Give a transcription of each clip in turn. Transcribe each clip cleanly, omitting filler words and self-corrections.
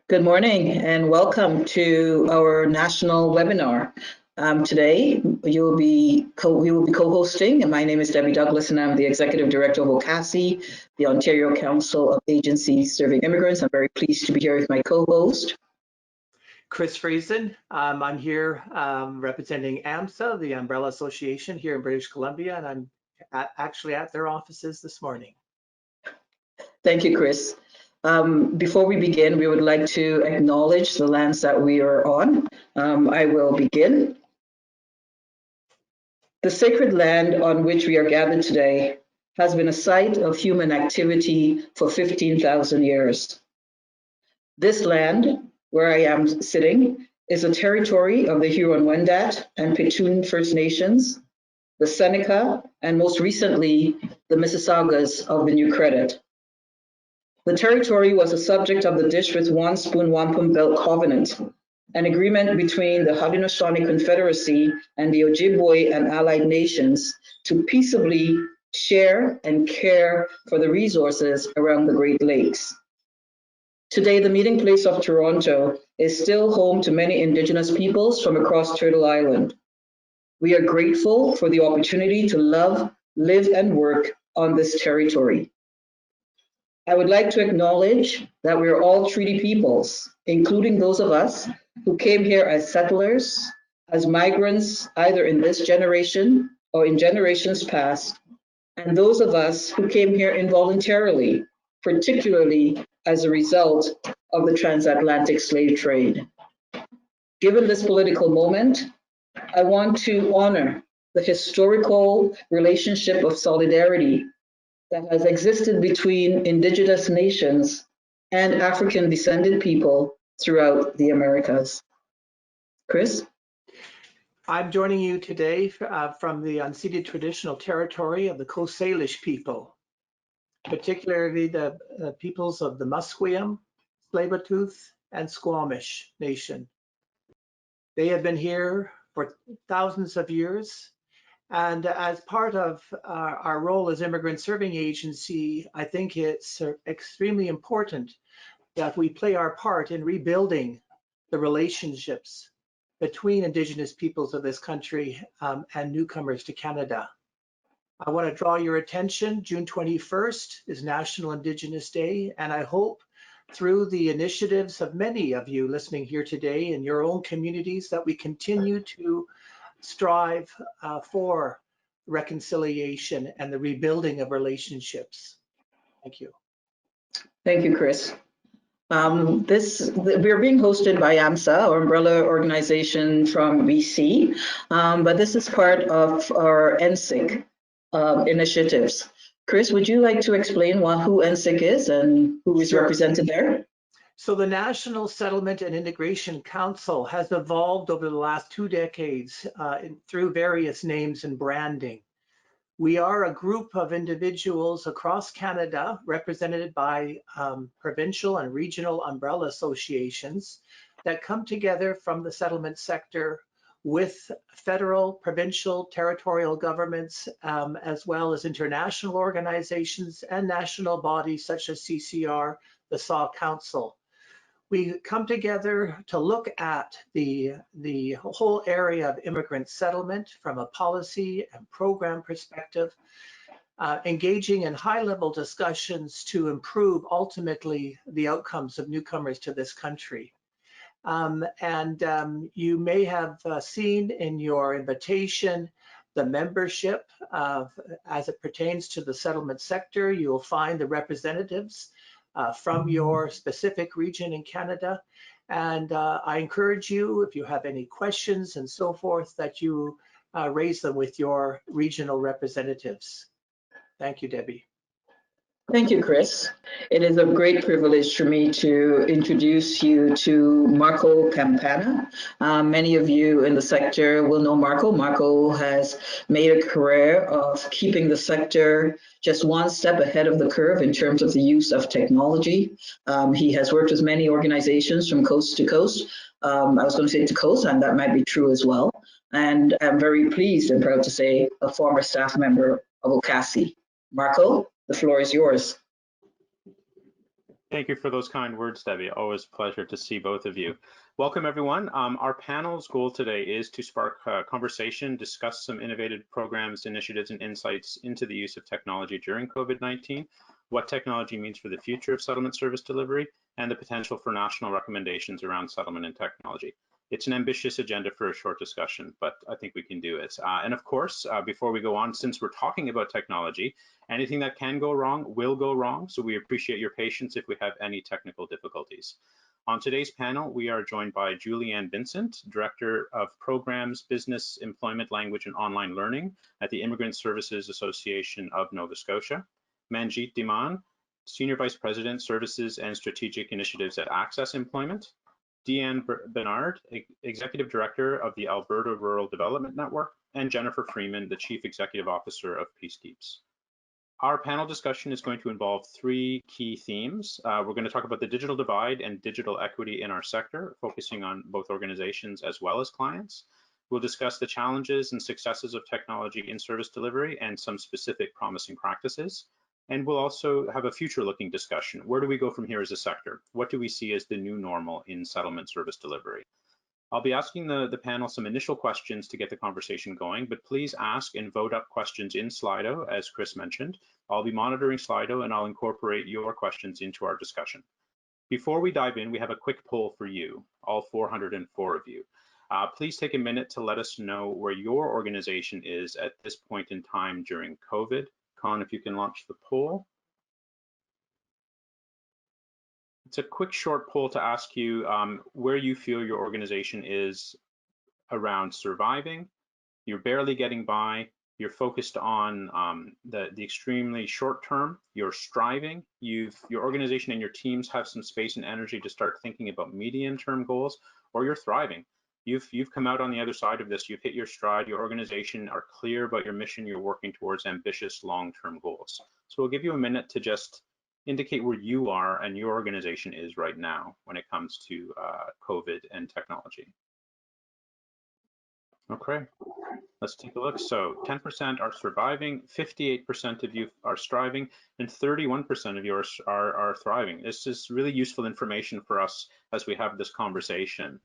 Good morning and welcome to our national webinar. Today, we will be co-hosting, and my name is Debbie Douglas, and I'm the Executive Director of OCASI, the Ontario Council of Agencies Serving Immigrants. I'm very pleased to be here with my co-host. Chris Friesen. I'm here representing AMSA, the Umbrella Association here in British Columbia, and I'm actually at their offices this morning. Thank you, Chris. Before we begin, we would like to acknowledge the lands that we are on. I will begin. The sacred land on which we are gathered today has been a site of human activity for 15,000 years. This land, where I am sitting, is a territory of the Huron-Wendat and Petun First Nations, the Seneca, and most recently, the Mississaugas of the New Credit. The territory was a subject of the Dish with One Spoon Wampum Belt Covenant, an agreement between the Haudenosaunee Confederacy and the Ojibwe and allied nations to peaceably share and care for the resources around the Great Lakes. Today, the meeting place of Toronto is still home to many Indigenous peoples from across Turtle Island. We are grateful for the opportunity to love, live, and work on this territory. I would like to acknowledge that we are all treaty peoples, including those of us who came here as settlers, as migrants, either in this generation or in generations past, and those of us who came here involuntarily, particularly as a result of the transatlantic slave trade. Given this political moment, I want to honor the historical relationship of solidarity that has existed between Indigenous nations and African descended people throughout the Americas. Chris? I'm joining you today from the unceded traditional territory of the Coast Salish people, particularly the peoples of the Musqueam, Tsleil-Waututh, and Squamish Nation. They have been here for thousands of years, and as part of our role as Immigrant Serving Agency, I think it's extremely important that we play our part in rebuilding the relationships between Indigenous peoples of this country and newcomers to Canada. I want to draw your attention, June 21st is National Indigenous Day, and I hope through the initiatives of many of you listening here today in your own communities that we continue to strive for reconciliation and the rebuilding of relationships. Thank you. Thank you, Chris. We're being hosted by AMSA, our umbrella organization from BC, but this is part of our NSIC initiatives. Chris, would you like to explain who NSIC is and who is represented there? So the National Settlement and Integration Council has evolved over the last 2 decades through various names and branding. We are a group of individuals across Canada represented by provincial and regional umbrella associations that come together from the settlement sector with federal, provincial, territorial governments, as well as international organizations and national bodies such as CCR, the SAW Council. We come together to look at the whole area of immigrant settlement from a policy and program perspective, engaging in high-level discussions to improve ultimately the outcomes of newcomers to this country. You may have seen in your invitation the membership as it pertains to the settlement sector. You will find the representatives from your specific region in Canada. And I encourage you, if you have any questions and so forth, that you raise them with your regional representatives. Thank you, Debbie. Thank you, Chris. It is a great privilege for me to introduce you to Marco Campana. Many of you in the sector will know Marco. Marco has made a career of keeping the sector just one step ahead of the curve in terms of the use of technology. He has worked with many organizations from coast to coast. I was going to say to coast, and that might be true as well. And I'm very pleased and proud to say a former staff member of OCASI. Marco, the floor is yours. Thank you for those kind words, Debbie. Always a pleasure to see both of you. Welcome, everyone. Our panel's goal today is to spark conversation, discuss some innovative programs, initiatives, and insights into the use of technology during COVID-19, what technology means for the future of settlement service delivery, and the potential for national recommendations around settlement and technology. It's an ambitious agenda for a short discussion, but I think we can do it. And of course, before we go on, since we're talking about technology, anything that can go wrong will go wrong, so we appreciate your patience if we have any technical difficulties. On today's panel, we are joined by Julianne Vincent, Director of Programs, Business, Employment, Language, and Online Learning at the Immigrant Services Association of Nova Scotia, Manjit Dhiman, Senior Vice President, Services and Strategic Initiatives at Access Employment, Deanne Bernard, Executive Director of the Alberta Rural Development Network, and Jennifer Freeman, the Chief Executive Officer of Peacekeeps. Our panel discussion is going to involve three key themes. We're going to talk about the digital divide and digital equity in our sector, focusing on both organizations as well as clients. We'll discuss the challenges and successes of technology in service delivery and some specific promising practices. And we'll also have a future-looking discussion. Where do we go from here as a sector? What do we see as the new normal in settlement service delivery? I'll be asking the panel some initial questions to get the conversation going, but please ask and vote up questions in Slido, as Chris mentioned. I'll be monitoring Slido and I'll incorporate your questions into our discussion. Before we dive in, we have a quick poll for you, all 404 of you. Please take a minute to let us know where your organization is at this point in time during COVID. Con, if you can launch the poll. It's a quick short poll to ask you where you feel your organization is around surviving, you're barely getting by, you're focused on the extremely short term, you're striving, your organization and your teams have some space and energy to start thinking about medium term goals, or you're thriving. You've come out on the other side of this, you've hit your stride, your organization are clear about your mission, you're working towards ambitious long-term goals. So we'll give you a minute to just indicate where you are and your organization is right now when it comes to COVID and technology. Okay, let's take a look. So 10% are surviving, 58% of you are striving, and 31% of you are thriving. This is really useful information for us as we have this conversation.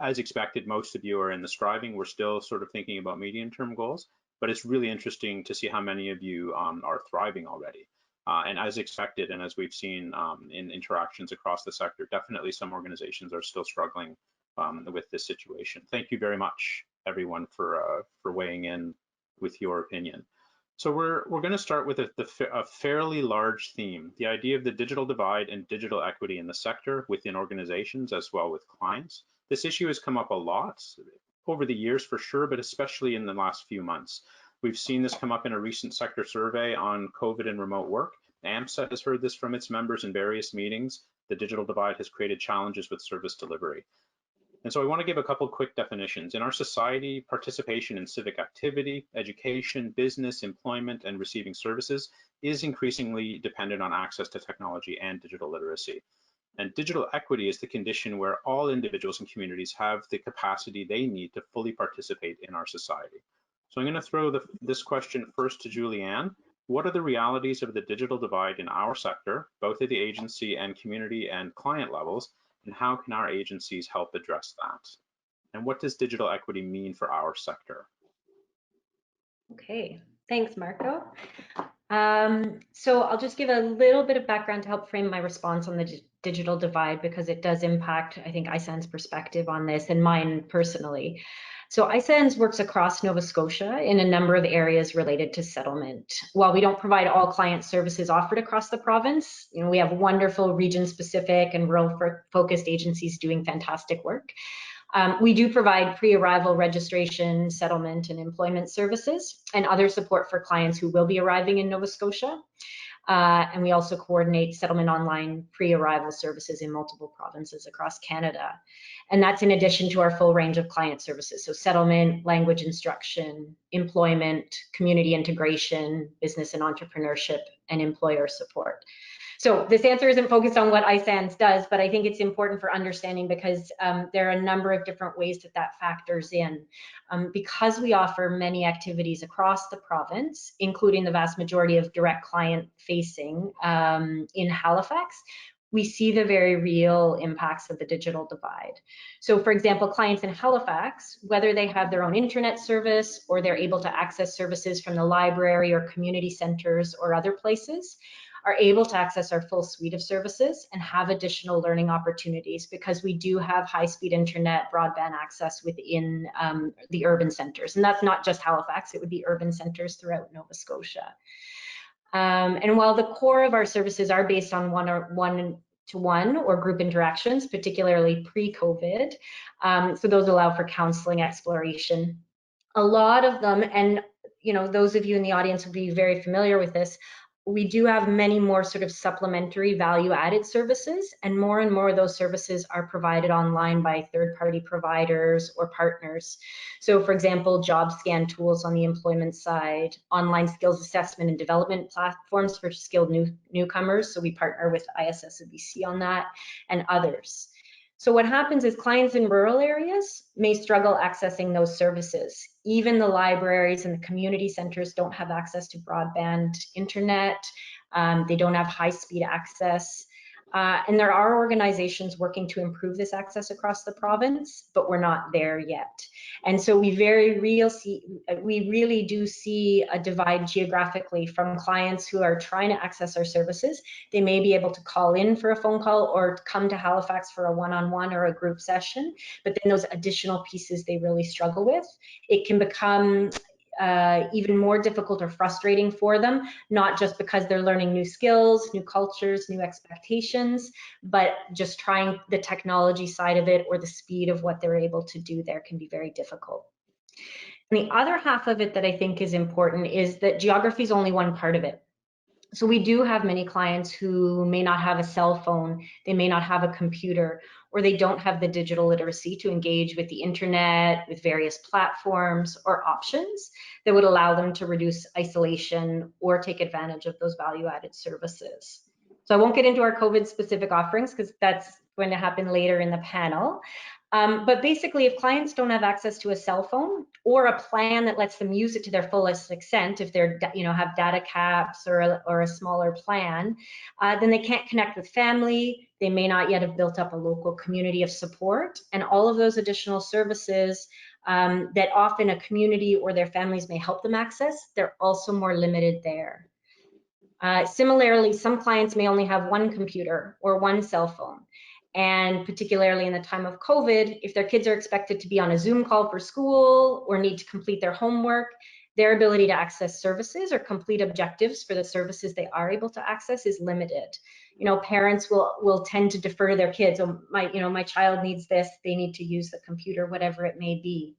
As expected, most of you are in the striving. We're still sort of thinking about medium-term goals, but it's really interesting to see how many of you are thriving already. And as expected, and as we've seen in interactions across the sector, definitely some organizations are still struggling with this situation. Thank you very much, everyone, for weighing in with your opinion. So we're going to start with a fairly large theme, the idea of the digital divide and digital equity in the sector within organizations as well with clients. This issue has come up a lot over the years for sure, but especially in the last few months. We've seen this come up in a recent sector survey on COVID and remote work. AMSA has heard this from its members in various meetings. The digital divide has created challenges with service delivery. And so I want to give a couple quick definitions. In our society, participation in civic activity, education, business, employment, and receiving services is increasingly dependent on access to technology and digital literacy. And digital equity is the condition where all individuals and communities have the capacity they need to fully participate in our society. So I'm going to throw this question first to Julianne. What are the realities of the digital divide in our sector, both at the agency and community and client levels, and how can our agencies help address that? And what does digital equity mean for our sector? Okay, thanks, Marco. So I'll just give a little bit of background to help frame my response on the digital divide, because it does impact, I think, ISANS perspective on this and mine personally. So ISANS works across Nova Scotia in a number of areas related to settlement. While we don't provide all client services offered across the province, we have wonderful region-specific and rural-focused agencies doing fantastic work. We do provide pre-arrival registration, settlement, and employment services, and other support for clients who will be arriving in Nova Scotia. And we also coordinate settlement online pre-arrival services in multiple provinces across Canada. And that's in addition to our full range of client services. So settlement, language instruction, employment, community integration, business and entrepreneurship, and employer support. So this answer isn't focused on what iSANS does, but I think it's important for understanding because there are a number of different ways that that factors in. Because we offer many activities across the province, including the vast majority of direct client facing in Halifax, we see the very real impacts of the digital divide. So for example, clients in Halifax, whether they have their own internet service or they're able to access services from the library or community centers or other places, are able to access our full suite of services and have additional learning opportunities because we do have high-speed internet broadband access within the urban centers. And that's not just Halifax, it would be urban centers throughout Nova Scotia. And while the core of our services are based on one-to-one or group interactions, particularly pre-COVID, so those allow for counseling exploration. A lot of them, and those of you in the audience will be very familiar with this, we do have many more sort of supplementary value-added services, and more of those services are provided online by third-party providers or partners. So for example, job scan tools on the employment side, online skills assessment and development platforms for skilled newcomers, so we partner with ISS of BC on that, and others. So what happens is clients in rural areas may struggle accessing those services. Even the libraries and the community centers don't have access to broadband internet. They don't have high-speed access. And there are organizations working to improve this access across the province, but we're not there yet. And so we really do see a divide geographically from clients who are trying to access our services. They may be able to call in for a phone call or come to Halifax for a one-on-one or a group session, but then those additional pieces they really struggle with. It can become even more difficult or frustrating for them, not just because they're learning new skills, new cultures, new expectations, but just trying the technology side of it or the speed of what they're able to do there can be very difficult. And the other half of it that I think is important is that geography is only one part of it. So we do have many clients who may not have a cell phone, they may not have a computer, or they don't have the digital literacy to engage with the internet, with various platforms or options that would allow them to reduce isolation or take advantage of those value-added services. So I won't get into our COVID-specific offerings because that's going to happen later in the panel. But basically, if clients don't have access to a cell phone or a plan that lets them use it to their fullest extent, if they're have data caps or a smaller plan, then they can't connect with family. They may not yet have built up a local community of support, and all of those additional services that often a community or their families may help them access, they're also more limited there. Similarly, some clients may only have one computer or one cell phone. And particularly in the time of COVID, if their kids are expected to be on a Zoom call for school or need to complete their homework, their ability to access services or complete objectives for the services they are able to access is limited. Parents will tend to defer to their kids. Oh, my child needs this, they need to use the computer, whatever it may be.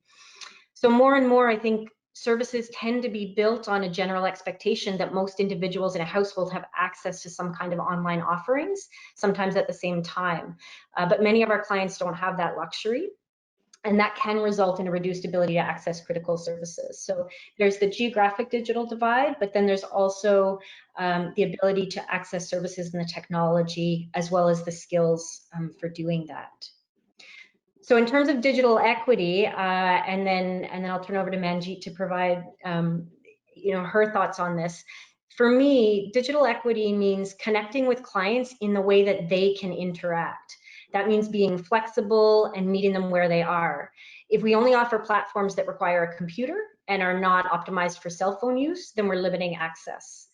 So more and more, I think services tend to be built on a general expectation that most individuals in a household have access to some kind of online offerings, sometimes at the same time. But many of our clients don't have that luxury, and that can result in a reduced ability to access critical services. So there's the geographic digital divide, but then there's also the ability to access services and the technology, as well as the skills for doing that. So in terms of digital equity, and then I'll turn over to Manjeet to provide her thoughts on this. For me, digital equity means connecting with clients in the way that they can interact. That means being flexible and meeting them where they are. If we only offer platforms that require a computer and are not optimized for cell phone use, then we're limiting access.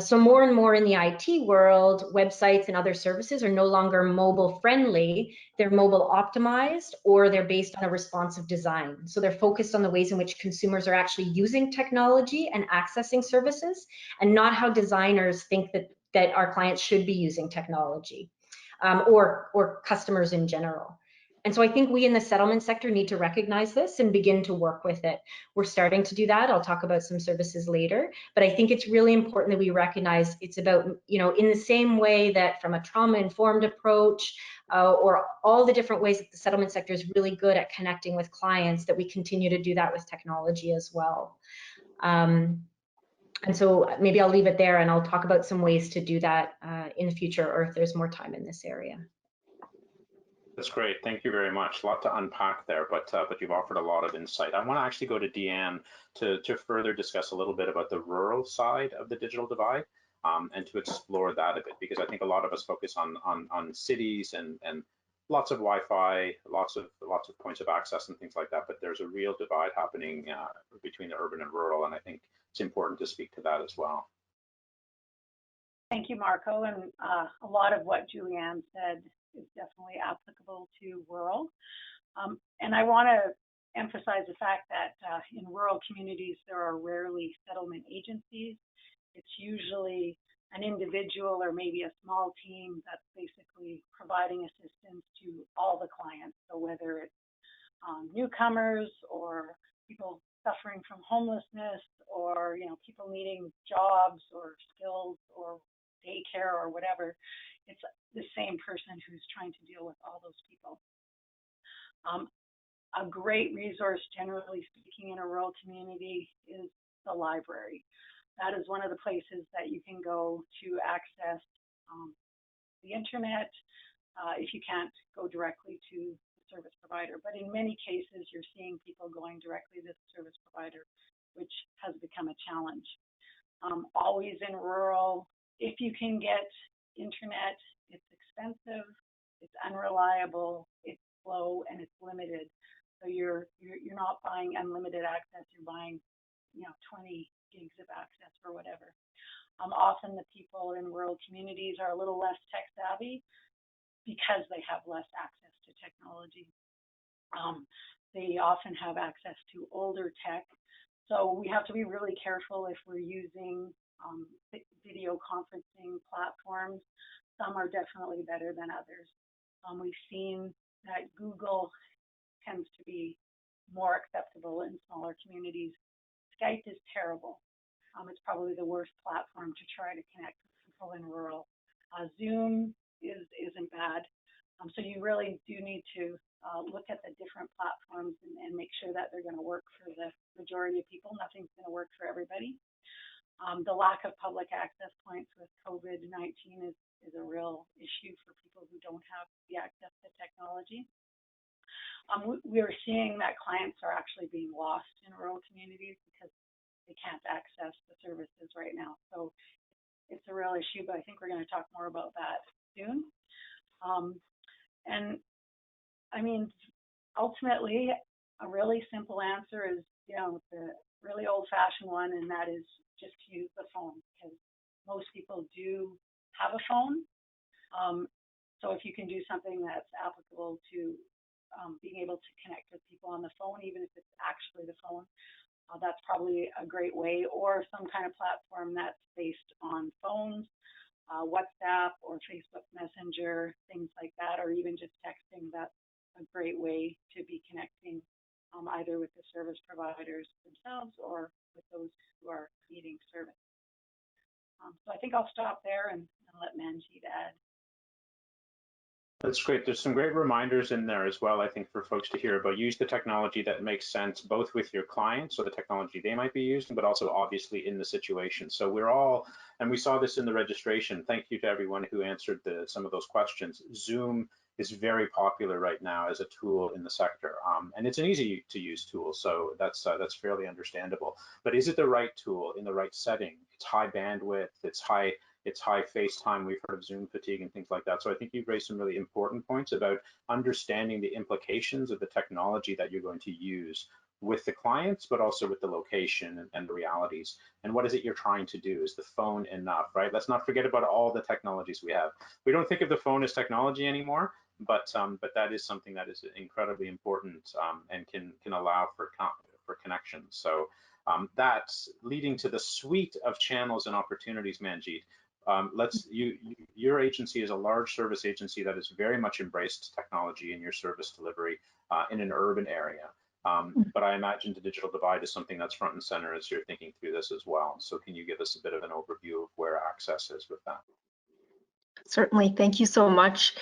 So more and more in the IT world, websites and other services are no longer mobile friendly. They're mobile optimized, or they're based on a responsive design. So they're focused on the ways in which consumers are actually using technology and accessing services, and not how designers think that our clients should be using technology, or customers in general. And so I think we in the settlement sector need to recognize this and begin to work with it. We're starting to do that. I'll talk about some services later, but I think it's really important that we recognize it's about, in the same way that from a trauma-informed approach, or all the different ways that the settlement sector is really good at connecting with clients, that we continue to do that with technology as well. And so maybe I'll leave it there, and I'll talk about some ways to do that in the future, or if there's more time in this area. That's great. Thank you very much. A lot to unpack there, but you've offered a lot of insight. I want to actually go to Deanne to further discuss a little bit about the rural side of the digital divide, and to explore that a bit, because I think a lot of us focus on cities and lots of Wi-Fi, lots of points of access and things like that. But there's a real divide happening between the urban and rural, and I think it's important to speak to that as well. Thank you, Marco. And a lot of what Julianne said is definitely applicable to rural. And I want to emphasize the fact that in rural communities, there are rarely settlement agencies. It's usually an individual or maybe a small team that's basically providing assistance to all the clients. So whether it's newcomers or people suffering from homelessness, or people needing jobs or skills or daycare or whatever, it's the same person who's trying to deal with all those people. A great resource, generally speaking, in a rural community is the library. That is one of the places that you can go to access the internet if you can't go directly to the service provider. But in many cases, you're seeing people going directly to the service provider, which has become a challenge. Always in rural, if you can get internet, it's expensive, it's unreliable, it's slow, and it's limited. So you're not buying unlimited access, you're buying 20 gigs of access or whatever. Often the people in rural communities are a little less tech savvy because they have less access to technology. They often have access to older tech. So we have to be really careful if we're using video conferencing platforms. Some are definitely better than others. We've seen that Google tends to be more acceptable in smaller communities. Skype is terrible. It's probably the worst platform to try to connect with people in rural. Zoom isn't bad. So you really do need to look at the different platforms and make sure that they're going to work for the majority of people. Nothing's going to work for everybody. The lack of public access points with COVID-19 is a real issue for people who don't have the access to technology. We are seeing that clients are actually being lost in rural communities because they can't access the services right now. So it's a real issue, but I think we're going to talk more about that soon. And I mean, ultimately, a really simple answer is, the really old-fashioned one, and that is just to use the phone, because most people do have a phone. So if you can do something that's applicable to being able to connect with people on the phone, even if it's actually the phone, that's probably a great way, or some kind of platform that's based on phones, WhatsApp or Facebook Messenger, things like that, or even just texting. That's a great way to be connecting either with the service providers themselves or with those who are needing service. So I think I'll stop there and let Manjeet add. That's great. There's some great reminders in there as well, I think, for folks to hear about. Use the technology that makes sense, both with your clients, so the technology they might be using, but also obviously in the situation. So we're all, and we saw this in the registration. Thank you to everyone who answered some of those questions. Zoom is very popular right now as a tool in the sector, and it's an easy to use tool, so that's fairly understandable. But is it the right tool in the right setting? It's high bandwidth, it's high FaceTime. We've heard of Zoom fatigue and things like that. So I think you've raised some really important points about understanding the implications of the technology that you're going to use with the clients, but also with the location and the realities. And what is it you're trying to do? Is the phone enough, right? Let's not forget about all the technologies we have. We don't think of the phone as technology anymore, but that is something that is incredibly important and can allow for connections. So that's leading to the suite of channels and opportunities, Manjeet. Your agency is a large service agency that has very much embraced technology in your service delivery in an urban area. But I imagine the digital divide is something that's front and center as you're thinking through this as well. So can you give us a bit of an overview of where access is with that? Certainly, thank you so much.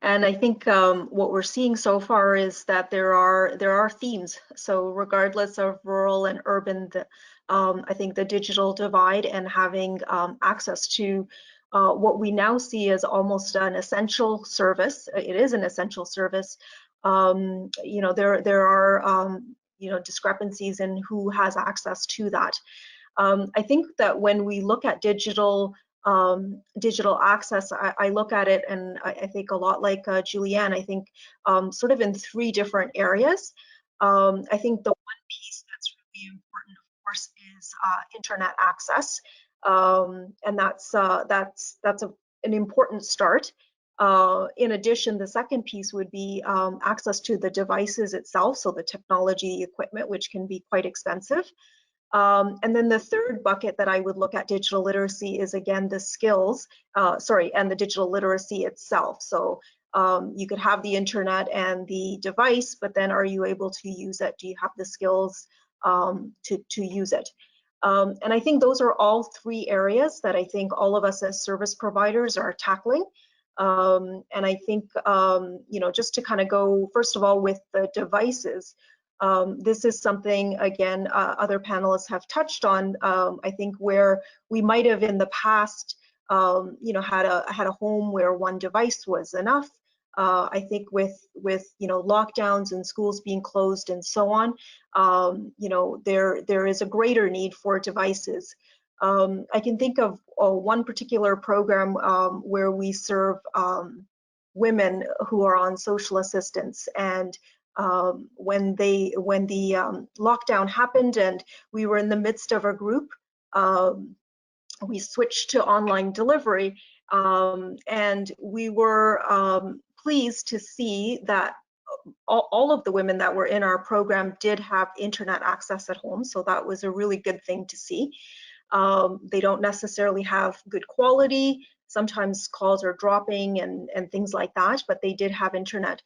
And I think what we're seeing so far is that there are themes. So regardless of rural and urban, I think the digital divide and having access to what we now see as almost an essential service. It is an essential service. You know, there are you know, discrepancies in who has access to that. I think that when we look at digital access, I look at it, and I think a lot like Julianne. I think sort of in 3 different areas. I think the one piece that's really important, of course, is internet access, and that's an important start. In addition, the second piece would be access to the devices itself, so the technology, equipment, which can be quite expensive. And then the third bucket that I would look at digital literacy is, again, the skills, and the digital literacy itself. So you could have the internet and the device, but then are you able to use it? Do you have the skills to use it? And I think those are all 3 areas that I think all of us as service providers are tackling. And I think, you know, just to kind of go, first of all, with the devices, this is something, again, other panelists have touched on, I think, where we might have in the past, you know, had a home where 1 device was enough. I think with you know, lockdowns and schools being closed and so on, you know, there is a greater need for devices. I can think of one particular program where we serve women who are on social assistance, and when the lockdown happened and we were in the midst of a group, we switched to online delivery, and we were pleased to see that all of the women that were in our program did have internet access at home. So that was a really good thing to see. They don't necessarily have good quality. Sometimes calls are dropping and things like that, but they did have internet.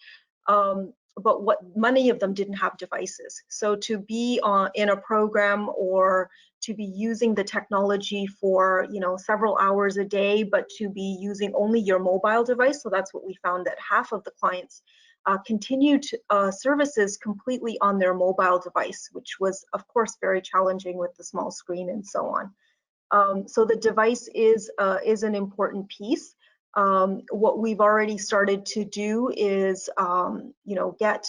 But many of them didn't have devices. So to be in a program or to be using the technology for, you know, several hours a day, but to be using only your mobile device. So that's what we found, that half of the clients continued services completely on their mobile device, which was, of course, very challenging with the small screen and so on. So the device is an important piece. What we've already started to do is, you know, get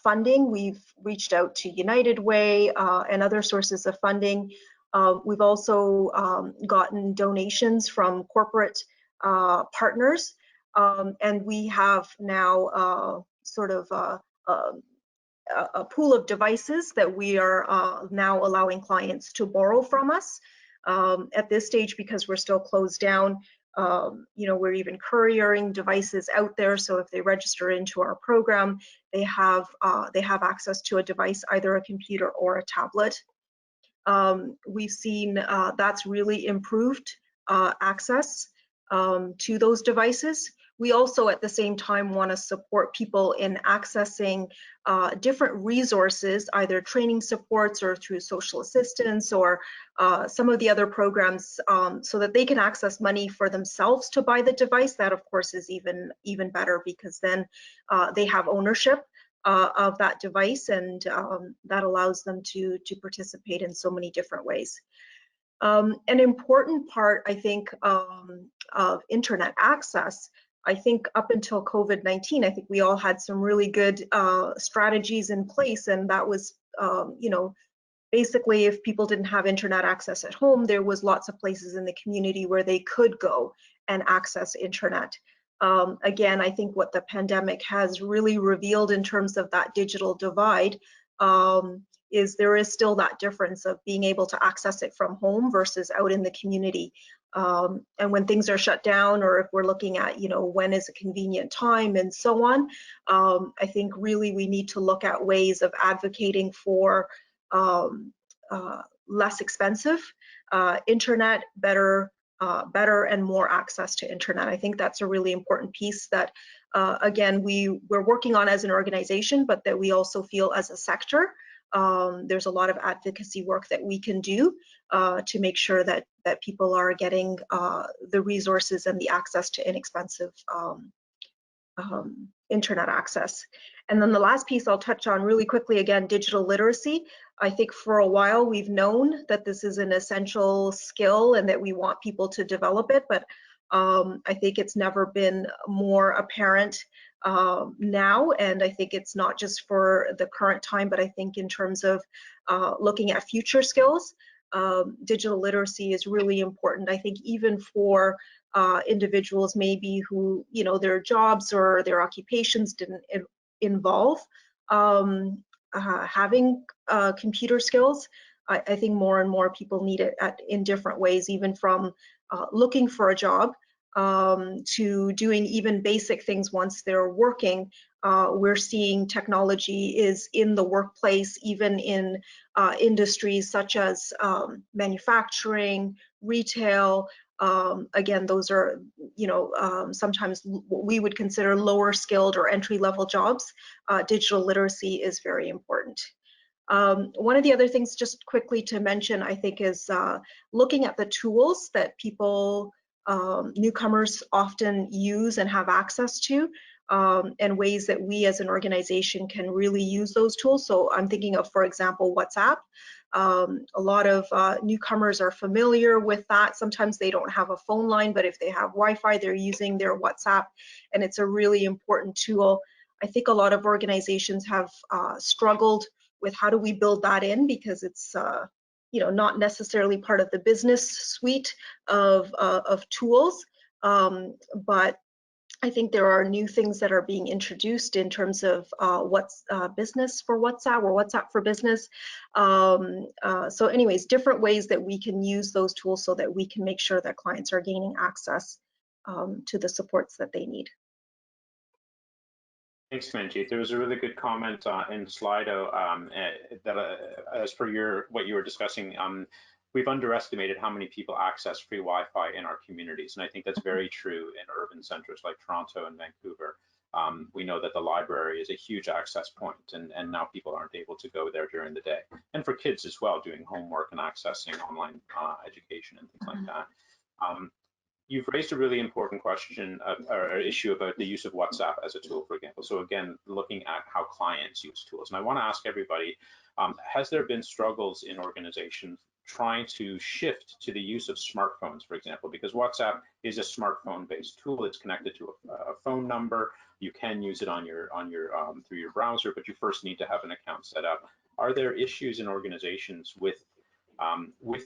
funding. We've reached out to United Way and other sources of funding. We've also gotten donations from corporate partners, and we have now sort of a pool of devices that we are now allowing clients to borrow from us. At this stage, because we're still closed down, you know, we're even couriering devices out there. So if they register into our program, they have access to a device, either a computer or a tablet. We've seen that's really improved access to those devices. We also, at the same time, want to support people in accessing different resources, either training supports or through social assistance or some of the other programs, so that they can access money for themselves to buy the device. That, of course, is even better, because then they have ownership of that device, and that allows them to participate in so many different ways. An important part, I think, of internet access, I think up until COVID-19, I think we all had some really good strategies in place, and that was, you know, basically if people didn't have internet access at home, there was lots of places in the community where they could go and access internet. Again, I think what the pandemic has really revealed in terms of that digital divide is there is still that difference of being able to access it from home versus out in the community. And when things are shut down, or if we're looking at, you know, when is a convenient time and so on, I think really we need to look at ways of advocating for less expensive internet, better and more access to internet. I think that's a really important piece that, again, we're working on as an organization, but that we also feel as a sector. There's a lot of advocacy work that we can do to make sure that people are getting the resources and the access to inexpensive internet access. And then the last piece I'll touch on really quickly, again, digital literacy. I think for a while we've known that this is an essential skill and that we want people to develop it, but I think it's never been more apparent now. And I think it's not just for the current time, but I think in terms of looking at future skills, digital literacy is really important. I think even for individuals maybe who, you know, their jobs or their occupations didn't involve having computer skills. I think more and more people need it in different ways, even from looking for a job to doing even basic things once they're working. We're seeing technology is in the workplace, even in industries such as manufacturing, retail. Again, those are, you know, sometimes what we would consider lower skilled or entry-level jobs. Digital literacy is very important. One of the other things just quickly to mention, I think, is looking at the tools that people, newcomers often use and have access to, and ways that we as an organization can really use those tools. So I'm thinking of, for example, WhatsApp. A lot of newcomers are familiar with that. Sometimes they don't have a phone line, but if they have Wi-Fi, they're using their WhatsApp, and it's a really important tool. I think a lot of organizations have struggled with how do we build that in, because it's you know, not necessarily part of the business suite of tools, but I think there are new things that are being introduced in terms of what's business for WhatsApp or WhatsApp for business. So anyways, different ways that we can use those tools so that we can make sure that clients are gaining access to the supports that they need. Thanks, Manjeet. There was a really good comment in Slido that as per what you were discussing, we've underestimated how many people access free Wi-Fi in our communities. And I think that's very true in urban centers like Toronto and Vancouver. We know that the library is a huge access point, and now people aren't able to go there during the day. And for kids as well, doing homework and accessing online education and things like that. You've raised a really important question or issue about the use of WhatsApp as a tool, for example. So again, looking at how clients use tools. And I want to ask everybody, has there been struggles in organizations trying to shift to the use of smartphones, for example, because WhatsApp is a smartphone-based tool. It's connected to a phone number. You can use it on your through your browser, but you first need to have an account set up. Are there issues in organizations with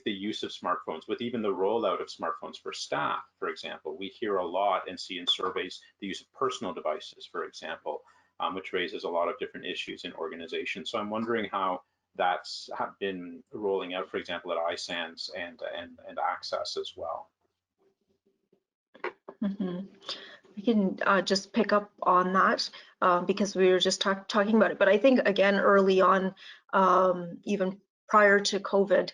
the use of smartphones, with even the rollout of smartphones for staff, for example? We hear a lot and see in surveys the use of personal devices, for example, which raises a lot of different issues in organizations. So I'm wondering how that's been rolling out, for example, at iSANS and Access as well. Mm-hmm. I can just pick up on that because we were just talking about it. But I think, again, early on, even prior to COVID,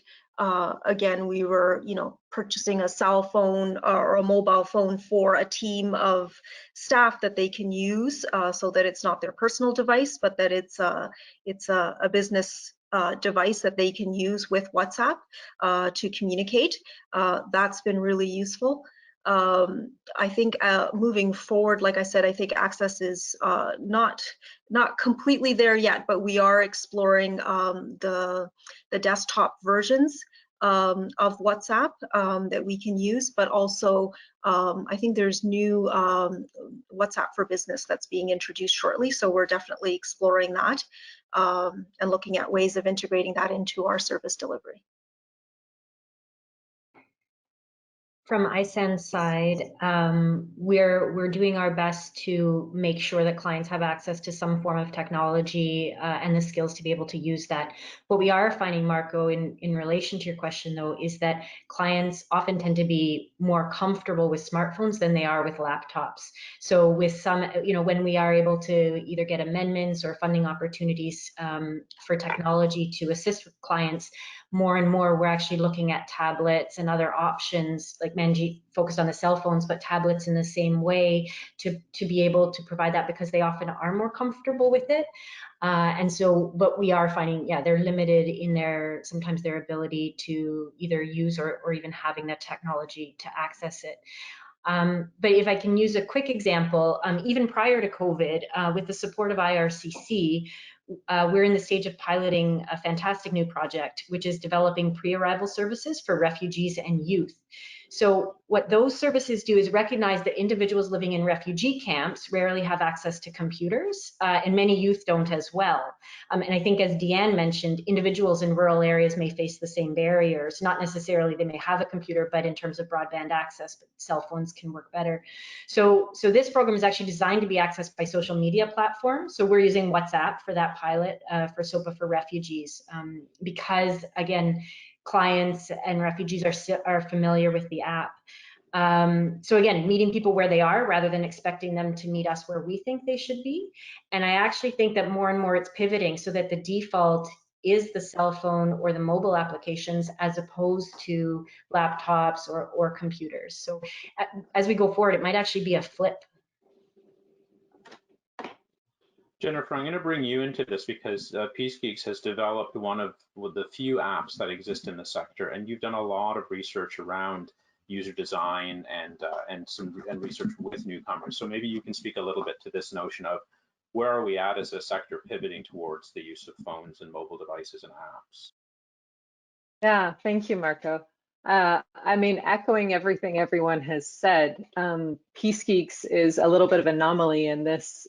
again, we were, you know, purchasing a cell phone or a mobile phone for a team of staff that they can use, so that it's not their personal device, but that it's a business device that they can use with WhatsApp to communicate. That's been really useful. I think moving forward, like I said, I think Access is not completely there yet, but we are exploring the desktop versions of WhatsApp that we can use, but also I think there's new WhatsApp for Business that's being introduced shortly, so we're definitely exploring that and looking at ways of integrating that into our service delivery. From iSAN's side, we're doing our best to make sure that clients have access to some form of technology and the skills to be able to use that. What we are finding, Marco, in relation to your question, though, is that clients often tend to be more comfortable with smartphones than they are with laptops. So with some, you know, when we are able to either get amendments or funding opportunities for technology to assist with clients, more and more we're actually looking at tablets and other options, like Manjeet focused on the cell phones, but tablets in the same way to be able to provide that, because they often are more comfortable with it. And so, but we are finding, yeah, they're limited in sometimes their ability to either use or even having the technology to access it. But if I can use a quick example, even prior to COVID, with the support of IRCC, we're in the stage of piloting a fantastic new project, which is developing pre-arrival services for refugees and youth. So what those services do is recognize that individuals living in refugee camps rarely have access to computers, and many youth don't as well. And I think, as Deanne mentioned, individuals in rural areas may face the same barriers. Not necessarily they may have a computer, but in terms of broadband access, cell phones can work better. So this program is actually designed to be accessed by social media platforms. So we're using WhatsApp for that pilot for SOPA for Refugees, because, again, clients and refugees are familiar with the app. So again, meeting people where they are rather than expecting them to meet us where we think they should be. And I actually think that more and more it's pivoting so that the default is the cell phone or the mobile applications as opposed to laptops or computers. So as we go forward, it might actually be a flip. Jennifer, I'm going to bring you into this because Peace Geeks has developed one of the few apps that exist in the sector, and you've done a lot of research around user design and research with newcomers. So maybe you can speak a little bit to this notion of where are we at as a sector pivoting towards the use of phones and mobile devices and apps? Yeah, thank you, Marco. I mean, echoing everything everyone has said, Peace Geeks is a little bit of an anomaly in this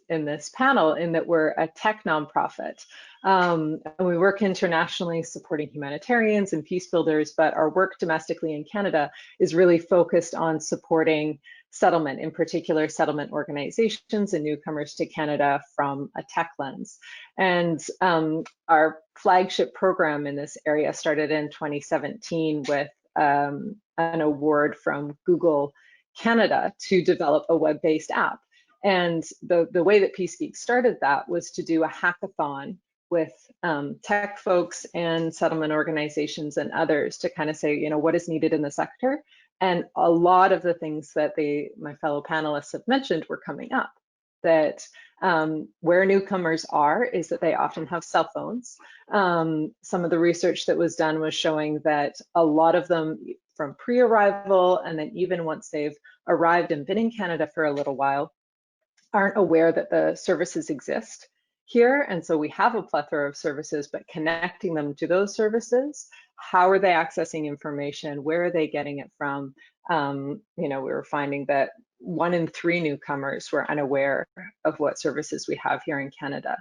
panel in that we're a tech nonprofit. And we work internationally supporting humanitarians and peace builders, but our work domestically in Canada is really focused on supporting settlement, in particular settlement organizations and newcomers to Canada from a tech lens. And our flagship program in this area started in 2017 with an award from Google Canada to develop a web-based app. And the way that Peace Geeks started that was to do a hackathon with tech folks and settlement organizations and others to kind of say, you know, what is needed in the sector. And a lot of the things that my fellow panelists have mentioned were coming up. That where newcomers are is that they often have cell phones. Some of the research that was done was showing that a lot of them from pre-arrival and then even once they've arrived and been in Canada for a little while aren't aware that the services exist here. And so we have a plethora of services, but connecting them to those services, how are they accessing information? Where are they getting it from? You know, we were finding that 1 in 3 newcomers were unaware of what services we have here in Canada.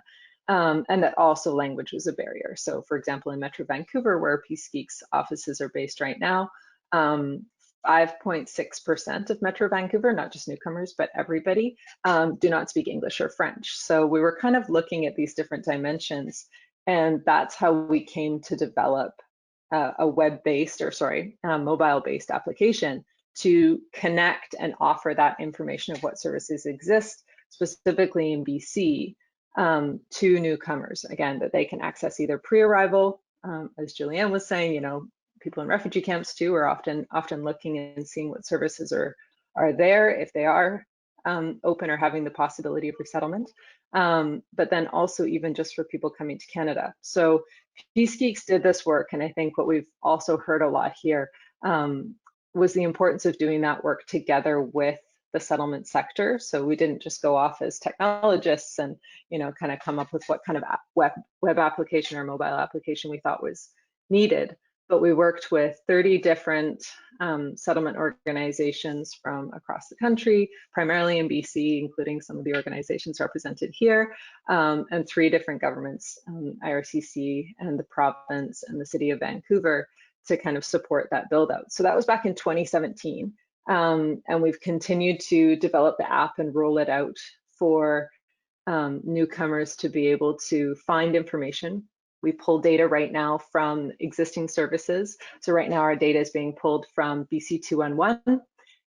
And that also language was a barrier. So for example, in Metro Vancouver, where Peace Geeks offices are based right now, 5.6% of Metro Vancouver, not just newcomers, but everybody, do not speak English or French. So we were kind of looking at these different dimensions, and that's how we came to develop a web-based, or sorry, mobile-based application to connect and offer that information of what services exist, specifically in BC, to newcomers, again, that they can access either pre-arrival, as Julianne was saying, you know, people in refugee camps too are often looking and seeing what services are there, if they are open or having the possibility of resettlement, but then also even just for people coming to Canada. So Peace Geeks did this work, and I think what we've also heard a lot here was the importance of doing that work together with the settlement sector. So we didn't just go off as technologists and, you know, kind of come up with what kind of web application or mobile application we thought was needed, but we worked with 30 different settlement organizations from across the country, primarily in BC, including some of the organizations represented here, and 3 different governments, IRCC and the province and the city of Vancouver, to kind of support that build out. So that was back in 2017. And we've continued to develop the app and roll it out for newcomers to be able to find information. We pull data right now from existing services. So right now our data is being pulled from BC 211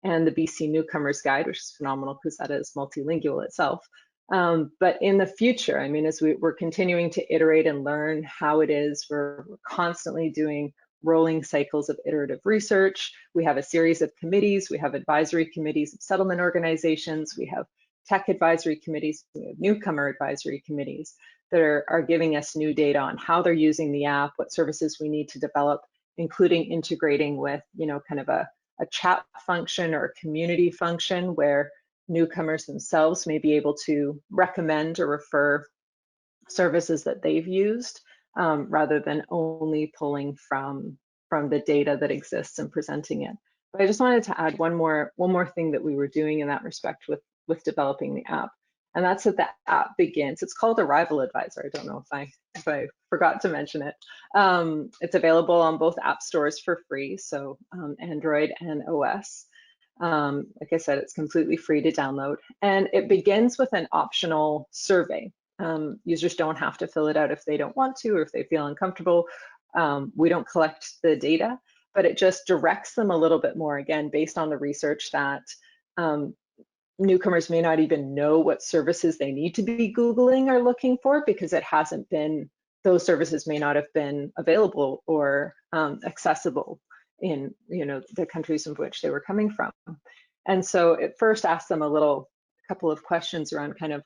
and the BC Newcomers Guide, which is phenomenal because that is multilingual itself. But in the future, I mean, as we're continuing to iterate and learn how it is, we're constantly doing rolling cycles of iterative research. We have a series of committees. We have advisory committees of settlement organizations. We have tech advisory committees. We have newcomer advisory committees that are giving us new data on how they're using the app, what services we need to develop, including integrating with, you know, kind of a a chat function or a community function where newcomers themselves may be able to recommend or refer services that they've used, rather than only pulling from the data that exists and presenting it. But I just wanted to add one more thing that we were doing in that respect with developing the app, and that's that the app begins. It's called Arrival Advisor. I don't know if I forgot to mention it. It's available on both app stores for free, so Android and OS. Like I said, it's completely free to download, and it begins with an optional survey. Users don't have to fill it out if they don't want to or if they feel uncomfortable. We don't collect the data, but it just directs them a little bit more, again, based on the research that newcomers may not even know what services they need to be Googling or looking for, because it hasn't been, those services may not have been available or accessible in the countries in which they were coming from. And so it first asks them a couple of questions around kind of,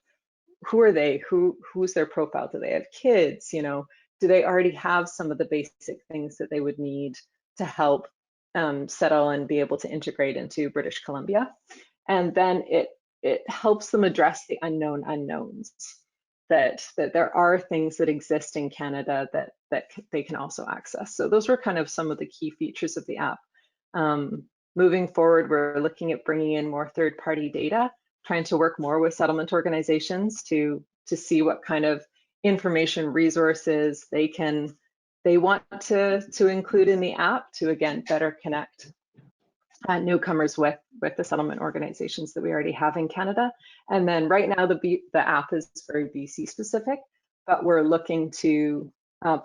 who are they? Who's their profile? Do they have kids? Do they already have some of the basic things that they would need to help settle and be able to integrate into British Columbia? And then it helps them address the unknown unknowns, that there are things that exist in Canada that they can also access. So those were kind of some of the key features of the app. Moving forward, we're looking at bringing in more third-party data, trying to work more with settlement organizations to see what kind of information resources they want to include in the app to, again, better connect newcomers with the settlement organizations that we already have in Canada. And then right now the app is very BC specific, but we're looking to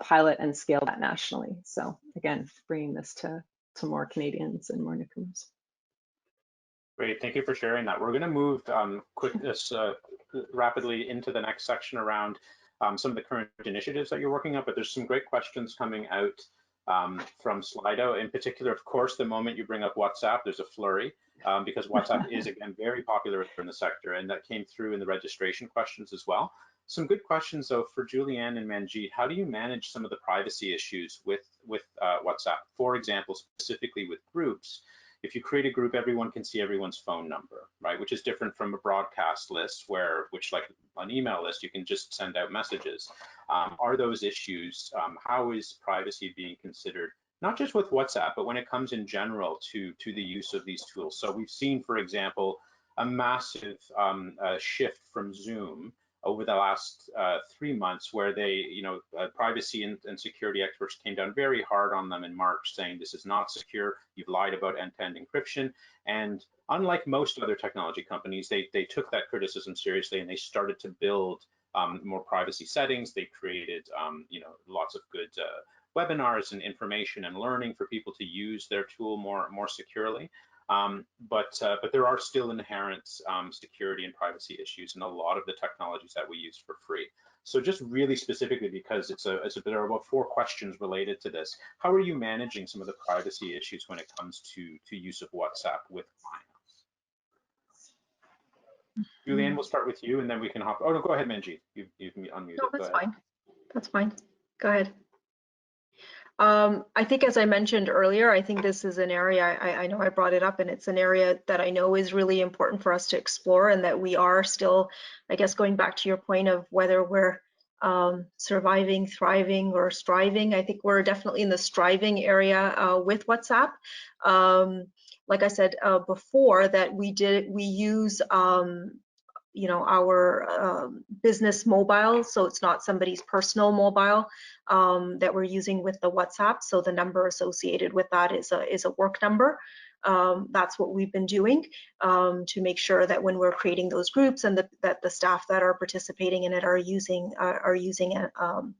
pilot and scale that nationally. So again, bringing this to more Canadians and more newcomers. Great, thank you for sharing that. We're going to move rapidly into the next section around some of the current initiatives that you're working on, but there's some great questions coming out from Slido. In particular, of course, the moment you bring up WhatsApp, there's a flurry because WhatsApp is, again, very popular in the sector, and that came through in the registration questions as well. Some good questions, though, for Julianne and Manjeet. How do you manage some of the privacy issues with WhatsApp? For example, specifically with groups, if you create a group, everyone can see everyone's phone number, right? Which is different from a broadcast list, which like an email list, you can just send out messages. Are those issues? How is privacy being considered, not just with WhatsApp, but when it comes in general to the use of these tools? So we've seen, for example, a massive shift from Zoom over the last 3 months, where they, privacy and security experts came down very hard on them in March, saying this is not secure, you've lied about end-to-end encryption. And unlike most other technology companies, they took that criticism seriously, and they started to build more privacy settings. They created, lots of good webinars and information and learning for people to use their tool more securely. But there are still inherent security and privacy issues in a lot of the technologies that we use for free. So just really specifically, because there are about 4 questions related to this, how are you managing some of the privacy issues when it comes to use of WhatsApp with clients? Julianne, we'll start with you, and then we can hop. Oh no, go ahead, Manjeet. You've unmuted. No, that's fine. That's fine. Go ahead. I think, as I mentioned earlier, I think this is an area, I know I brought it up, and it's an area that I know is really important for us to explore, and that we are still, I guess, going back to your point of whether we're surviving, thriving, or striving. I think we're definitely in the striving area with WhatsApp. Like I said before, that we use our business mobile, so it's not somebody's personal mobile that we're using with the WhatsApp. So the number associated with that is a work number. That's what we've been doing to make sure that when we're creating those groups, and that the staff that are participating in it are using an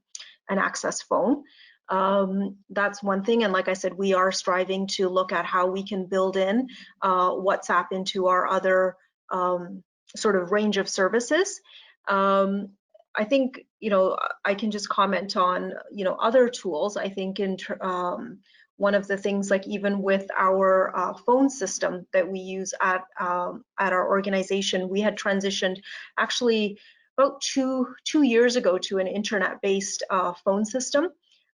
access phone. That's one thing. And like I said, we are striving to look at how we can build in WhatsApp into our other sort of range of services. I think, I can just comment on, other tools. I think one of the things, like even with our phone system that we use at our organization, we had transitioned actually about two years ago to an internet-based phone system.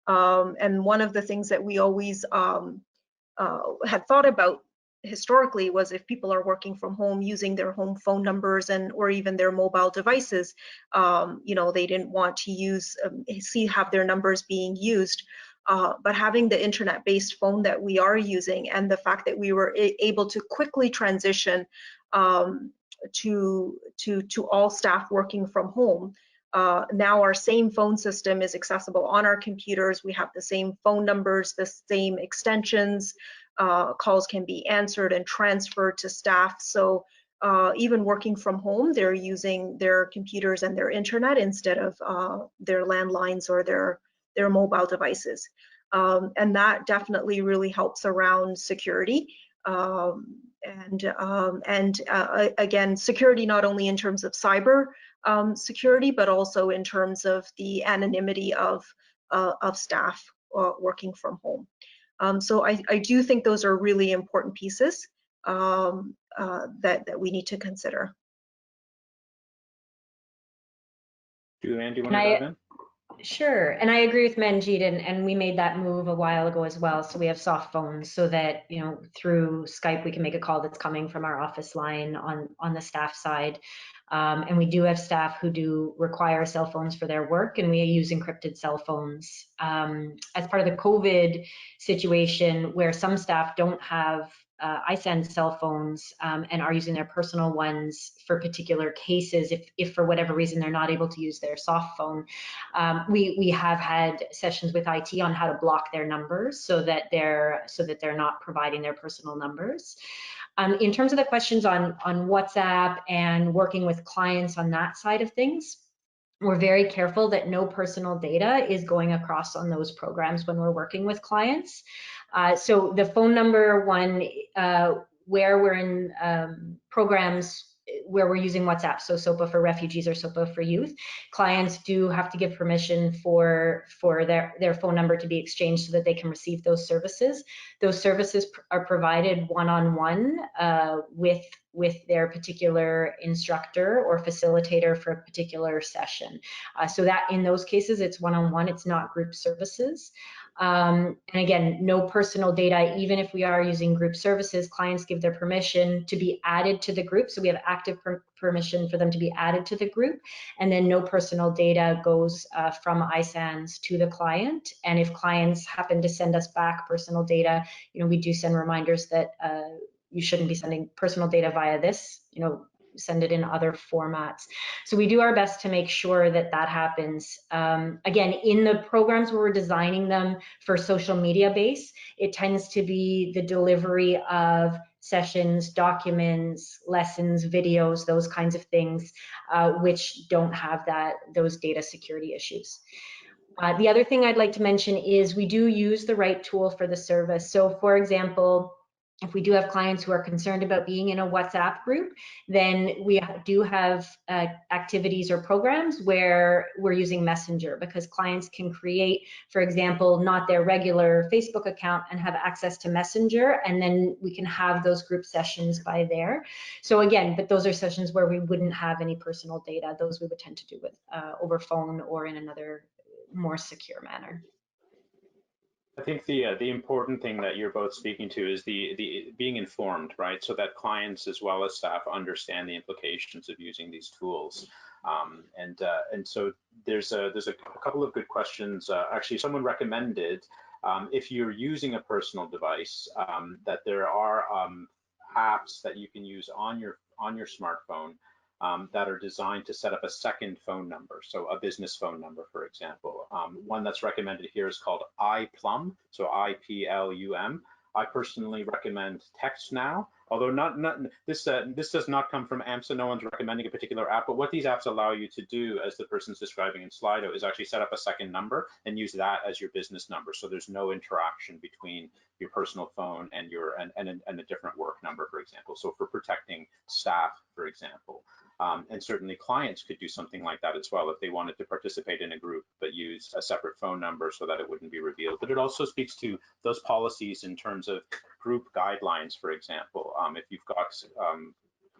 And one of the things that we always had thought about historically was if people are working from home using their home phone numbers or even their mobile devices, they didn't want to have their numbers being used. But having the internet-based phone that we are using, and the fact that we were able to quickly transition to all staff working from home. Now our same phone system is accessible on our computers. We have the same phone numbers, the same extensions. Calls can be answered and transferred to staff. So even working from home, they're using their computers and their internet instead of their landlines or their mobile devices. And that definitely really helps around security. Again, security not only in terms of cyber security, but also in terms of the anonymity of staff working from home. So I do think those are really important pieces that we need to consider. Julianne, do you want to dive in? Sure, and I agree with Manjeet, and we made that move a while ago as well. So we have soft phones so that, through Skype, we can make a call that's coming from our office line on the staff side. And we do have staff who do require cell phones for their work, and we use encrypted cell phones. As part of the COVID situation, where some staff don't have ISAN cell phones and are using their personal ones for particular cases, if for whatever reason they're not able to use their soft phone, we have had sessions with IT on how to block their numbers so that they're not providing their personal numbers. In terms of the questions on WhatsApp and working with clients on that side of things, we're very careful that no personal data is going across on those programs when we're working with clients. So the phone number one, where we're in programs where we're using WhatsApp, so SOPA for refugees or SOPA for youth, clients do have to give permission for their phone number to be exchanged so that they can receive those services. Those services are provided one-on-one with their particular instructor or facilitator for a particular session. So that in those cases, it's one-on-one, it's not group services. And again, no personal data, even if we are using group services, clients give their permission to be added to the group. So we have active permission for them to be added to the group. And then no personal data goes from ISANS to the client. And if clients happen to send us back personal data, we do send reminders that you shouldn't be sending personal data via this, send it in other formats. So we do our best to make sure that that happens. Again, in the programs where we're designing them for social media base, it tends to be the delivery of sessions, documents, lessons, videos, those kinds of things, which don't have those data security issues. The other thing I'd like to mention is we do use the right tool for the service. So for example, if we do have clients who are concerned about being in a WhatsApp group, then we do have activities or programs where we're using Messenger, because clients can create, for example, not their regular Facebook account and have access to Messenger, and then we can have those group sessions by there. So again, but those are sessions where we wouldn't have any personal data. Those we would tend to do with over phone or in another more secure manner. I think the important thing that you're both speaking to is the being informed, right? So that clients as well as staff understand the implications of using these tools. And so there's a couple of good questions. Actually, someone recommended if you're using a personal device that there are apps that you can use on your smartphone that are designed to set up a second phone number, so a business phone number, for example. One that's recommended here is called iPlum, so I-P-L-U-M. I personally recommend TextNow, although this does not come from AMSA. No one's recommending a particular app, but what these apps allow you to do, as the person's describing in Slido, is actually set up a second number and use that as your business number. So there's no interaction between your personal phone and a different work number, for example. So for protecting staff, for example. And certainly clients could do something like that as well if they wanted to participate in a group but use a separate phone number so that it wouldn't be revealed. But it also speaks to those policies in terms of group guidelines, for example. If you've got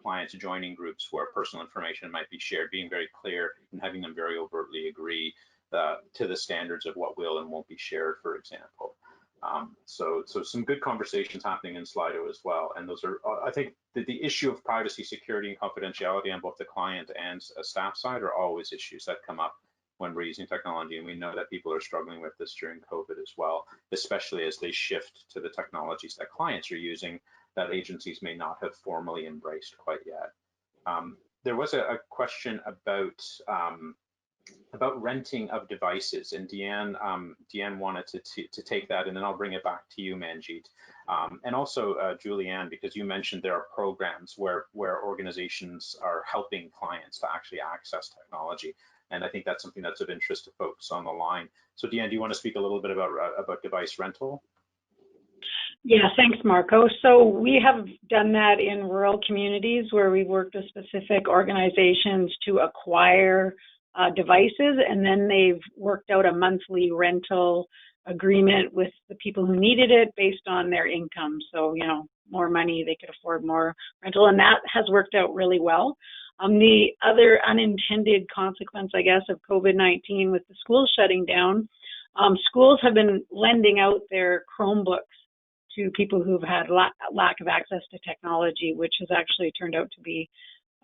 clients joining groups where personal information might be shared, being very clear and having them very overtly agree to the standards of what will and won't be shared, for example. So some good conversations happening in Slido as well. And those are, I think the issue of privacy, security, and confidentiality on both the client and staff side are always issues that come up when we're using technology. And we know that people are struggling with this during COVID as well, especially as they shift to the technologies that clients are using that agencies may not have formally embraced quite yet. There was a question about renting of devices, and Deanne wanted to take that, and then I'll bring it back to you, Manjeet. And also Julianne, because you mentioned there are programs where organizations are helping clients to actually access technology. And I think that's something that's of interest to folks on the line. So Deanne, do you want to speak a little bit about device rental? Yeah, thanks, Marco. So we have done that in rural communities where we've worked with specific organizations to acquire devices, and then they've worked out a monthly rental agreement with the people who needed it based on their income. So, you know, more money, they could afford more rental, and that has worked out really well. The other unintended consequence, I guess, of COVID-19 with the schools shutting down, schools have been lending out their Chromebooks to people who've had lack of access to technology, which has actually turned out to be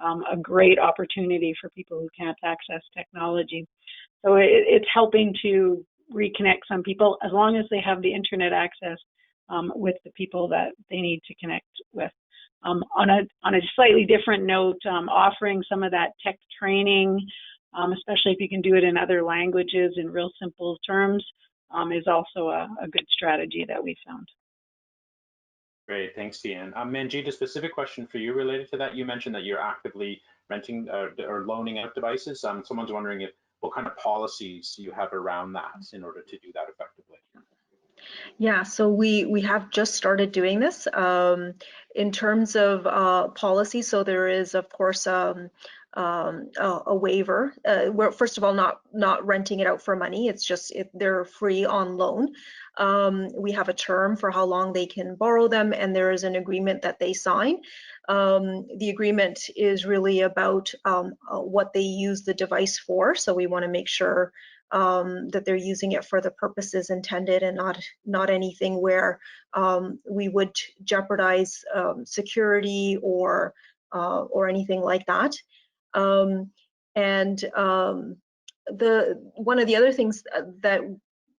a great opportunity for people who can't access technology. So it's helping to reconnect some people as long as they have the internet access with the people that they need to connect with. On a slightly different note, offering some of that tech training, especially if you can do it in other languages in real simple terms, is also a good strategy that we found. Great, thanks, Deanne. Manjeet, a specific question for you related to that. You mentioned that you're actively renting or loaning out devices. Someone's wondering what kind of policies you have around that in order to do that effectively. Yeah, so we have just started doing this in terms of policy. So there is, of course, a waiver. We're first of all not renting it out for money. It's just they're free on loan. We have a term for how long they can borrow them, and there is an agreement that they sign. The agreement is really about what they use the device for. So we want to make sure that they're using it for the purposes intended, and not anything where we would jeopardize security or anything like that. One of the other things that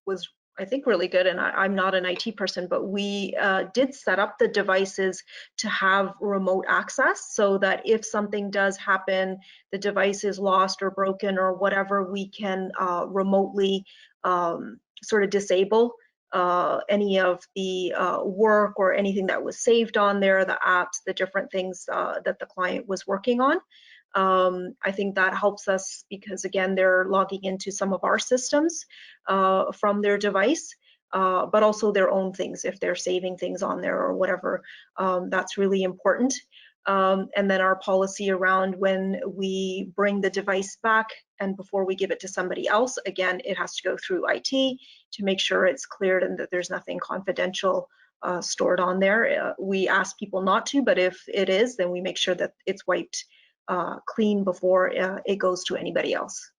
was, I think, really good, and I'm not an IT person, but we did set up the devices to have remote access so that if something does happen, the device is lost or broken or whatever, we can remotely sort of disable any of the work or anything that was saved on there, the apps, the different things that the client was working on. I think that helps us because, again, they're logging into some of our systems from their device, but also their own things if they're saving things on there or whatever. That's really important. And then our policy around when we bring the device back and before we give it to somebody else, again, it has to go through IT to make sure it's cleared and that there's nothing confidential stored on there. We ask people not to, but if it is, then we make sure that it's wiped clean before it goes to anybody else.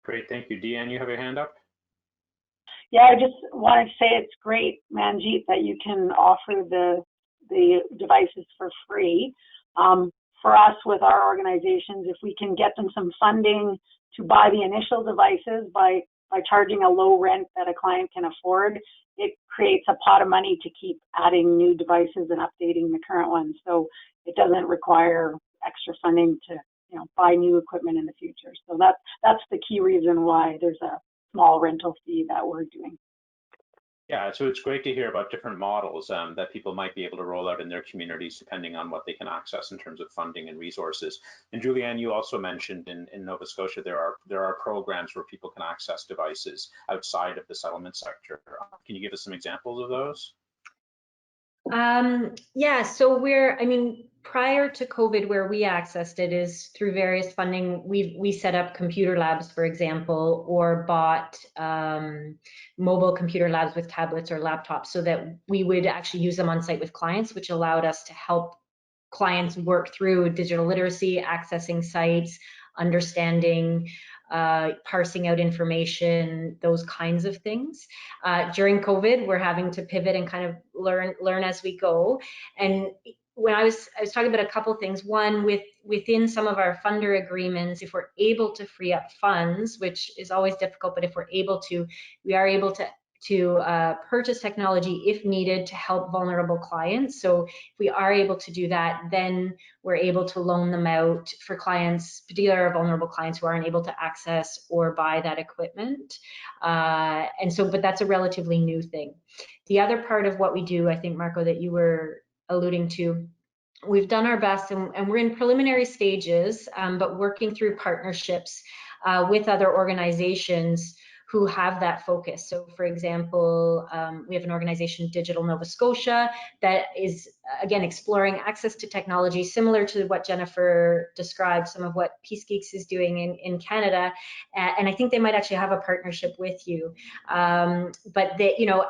Great, thank you. Deanne, you have your hand up? Yeah, I just wanted to say it's great, Manjeet, that you can offer the devices for free. For us, with our organizations, if we can get them some funding to buy the initial devices by charging a low rent that a client can afford, it creates a pot of money to keep adding new devices and updating the current ones. So it doesn't require extra funding to, you know, buy new equipment in the future. So that's the key reason why there's a small rental fee that we're doing. Yeah, so it's great to hear about different models that people might be able to roll out in their communities depending on what they can access in terms of funding and resources. And Julianne, you also mentioned in Nova Scotia there are programs where people can access devices outside of the settlement sector. Can you give us some examples of those? Yeah, so prior to COVID, where we accessed it is through various funding. We set up computer labs, for example, or bought mobile computer labs with tablets or laptops so that we would actually use them on site with clients, which allowed us to help clients work through digital literacy, accessing sites, understanding parsing out information, those kinds of things. During COVID, we're having to pivot and kind of learn as we go. And when I was talking about a couple things. One, within some of our funder agreements, if we're able to free up funds, which is always difficult, but if we're able to, we are able to purchase technology if needed to help vulnerable clients. So if we are able to do that, then we're able to loan them out for clients, particularly our vulnerable clients who aren't able to access or buy that equipment. And so, but that's a relatively new thing. The other part of what we do, I think, Marco, that you were alluding to, we've done our best and we're in preliminary stages, but working through partnerships with other organizations who have that focus. So for example, we have an organization, Digital Nova Scotia, that is, again, exploring access to technology similar to what Jennifer described, some of what Peace Geeks is doing in Canada. And I think they might actually have a partnership with you. But they, you know,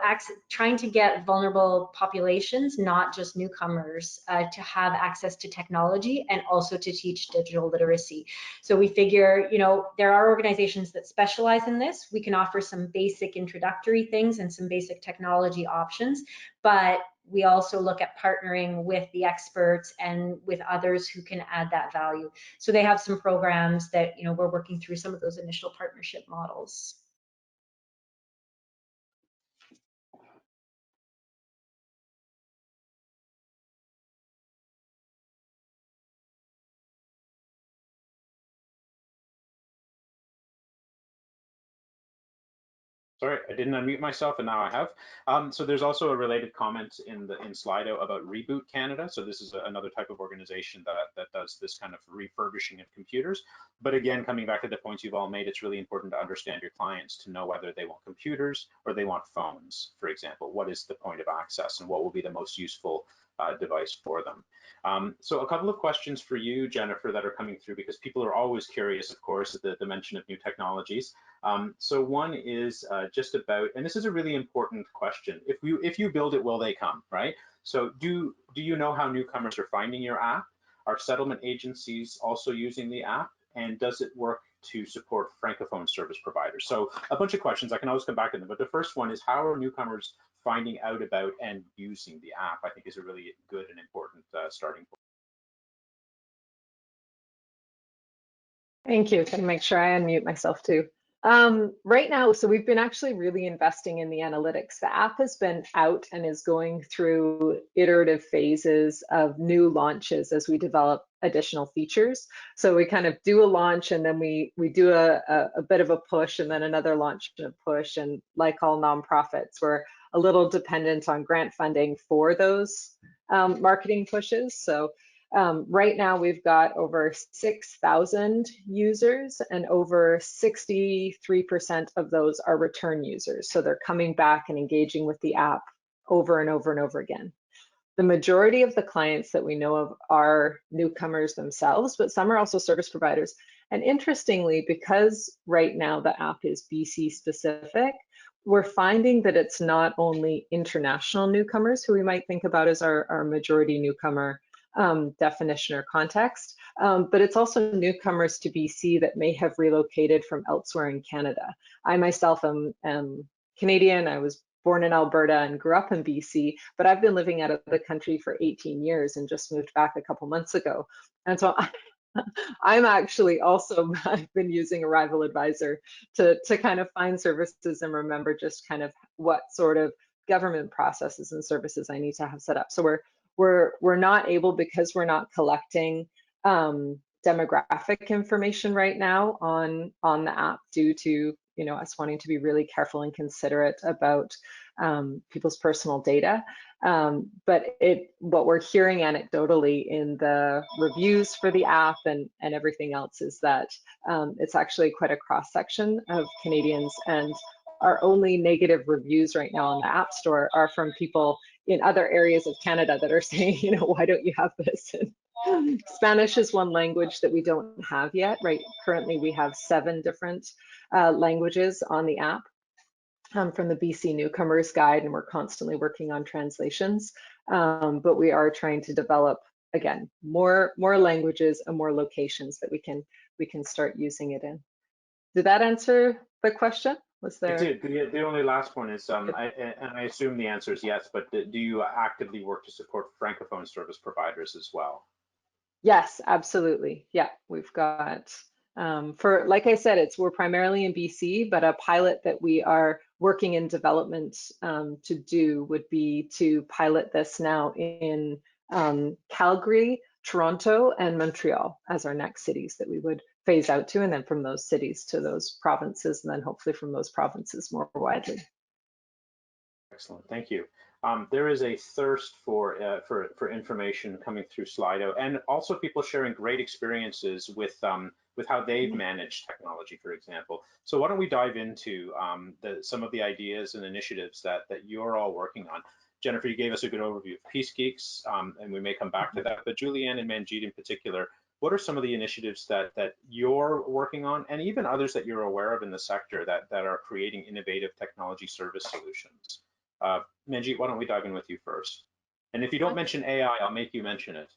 trying to get vulnerable populations, not just newcomers, to have access to technology and also to teach digital literacy. So we figure, you know, there are organizations that specialize in this. We can offer some basic introductory things and some basic technology options, but we also look at partnering with the experts and with others who can add that value. So they have some programs that, you know, we're working through some of those initial partnership models. Sorry, I didn't unmute myself, and now I have. So there's also a related comment in Slido about Reboot Canada. So this is another type of organization that does this kind of refurbishing of computers. But again, coming back to the points you've all made, it's really important to understand your clients, to know whether they want computers or they want phones, for example. What is the point of access and what will be the most useful device for them? So a couple of questions for you, Jennifer, that are coming through because people are always curious, of course, at the mention of new technologies. So one is just about, and this is a really important question. If you build it, will they come, right? So do you know how newcomers are finding your app? Are settlement agencies also using the app? And does it work to support Francophone service providers? So a bunch of questions, I can always come back to them, but the first one is, how are newcomers finding out about and using the app? I think is a really good and important starting point. Thank you. Can I make sure I unmute myself too? Right now, so we've been actually really investing in the analytics. The app has been out and is going through iterative phases of new launches as we develop additional features. So we kind of do a launch and then we do a bit of a push and then another launch and a push. And like all nonprofits, we're a little dependent on grant funding for those marketing pushes. So right now we've got over 6,000 users and over 63% of those are return users. So they're coming back and engaging with the app over and over and over again. The majority of the clients that we know of are newcomers themselves, but some are also service providers. And interestingly, because right now the app is BC specific, we're finding that it's not only international newcomers who we might think about as our majority newcomer definition or context, but it's also newcomers to BC that may have relocated from elsewhere in Canada. I myself am Canadian. I was born in Alberta and grew up in BC, but I've been living out of the country for 18 years and just moved back a couple months ago. And so I'm actually also, I've been using Arrival Advisor to kind of find services and remember just kind of what sort of government processes and services I need to have set up. So we're not able, because we're not collecting demographic information right now on the app due to, you know, us wanting to be really careful and considerate about people's personal data. But what we're hearing anecdotally in the reviews for the app and everything else is that it's actually quite a cross section of Canadians, and our only negative reviews right now on the App Store are from people in other areas of Canada that are saying, you know, why don't you have this? And Spanish is one language that we don't have yet, right? Currently, we have 7 different languages on the app from the BC Newcomers Guide, and we're constantly working on translations. But we are trying to develop, again, more languages and more locations that we can start using it in. Did that answer the question? Was It there? did. The only last one is, and I assume the answer is yes, but do you actively work to support Francophone service providers as well? Yes, absolutely. Yeah, we've got, like I said, we're primarily in BC, but a pilot that we are working in development to do would be to pilot this now in Calgary, Toronto, and Montreal as our next cities that we would phase out to, and then from those cities to those provinces, and then hopefully from those provinces more widely. Excellent, thank you. There is a thirst for information coming through Slido, and also people sharing great experiences with how they've managed technology, for example. So why don't we dive into some of the ideas and initiatives that you're all working on. Jennifer, you gave us a good overview of Peace Geeks, and we may come back to that, but Julianne and Manjeet in particular, what are some of the initiatives that you're working on, and even others that you're aware of in the sector that are creating innovative technology service solutions? Manjeet, why don't we dive in with you first? And if you don't mention AI, I'll make you mention it.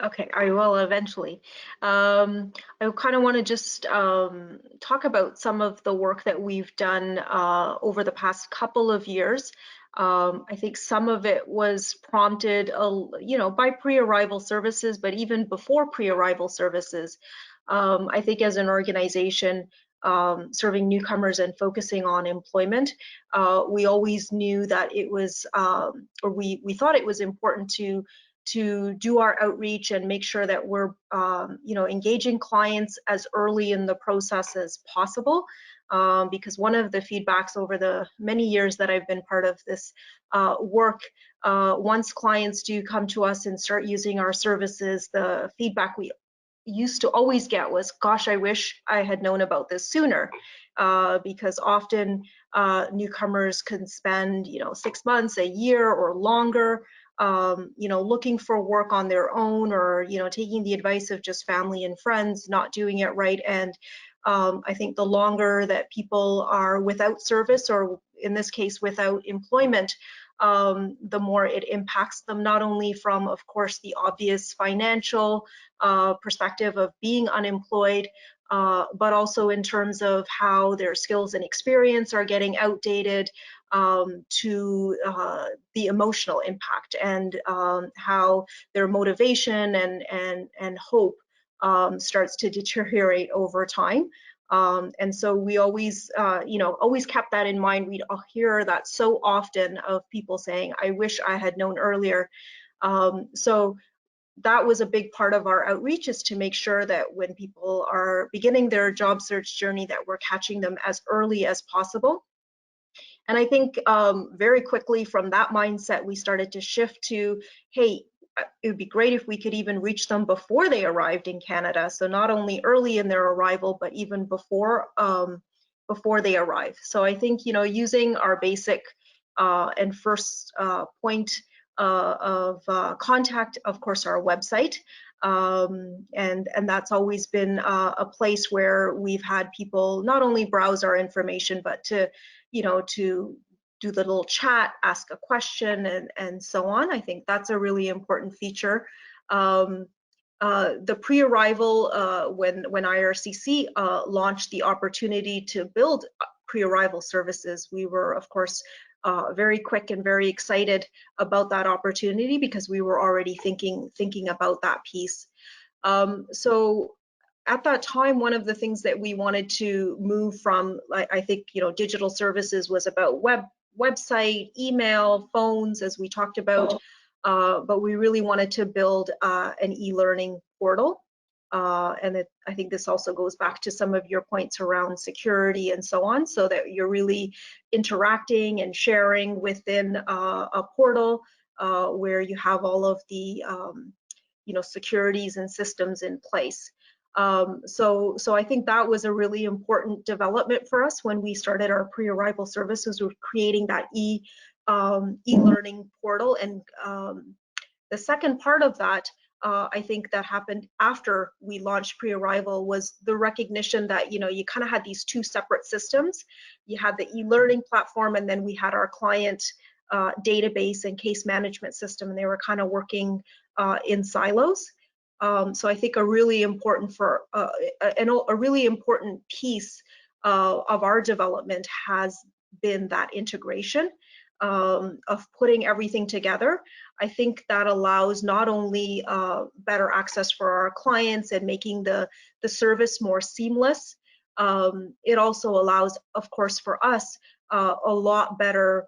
Okay, I will eventually. I kind of want to just talk about some of the work that we've done over the past couple of years. I think some of it was prompted, by pre-arrival services, but even before pre-arrival services, I think as an organization serving newcomers and focusing on employment, we always knew that it was, or we thought it was important to do our outreach and make sure that we're engaging clients as early in the process as possible, because one of the feedbacks over the many years that I've been part of this work, once clients do come to us and start using our services, the feedback we used to always get was, gosh, I wish I had known about this sooner, because often newcomers can spend 6 months, a year, or longer looking for work on their own, or taking the advice of just family and friends, not doing it right. And I think the longer that people are without service, or in this case without employment, the more it impacts them, not only from, of course, the obvious financial perspective of being unemployed, but also in terms of how their skills and experience are getting outdated, to the emotional impact, and how their motivation and hope starts to deteriorate over time. And so we always, always kept that in mind. We'd hear that so often of people saying, I wish I had known earlier. So that was a big part of our outreach, is to make sure that when people are beginning their job search journey, that we're catching them as early as possible. And I think very quickly from that mindset, we started to shift to, hey, it would be great if we could even reach them before they arrived in Canada. So not only early in their arrival, but even before they arrive. So I think, using our basic and first point of contact, of course, our website. And that's always been a place where we've had people not only browse our information, but to do the little chat, ask a question, and so on. I think that's a really important feature. The pre-arrival, when IRCC launched the opportunity to build pre-arrival services, we were, of course, very quick and very excited about that opportunity, because we were already thinking about that piece. So at that time, one of the things that we wanted to move from, I think, digital services was about website, email, phones, as we talked about, but we really wanted to build an e-learning portal. And I think this also goes back to some of your points around security and so on, so that you're really interacting and sharing within a portal where you have all of the securities and systems in place. So I think that was a really important development for us when we started our pre-arrival services, with creating that e-learning portal. And the second part of that, I think that happened after we launched pre-arrival, was the recognition that you kind of had these two separate systems. You had the e-learning platform, and then we had our client database and case management system, and they were kind of working in silos. So I think a really important a really important piece of our development has been that integration of putting everything together. I think that allows not only better access for our clients and making the service more seamless, it also allows, of course, for us a lot better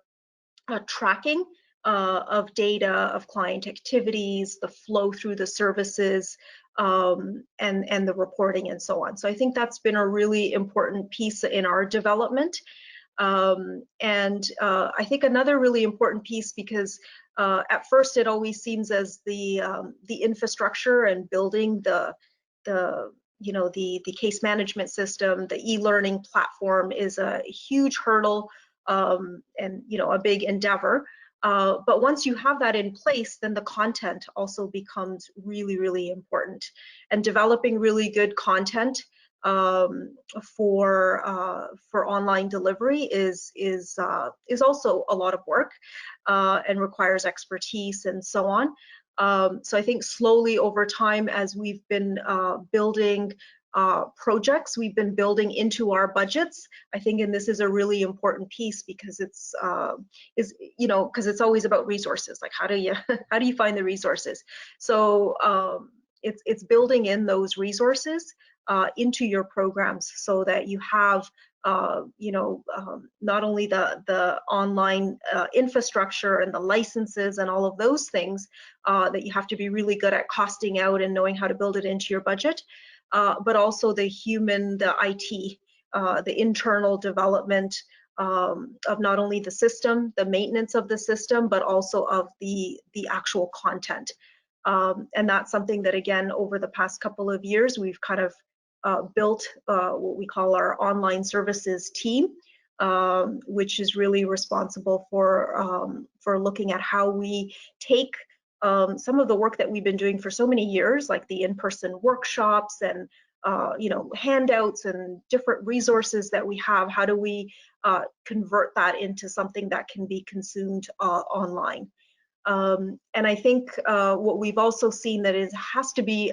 tracking of data, of client activities, the flow through the services, and the reporting and so on. So I think that's been a really important piece in our development. I think another really important piece, because at first it always seems as the infrastructure and building the case management system, the e-learning platform is a huge hurdle and a big endeavor. But once you have that in place, then the content also becomes really, really important. And developing really good content for online delivery is also a lot of work and requires expertise and so on. So I think slowly over time, as we've been building projects, we've been building into our budgets. I think, and this is a really important piece, because it's because it's always about resources. Like, how do you find the resources? So it's building in those resources into your programs, so that you have not only the online infrastructure and the licenses and all of those things that you have to be really good at costing out and knowing how to build it into your budget, but also the human, the IT, the internal development of not only the system, the maintenance of the system, but also of the actual content. And that's something that, again, over the past couple of years, we've kind of built what we call our online services team, which is really responsible for looking at how we take some of the work that we've been doing for so many years, like the in-person workshops and handouts and different resources that we have. How do we convert that into something that can be consumed online? And I think what we've also seen that it has to be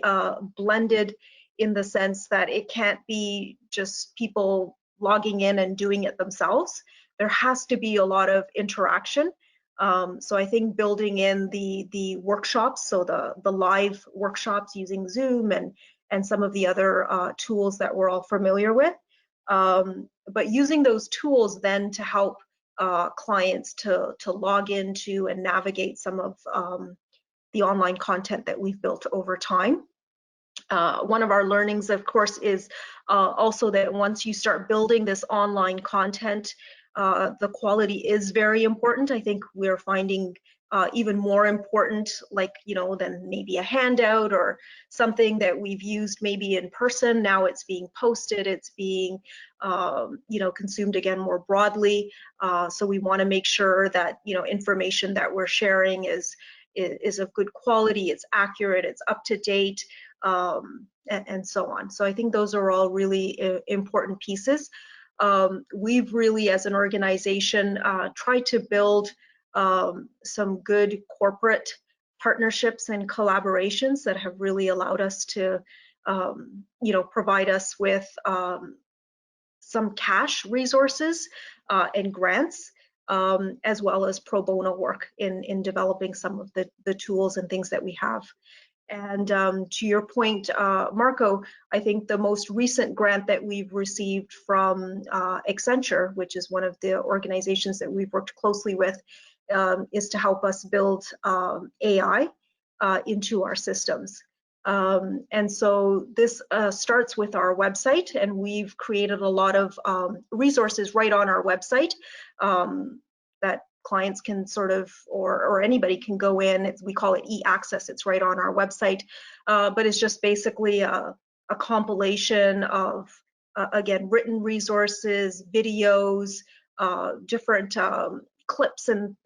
blended, in the sense that it can't be just people logging in and doing it themselves. There has to be a lot of interaction. So I think building in the workshops, so the live workshops using Zoom and some of the other tools that we're all familiar with, but using those tools then to help clients to log into and navigate some of the online content that we've built over time. One of our learnings, of course, is also that once you start building this online content, the quality is very important. I think we're finding even more important, than maybe a handout or something that we've used maybe in person. Now it's being posted, it's being consumed again more broadly. So we want to make sure that information that we're sharing is of good quality, it's accurate, it's up to date, and so on. So I think those are all really important pieces. We've really, as an organization, tried to build some good corporate partnerships and collaborations that have really allowed us to, provide us with some cash resources and grants, as well as pro bono work in developing some of the tools and things that we have. And to your point, Marco, I think the most recent grant that we've received from Accenture, which is one of the organizations that we've worked closely with, is to help us build AI into our systems. And so this starts with our website, and we've created a lot of resources right on our website that clients can sort of, or anybody can go in. We call it e-access. It's right on our website, but it's just basically a compilation of, again, written resources, videos, different clips and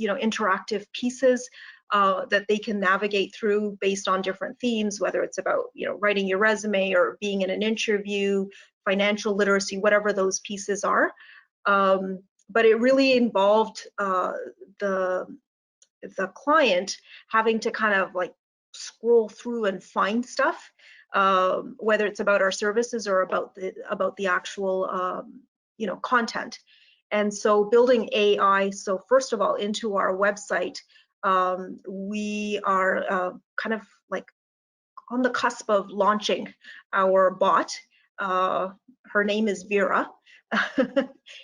interactive pieces that they can navigate through based on different themes, whether it's about writing your resume or being in an interview, financial literacy, whatever those pieces are. But it really involved the client having to kind of scroll through and find stuff, whether it's about our services or about the actual content. And so building AI, so first of all, into our website, we are kind of like on the cusp of launching our bot. Her name is Vera.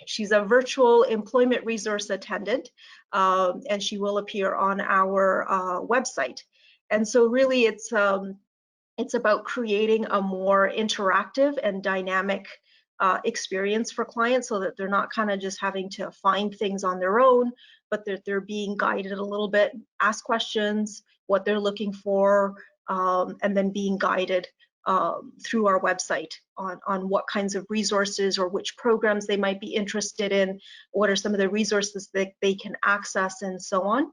She's a virtual employment resource attendant, and she will appear on our website. And so really it's about creating a more interactive and dynamic experience for clients, so that they're not kind of just having to find things on their own, but that they're being guided a little bit, ask questions, what they're looking for, and then being guided through our website on what kinds of resources or which programs they might be interested in, what are some of the resources that they can access, and so on.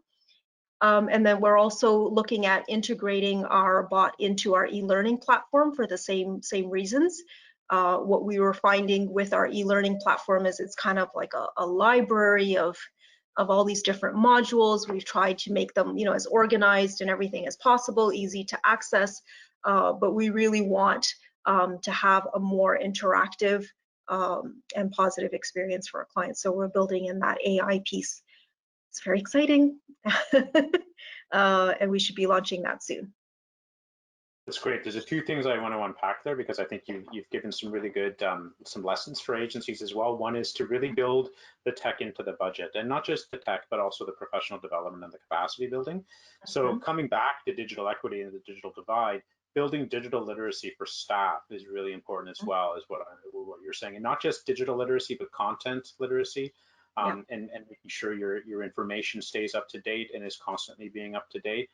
And then we're also looking at integrating our bot into our e-learning platform for the same reasons. What we were finding with our e-learning platform is it's kind of like a library of all these different modules. We've tried to make them, as organized and everything as possible, easy to access, but we really want to have a more interactive and positive experience for our clients. So we're building in that AI piece. It's very exciting, and we should be launching that soon. That's great. There's a few things I want to unpack there, because I think you've given some really good some lessons for agencies as well. One is to really build the tech into the budget, and not just the tech, but also the professional development and the capacity building. So coming back to digital equity and the digital divide, building digital literacy for staff is really important as well, is what you're saying, and not just digital literacy, but content literacy. And making sure your information stays up to date and is constantly being up to date.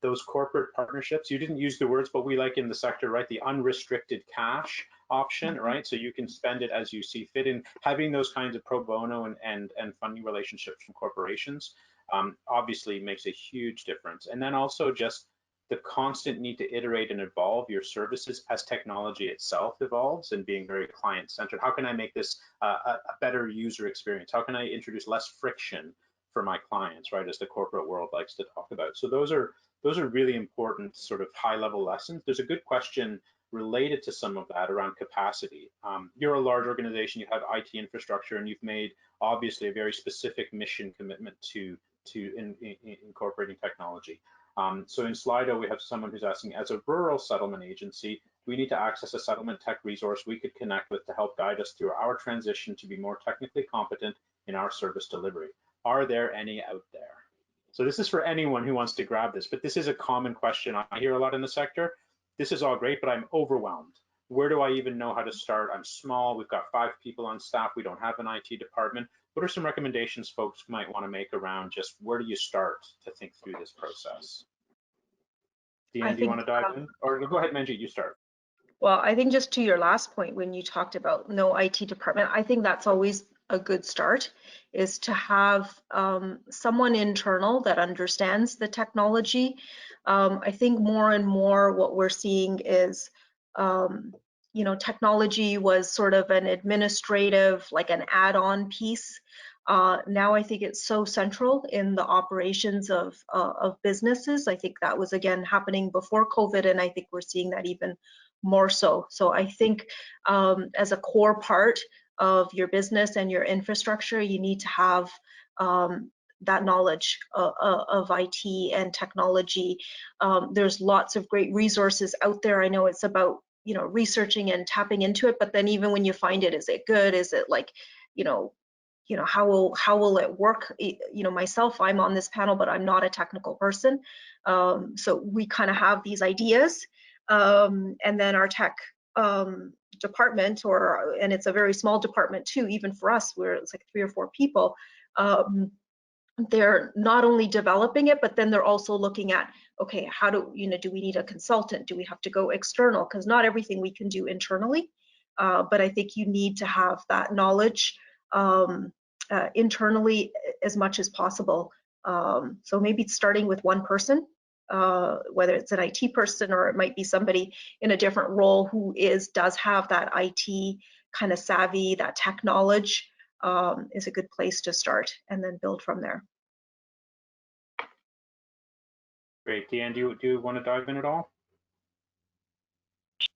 Those corporate partnerships, you didn't use the words, but we like in the sector, right? The unrestricted cash option, right? So you can spend it as you see fit, and having those kinds of pro bono and funding relationships from corporations obviously makes a huge difference. And then also just the constant need to iterate and evolve your services as technology itself evolves, and being very client-centered. How can I make this a better user experience? How can I introduce less friction for my clients, right, as the corporate world likes to talk about? So those are really important sort of high-level lessons. There's a good question related to some of that around capacity. You're a large organization, you have IT infrastructure, and you've made obviously a very specific mission commitment to incorporating technology. So in Slido, we have someone who's asking, as a rural settlement agency, we need to access a settlement tech resource we could connect with to help guide us through our transition to be more technically competent in our service delivery. Are there any out there? So this is for anyone who wants to grab this, but this is a common question I hear a lot in the sector. This is all great, but I'm overwhelmed. Where do I even know how to start? I'm small, we've got 5 people on staff, we don't have an IT department. What are some recommendations folks might want to make around just where do you start to think through this process? Deanne, do you want to dive in? Or go ahead, Manjeet, you start. Well, I think just to your last point, when you talked about no IT department, I think that's always a good start, is to have someone internal that understands the technology. I think more and more what we're seeing is, technology was sort of an administrative, like an add-on piece. Now I think it's so central in the operations of businesses. I think that was, again, happening before COVID, and I think we're seeing that even more so. So I think as a core part of your business and your infrastructure, you need to have that knowledge of IT and technology. There's lots of great resources out there. I know it's about researching and tapping into it, but then even when you find it, is it good? Is it like, how will it work? Myself, I'm on this panel, but I'm not a technical person. So we kind of have these ideas, and then our tech department, and it's a very small department too, even for us, where it's like 3 or 4 people. They're not only developing it, but then they're also looking at, okay, how do we need a consultant? Do we have to go external? Because not everything we can do internally, but I think you need to have that knowledge internally as much as possible. So maybe starting with one person, whether it's an IT person or it might be somebody in a different role who does have that IT kind of savvy, that tech knowledge, is a good place to start, and then build from there. Great. Deanne, do you want to dive in at all?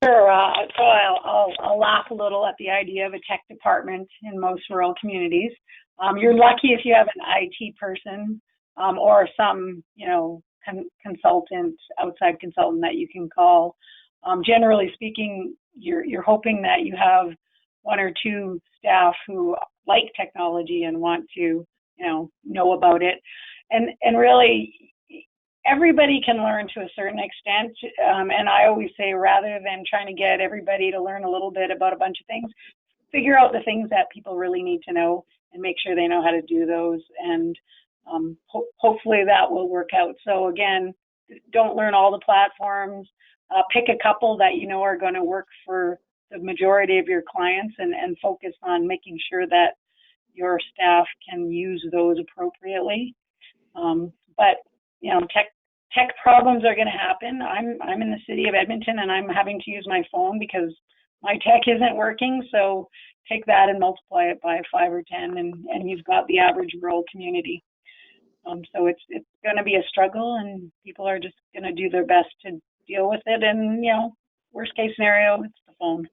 Sure. So I'll laugh a little at the idea of a tech department in most rural communities. You're lucky if you have an IT person or some, consultant, outside consultant that you can call. Generally speaking, you're hoping that you have one or two staff who like technology and want to, know about it. And really, everybody can learn to a certain extent. And I always say, rather than trying to get everybody to learn a little bit about a bunch of things, figure out the things that people really need to know and make sure they know how to do those. And hopefully that will work out. So again, don't learn all the platforms. Pick a couple that you know are going to work for the majority of your clients, and focus on making sure that your staff can use those appropriately. But tech problems are going to happen. I'm in the city of Edmonton, and I'm having to use my phone because my tech isn't working. So take that and multiply it by 5 or 10, and you've got the average rural community. So it's going to be a struggle, and people are just going to do their best to deal with it. And worst case scenario, it's the phone.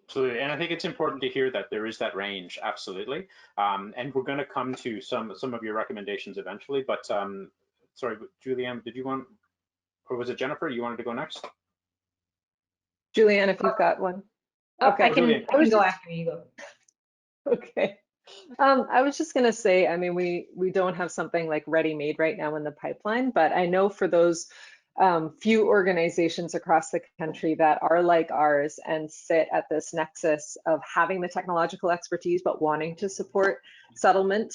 Absolutely, and I think it's important to hear that there is that range, absolutely. And we're going to come to some of your recommendations eventually, but sorry, Julianne, did you want, or was it Jennifer, you wanted to go next? Julianne, if you've got one. Oh, Okay. I can go after you go. Okay. I was just going to say, I mean, we don't have something like ready-made right now in the pipeline, but I know for those few organizations across the country that are like ours and sit at this nexus of having the technological expertise but wanting to support settlement,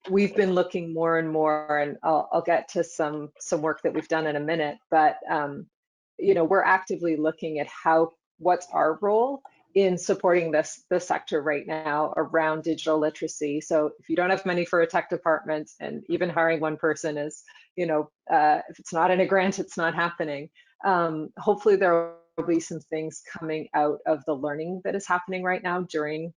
we've been looking more and more, and I'll get to some work that we've done in a minute, but we're actively looking at what's our role in supporting the sector right now around digital literacy. So if you don't have money for a tech department, and even hiring one person is, if it's not in a grant, it's not happening. Hopefully there will be some things coming out of the learning that is happening right now during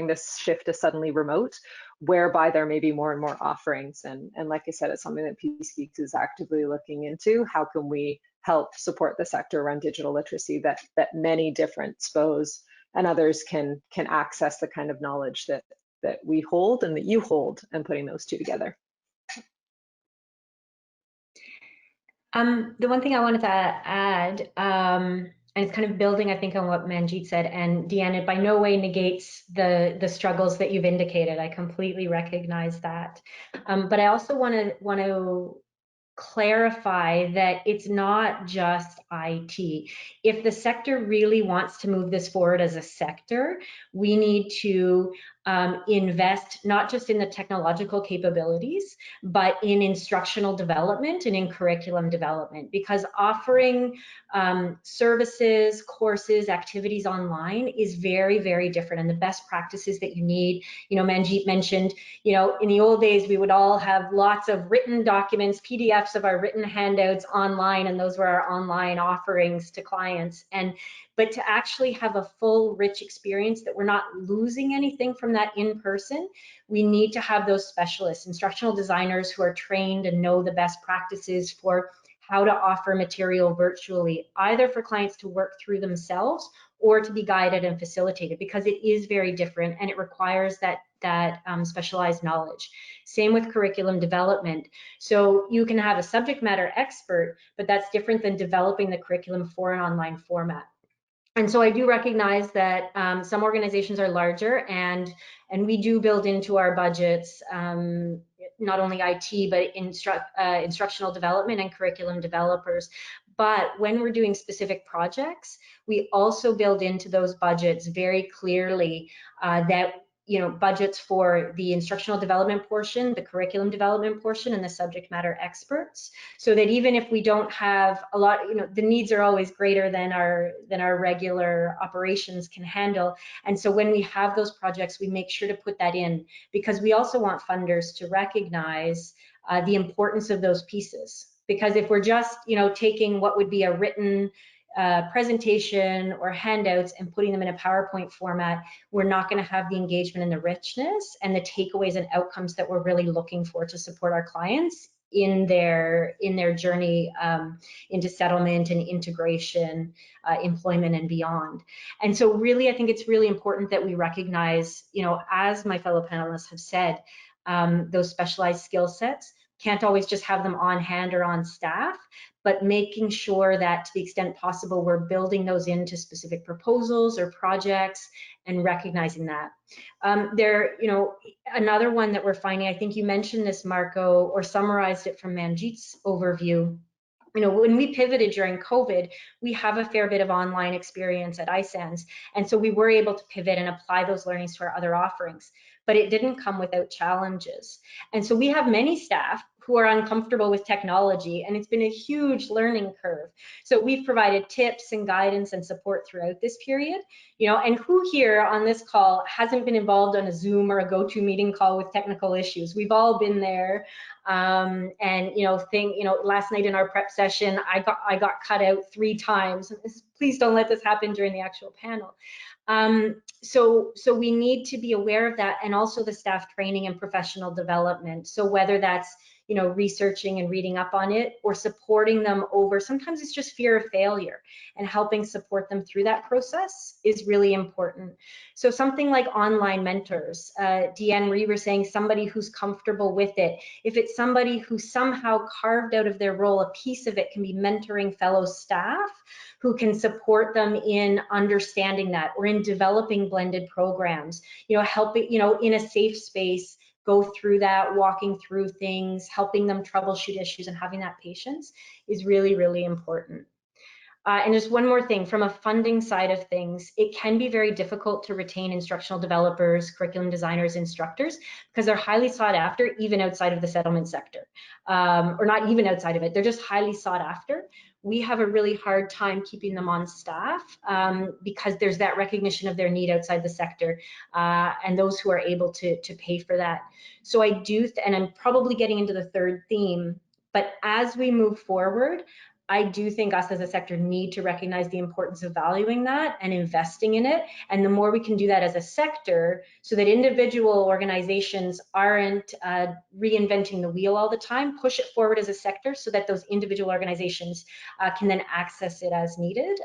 this shift to suddenly remote, whereby there may be more and more offerings. And like I said, it's something that PeaceGeeks is actively looking into. How can we help support the sector around digital literacy that many different SPOs and others can access the kind of knowledge that we hold and that you hold, and putting those two together. The one thing I wanted to add, and it's kind of building, I think, on what Manjeet said, and Deanne, it by no way negates the struggles that you've indicated. I completely recognize that. But I also want to clarify that it's not just IT. If the sector really wants to move this forward as a sector, we need to invest not just in the technological capabilities, but in instructional development and in curriculum development, because offering services, courses, activities online is very, very different. And the best practices that you need, Manjeet mentioned, in the old days, we would all have lots of written documents, PDFs of our written handouts online, and those were our online offerings to clients. But to actually have a full, rich experience that we're not losing anything from that in person, we need to have those specialists, instructional designers who are trained and know the best practices for how to offer material virtually, either for clients to work through themselves or to be guided and facilitated, because it is very different and it requires that specialized knowledge. Same with curriculum development. So you can have a subject matter expert, but that's different than developing the curriculum for an online format. And so I do recognize that some organizations are larger, and we do build into our budgets not only IT, but instructional development and curriculum developers. But when we're doing specific projects, we also build into those budgets very clearly that budgets for the instructional development portion, the curriculum development portion, and the subject matter experts, so that even if we don't have a lot, the needs are always greater than our regular operations can handle. And so when we have those projects, we make sure to put that in, because we also want funders to recognize the importance of those pieces. Because if we're just, taking what would be a written presentation or handouts and putting them in a PowerPoint format, we're not going to have the engagement and the richness and the takeaways and outcomes that we're really looking for to support our clients in their journey into settlement and integration, employment and beyond. And so really, I think it's really important that we recognize, you know, as my fellow panelists have said, those specialized skill sets, can't always just have them on hand or on staff, but making sure that to the extent possible, we're building those into specific proposals or projects and recognizing that. You know, another one that we're finding, I think you mentioned this, Marco, or summarized it from Manjit's overview. You know, when we pivoted during COVID, we have a fair bit of online experience at iSANS. And so we were able to pivot and apply those learnings to our other offerings, but it didn't come without challenges. And so we have many staff who are uncomfortable with technology, and it's been a huge learning curve. So we've provided tips and guidance and support throughout this period, you know, and who here on this call hasn't been involved on a Zoom or a GoToMeeting call with technical issues? We've all been there. And you know, last night in our prep session, I got cut out 3 times. Please don't let this happen during the actual panel. So we need to be aware of that, and also the staff training and professional development. So whether that's, you know, researching and reading up on it, or supporting them over, sometimes it's just fear of failure, and helping support them through that process is really important. So something like online mentors, Deanne, where you were saying somebody who's comfortable with it. If it's somebody who somehow carved out of their role, a piece of it can be mentoring fellow staff who can support them in understanding that, or in developing blended programs, you know, helping, you know, in a safe space, go through that, walking through things, helping them troubleshoot issues, and having that patience is really, really important. And just one more thing, from a funding side of things, it can be very difficult to retain instructional developers, curriculum designers, instructors, because they're highly sought after, even outside of the settlement sector, or not even outside of it, they're just highly sought after. We have a really hard time keeping them on staff because there's that recognition of their need outside the sector, and those who are able to pay for that. So I do, and I'm probably getting into the third theme, but as we move forward, I do think us as a sector need to recognize the importance of valuing that and investing in it. And the more we can do that as a sector, so that individual organizations aren't reinventing the wheel all the time, push it forward as a sector so that those individual organizations can then access it as needed,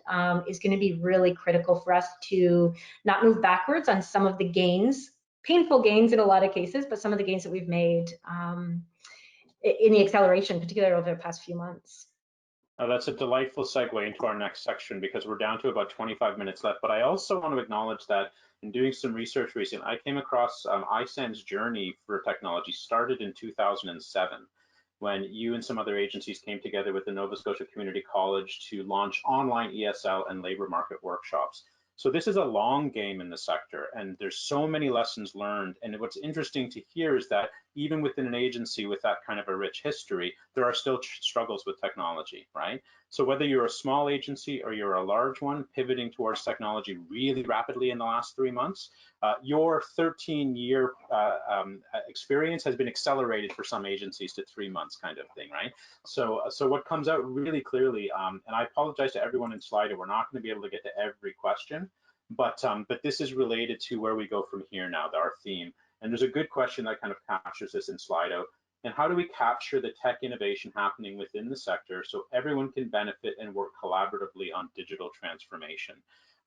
is going to be really critical for us to not move backwards on some of the gains, painful gains in a lot of cases, but some of the gains that we've made in the acceleration, particularly over the past few months. That's a delightful segue into our next section, because we're down to about 25 minutes left. But I also want to acknowledge that in doing some research recently, I came across iSAN's journey for technology started in 2007, when you and some other agencies came together with the Nova Scotia Community College to launch online ESL and labor market workshops. So this is a long game in the sector, and there's so many lessons learned. And what's interesting to hear is that even within an agency with that kind of a rich history, there are still struggles with technology, right? So whether you're a small agency or you're a large one pivoting towards technology really rapidly in the last 3 months, your 13-year experience has been accelerated for some agencies to 3 months, kind of thing, right? So what comes out really clearly, and I apologize to everyone in Slido, we're not going to be able to get to every question, but this is related to where we go from here now, our theme. And there's a good question that kind of captures this in Slido. And how do we capture the tech innovation happening within the sector so everyone can benefit and work collaboratively on digital transformation?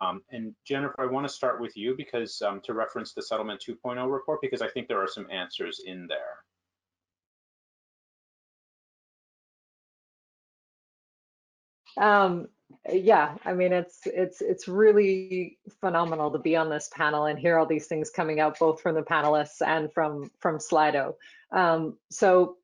And Jennifer, I want to start with you, because to reference the Settlement 2.0 report, because I think there are some answers in there. Yeah, I mean, it's really phenomenal to be on this panel and hear all these things coming out, both from the panelists and from Slido. So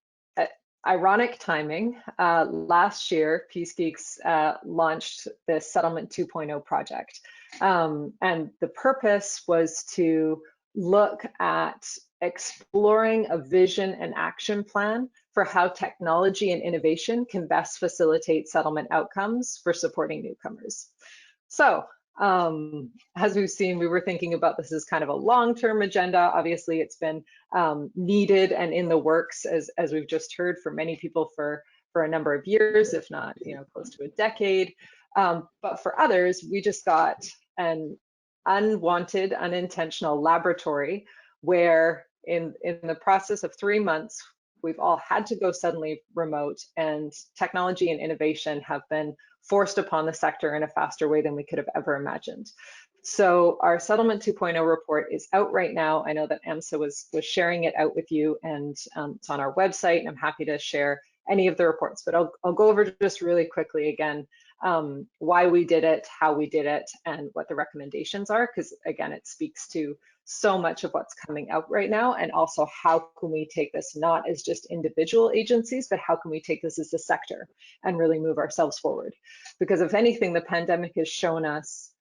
ironic timing, last year, Peace Geeks launched the Settlement 2.0 project. And the purpose was to look at exploring a vision and action plan for how technology and innovation can best facilitate settlement outcomes for supporting newcomers. So as we've seen, we were thinking about this as kind of a long-term agenda. Obviously, it's been needed and in the works, as we've just heard, for many people for a number of years, if not, close to a decade. But for others, we just got an unwanted, unintentional laboratory where in the process of 3 months, we've all had to go suddenly remote, and technology and innovation have been forced upon the sector in a faster way than we could have ever imagined. So our Settlement 2.0 report is out right now. I know that AMSA was sharing it out with you, and it's on our website, and I'm happy to share any of the reports, but I'll go over just really quickly again why we did it, how we did it, and what the recommendations are, because again, it speaks to so much of what's coming out right now, and also how can we take this not as just individual agencies, but how can we take this as a sector and really move ourselves forward? Because if anything, the pandemic has shown us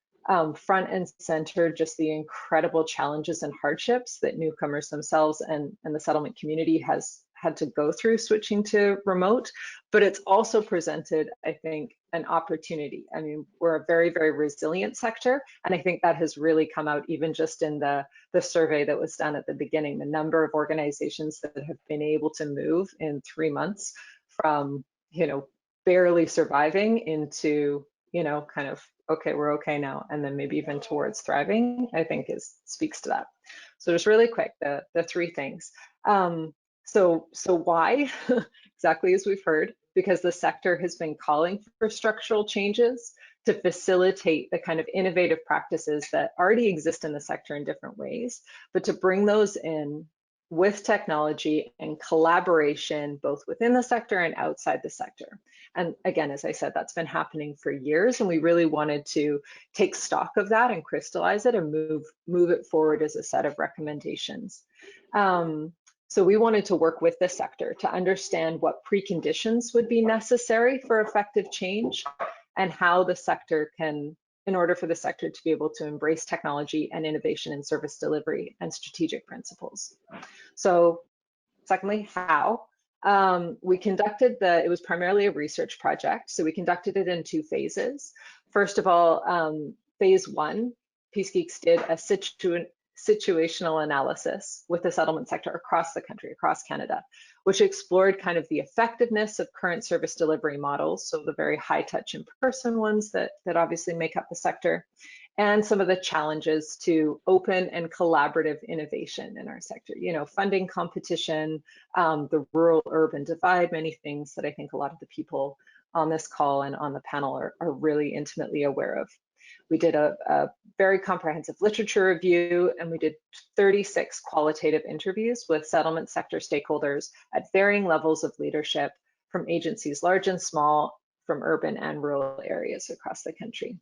front and center just the incredible challenges and hardships that newcomers themselves and the settlement community has had to go through switching to remote, but it's also presented, I think, an opportunity. I mean, we're a very, very resilient sector, and I think that has really come out even just in the survey that was done at the beginning, the number of organizations that have been able to move in 3 months from, you know, barely surviving into, you know, kind of, okay, we're okay now, and then maybe even towards thriving, I think speaks to that. So just really quick, the 3 things. So why? Exactly as we've heard, because the sector has been calling for structural changes to facilitate the kind of innovative practices that already exist in the sector in different ways, but to bring those in with technology and collaboration, both within the sector and outside the sector. And again, as I said, that's been happening for years, and we really wanted to take stock of that and crystallize it and move it forward as a set of recommendations. So we wanted to work with the sector to understand what preconditions would be necessary for effective change, and how the sector can, in order for the sector to be able to embrace technology and innovation in service delivery and strategic principles. So secondly, how? We conducted it was primarily a research project, so we conducted it in 2 phases. First of all, phase 1, Peace Geeks did a situational analysis with the settlement sector across the country, across Canada, which explored kind of the effectiveness of current service delivery models, so the very high touch in-person ones that obviously make up the sector, and some of the challenges to open and collaborative innovation in our sector. You know, funding competition, the rural-urban divide, many things that I think a lot of the people on this call and on the panel are really intimately aware of. We did a very comprehensive literature review, and we did 36 qualitative interviews with settlement sector stakeholders at varying levels of leadership, from agencies large and small, from urban and rural areas across the country.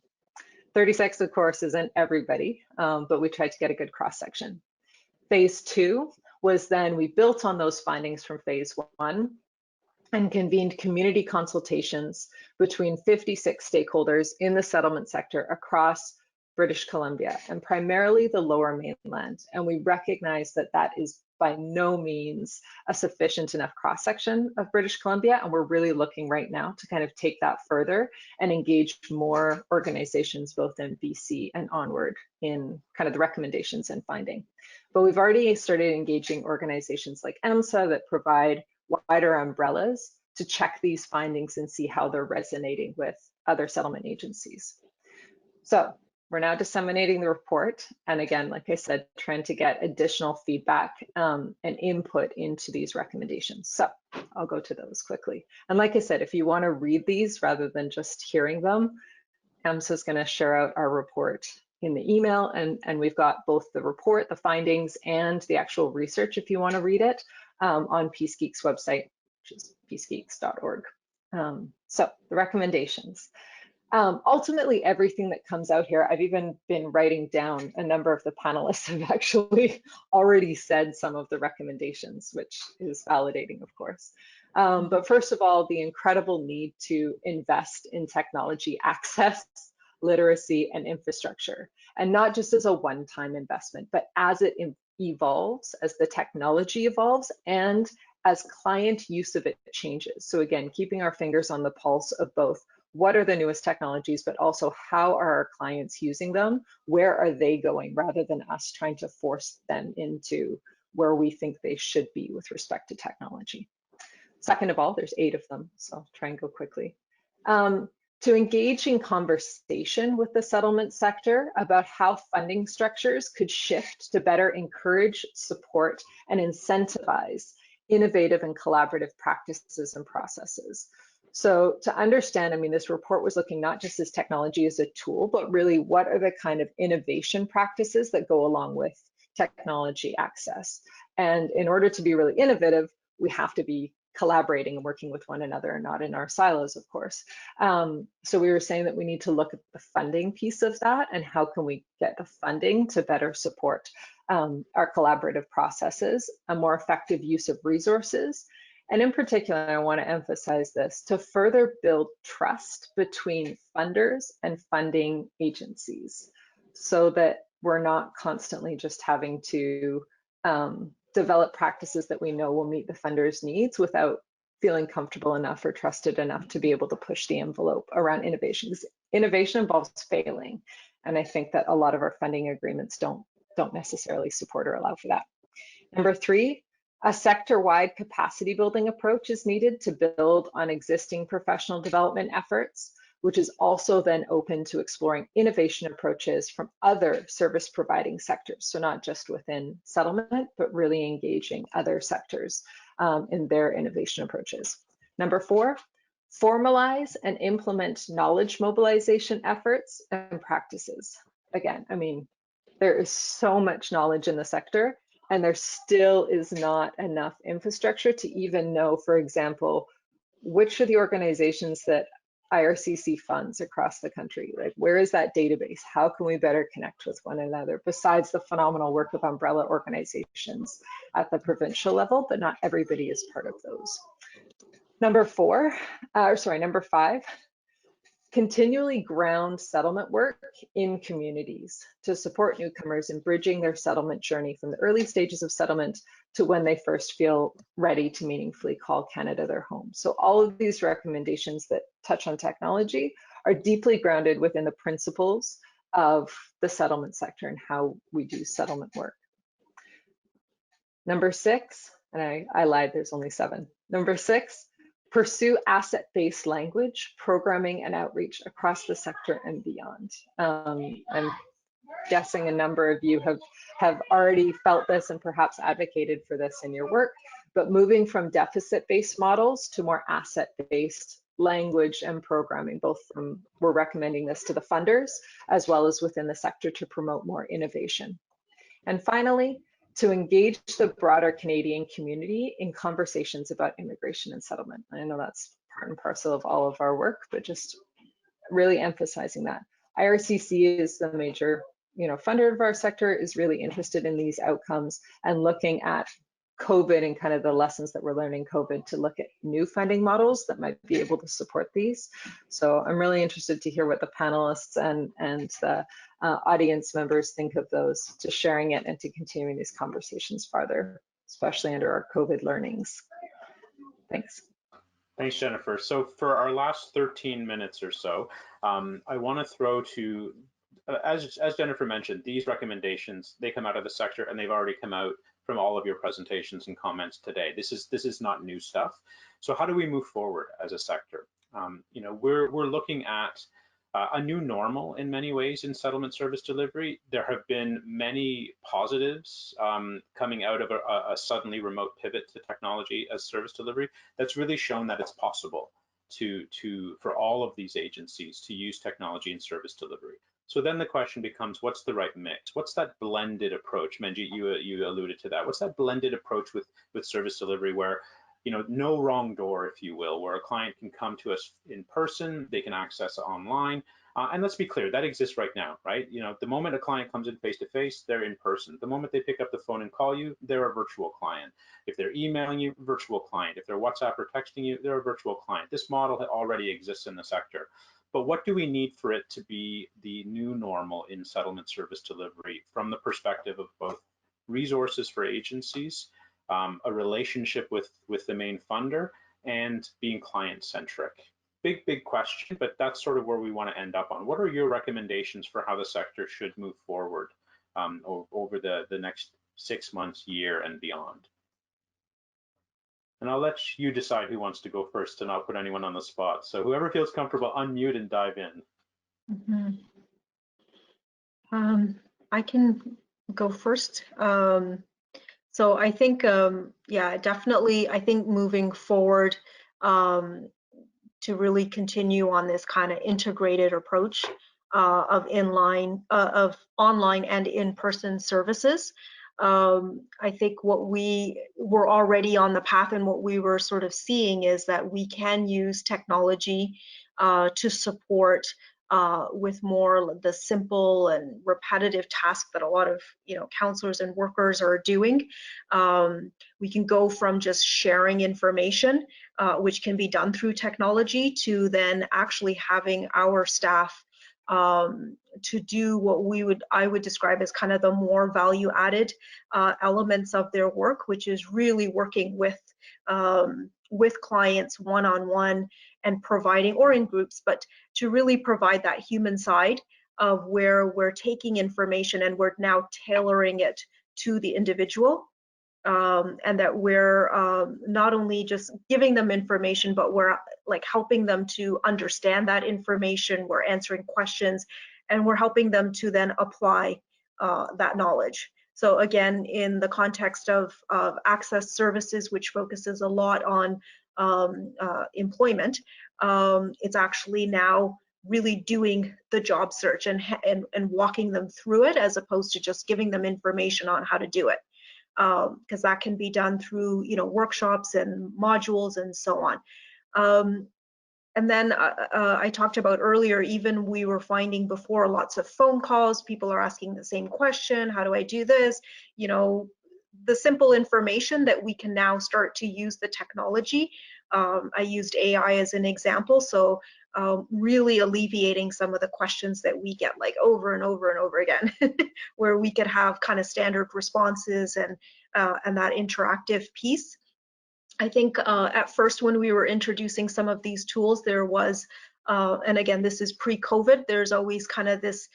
36, of course, isn't everybody, but we tried to get a good cross-section. Phase 2 was then we built on those findings from phase 1 and convened community consultations between 56 stakeholders in the settlement sector across British Columbia, and primarily the Lower Mainland. And we recognize that that is by no means a sufficient enough cross-section of British Columbia, and we're really looking right now to kind of take that further and engage more organizations both in BC and onward in kind of the recommendations and finding. But we've already started engaging organizations like AMSA that provide wider umbrellas to check these findings and see how they're resonating with other settlement agencies. So we're now disseminating the report, and again, like I said, trying to get additional feedback and input into these recommendations. So I'll go to those quickly. And like I said, if you want to read these rather than just hearing them, AMSA is going to share out our report in the email, and we've got both the report, the findings, and the actual research if you want to read it on Peace Geeks website, which is peacegeeks.org. So the recommendations. Ultimately, everything that comes out here, I've even been writing down. A number of the panelists have actually already said some of the recommendations, which is validating, of course. But first of all, the incredible need to invest in technology access, literacy, and infrastructure, and not just as a one-time investment, but as it evolves, as the technology evolves, and as client use of it changes. So again, keeping our fingers on the pulse of both what are the newest technologies, but also how are our clients using them? Where are they going, rather than us trying to force them into where we think they should be with respect to technology. Second of all, there's 8 of them, so I'll try and go quickly. To engage in conversation with the settlement sector about how funding structures could shift to better encourage, support, and incentivize innovative and collaborative practices and processes. So to understand, I mean, this report was looking not just as technology as a tool, but really what are the kind of innovation practices that go along with technology access. And in order to be really innovative, we have to be collaborating and working with one another and not in our silos, of course. So we were saying that we need to look at the funding piece of that and how can we get the funding to better support our collaborative processes, a more effective use of resources. And in particular, I want to emphasize this, to further build trust between funders and funding agencies so that we're not constantly just having to develop practices that we know will meet the funders' needs without feeling comfortable enough or trusted enough to be able to push the envelope around innovation. Because innovation involves failing. And I think that a lot of our funding agreements don't necessarily support or allow for that. Number 3, a sector-wide capacity building approach is needed to build on existing professional development efforts, which is also then open to exploring innovation approaches from other service providing sectors. So not just within settlement, but really engaging other sectors in their innovation approaches. Number 4, formalize and implement knowledge mobilization efforts and practices. Again, I mean, there is so much knowledge in the sector, and there still is not enough infrastructure to even know, for example, which are the organizations that IRCC funds across the country. Like, where is that database? How can we better connect with one another, besides the phenomenal work of umbrella organizations at the provincial level, but not everybody is part of those. Number 5, continually ground settlement work in communities to support newcomers in bridging their settlement journey from the early stages of settlement to when they first feel ready to meaningfully call Canada their home. So all of these recommendations that touch on technology are deeply grounded within the principles of the settlement sector and how we do settlement work. Number 6, and I lied, there's only 7. Number 6, pursue asset-based language, programming, and outreach across the sector and beyond. I'm guessing a number of you have already felt this and perhaps advocated for this in your work, but moving from deficit-based models to more asset-based language and programming, we're recommending this to the funders as well as within the sector to promote more innovation. And finally, to engage the broader Canadian community in conversations about immigration and settlement. I know that's part and parcel of all of our work, but just really emphasizing that. IRCC is the major funder of our sector, is really interested in these outcomes and looking at COVID and kind of the lessons that we're learning COVID to look at new funding models that might be able to support these. So I'm really interested to hear what the panelists and the audience members think of those, to sharing it and to continuing these conversations farther, especially under our COVID learnings. Thanks. Thanks, Jennifer. So for our last 13 minutes or so, I want to throw to, as Jennifer mentioned, these recommendations, they come out of the sector and they've already come out from all of your presentations and comments today. This is not new stuff. So how do we move forward as a sector? We're looking at a new normal in many ways in settlement service delivery. There have been many positives coming out of a suddenly remote pivot to technology as service delivery that's really shown that it's possible for all of these agencies to use technology in service delivery. So then the question becomes, what's the right mix? What's that blended approach? Manjit, you alluded to that. What's that blended approach with service delivery where, no wrong door, if you will, where a client can come to us in person, they can access online. And let's be clear, that exists right now, right? The moment a client comes in face-to-face, they're in person. The moment they pick up the phone and call you, they're a virtual client. If they're emailing you, virtual client. If they're WhatsApp or texting you, they're a virtual client. This model already exists in the sector. But what do we need for it to be the new normal in settlement service delivery from the perspective of both resources for agencies, a relationship with the main funder, and being client-centric? Big question, but that's sort of where we want to end up on. What are your recommendations for how the sector should move forward over the next 6 months, year, and beyond? And I'll let you decide who wants to go first to not put anyone on the spot. So whoever feels comfortable, unmute and dive in. I can go first. So I think, yeah, definitely, I think moving forward to really continue on this kind of integrated approach of online and in-person services. I think what we were already on the path and what we were sort of seeing is that we can use technology to support with more the simple and repetitive tasks that a lot of counselors and workers are doing. We can go from just sharing information, which can be done through technology, to then actually having our staff to do what I would describe as kind of the more value added elements of their work, which is really working with clients one-on-one and providing, or in groups, but to really provide that human side of where we're taking information and we're now tailoring it to the individual. And that we're not only just giving them information, but we're like helping them to understand that information. We're answering questions, and we're helping them to then apply that knowledge. So again, in the context of Access Services, which focuses a lot on employment, it's actually now really doing the job search and walking them through it, as opposed to just giving them information on how to do it. Because that can be done through workshops and modules and so on. And then I talked about earlier, even we were finding before lots of phone calls, people are asking the same question, how do I do this? The simple information that we can now start to use the technology. I used AI as an example, so really alleviating some of the questions that we get like over and over and over again, where we could have kind of standard responses and that interactive piece. I think at first when we were introducing some of these tools, there was, and again, this is pre-COVID, there's always kind of this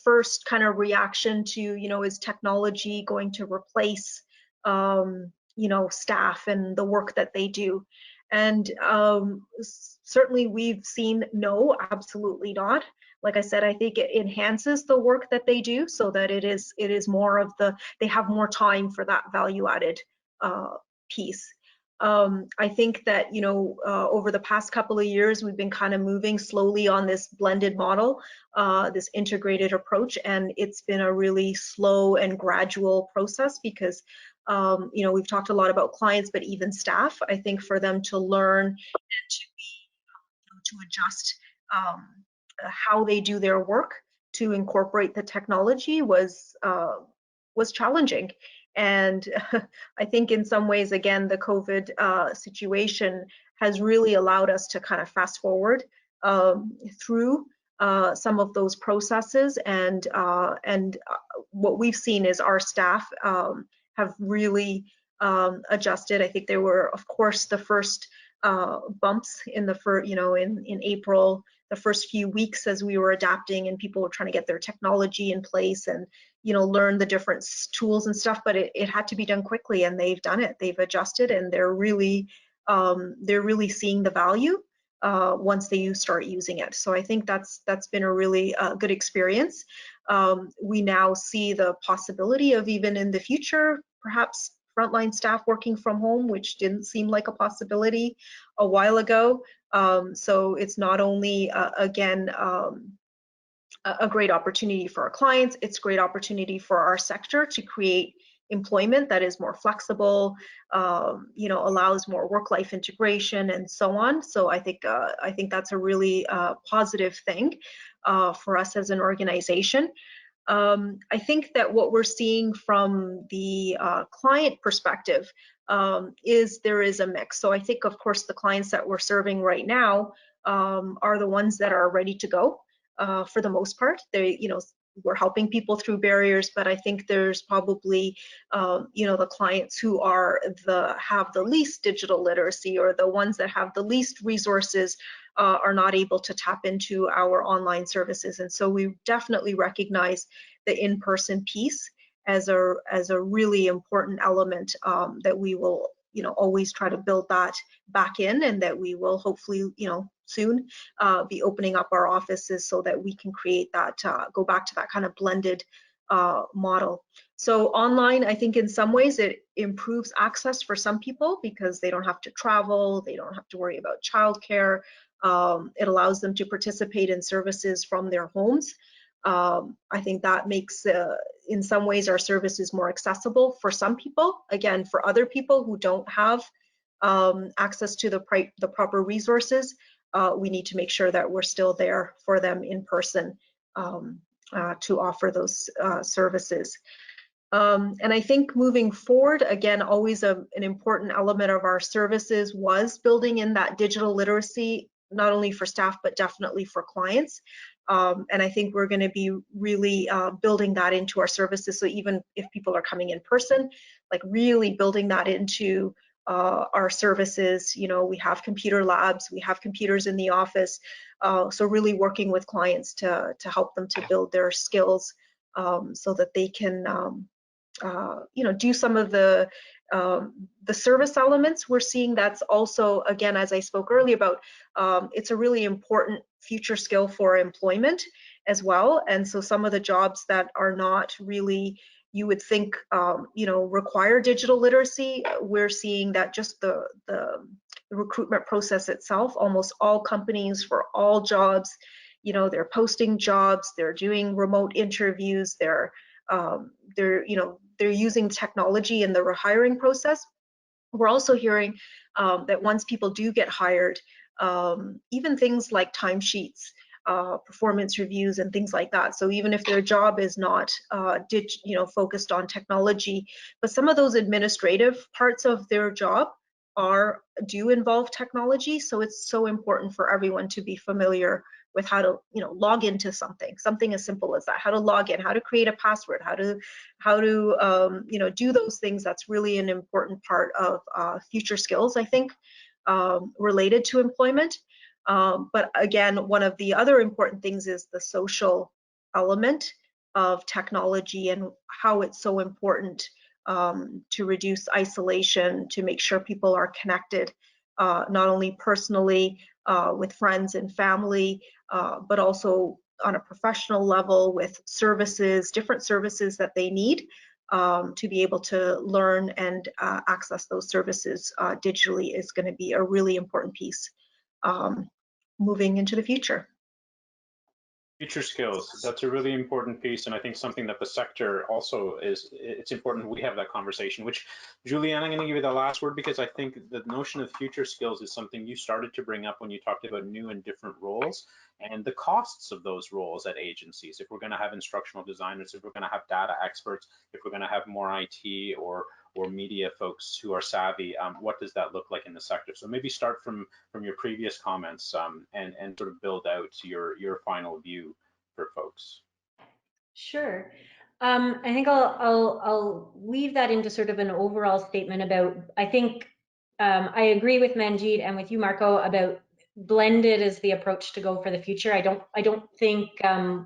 first kind of reaction to, is technology going to replace, staff and the work that they do? And certainly we've seen no, absolutely not. Like I said, I think it enhances the work that they do, so that it is more of they have more time for that value added piece. I think that over the past couple of years, we've been kind of moving slowly on this blended model, this integrated approach, and it's been a really slow and gradual process because we've talked a lot about clients, but even staff, I think for them to learn and to adjust how they do their work to incorporate the technology was challenging. And I think in some ways, again, the COVID situation has really allowed us to kind of fast forward through some of those processes. And what we've seen is our staff have really adjusted. I think there were, of course, the first bumps in in April, the first few weeks as we were adapting and people were trying to get their technology in place and learn the different tools and stuff, but it had to be done quickly, and they've done it. They've adjusted, and they're really seeing the value once they start using it. So I think that's been a really good experience. We now see the possibility of, even in the future, perhaps frontline staff working from home, which didn't seem like a possibility a while ago. So it's not only, again, a great opportunity for our clients, it's a great opportunity for our sector to create employment that is more flexible, allows more work-life integration and so on. So I think that's a really positive thing for us as an organization. I think that what we're seeing from the client perspective is there is a mix. So I think, of course, the clients that we're serving right now are the ones that are ready to go for the most part. We're helping people through barriers, but I think there's probably, the clients who have the least digital literacy, or the ones that have the least resources are not able to tap into our online services. And so we definitely recognize the in-person piece as a really important element that we will, always try to build that back in, and that we will hopefully, soon be opening up our offices so that we can create that, go back to that kind of blended model. So online, I think in some ways it improves access for some people because they don't have to travel, they don't have to worry about childcare. It allows them to participate in services from their homes. I think that makes, in some ways, our services more accessible for some people. Again, for other people who don't have access to the proper resources, we need to make sure that we're still there for them in person to offer those services. And I think moving forward, again, always an important element of our services was building in that digital literacy, not only for staff, but definitely for clients. And I think we're going to be really building that into our services. So even if people are coming in person, like really building that into our services. You know, we have computer labs, we have computers in the office. So really working with clients to help them to build their skills so that they can you know, do some of the service elements. We're seeing that's also, again, as I spoke earlier about, it's a really important future skill for employment as well. And so some of the jobs that are not really, you would think, you know, require digital literacy, we're seeing that just the recruitment process itself, almost all companies for all jobs, you know, they're posting jobs, they're doing remote interviews, they're you know, they're using technology in the hiring process. We're also hearing that once people do get hired, even things like timesheets, performance reviews, and things like that. So even if their job is not, you know, focused on technology, but some of those administrative parts of their job do involve technology. So it's so important for everyone to be familiar with how to, you know, log into something as simple as that, how to log in, how to create a password, how to you know, do those things. That's really an important part of future skills, I think, related to employment. But again, one of the other important things is the social element of technology and how it's so important to reduce isolation, to make sure people are connected, not only personally with friends and family, but also on a professional level with services, different services that they need to be able to learn and access those services digitally is going to be a really important piece moving into the future. Future skills, that's a really important piece, and I think something that the sector also is, it's important we have that conversation, which, Julianne, I'm going to give you the last word, because I think the notion of future skills is something you started to bring up when you talked about new and different roles and the costs of those roles at agencies. If we're going to have instructional designers, if we're going to have data experts, if we're going to have more IT or media folks who are savvy, what does that look like in the sector? So maybe start from your previous comments and sort of build out your final view for folks. Sure. I think I'll weave that into sort of an overall statement about, I think I agree with Manjeet and with you, Marco, about blended is the approach to go for the future. I don't think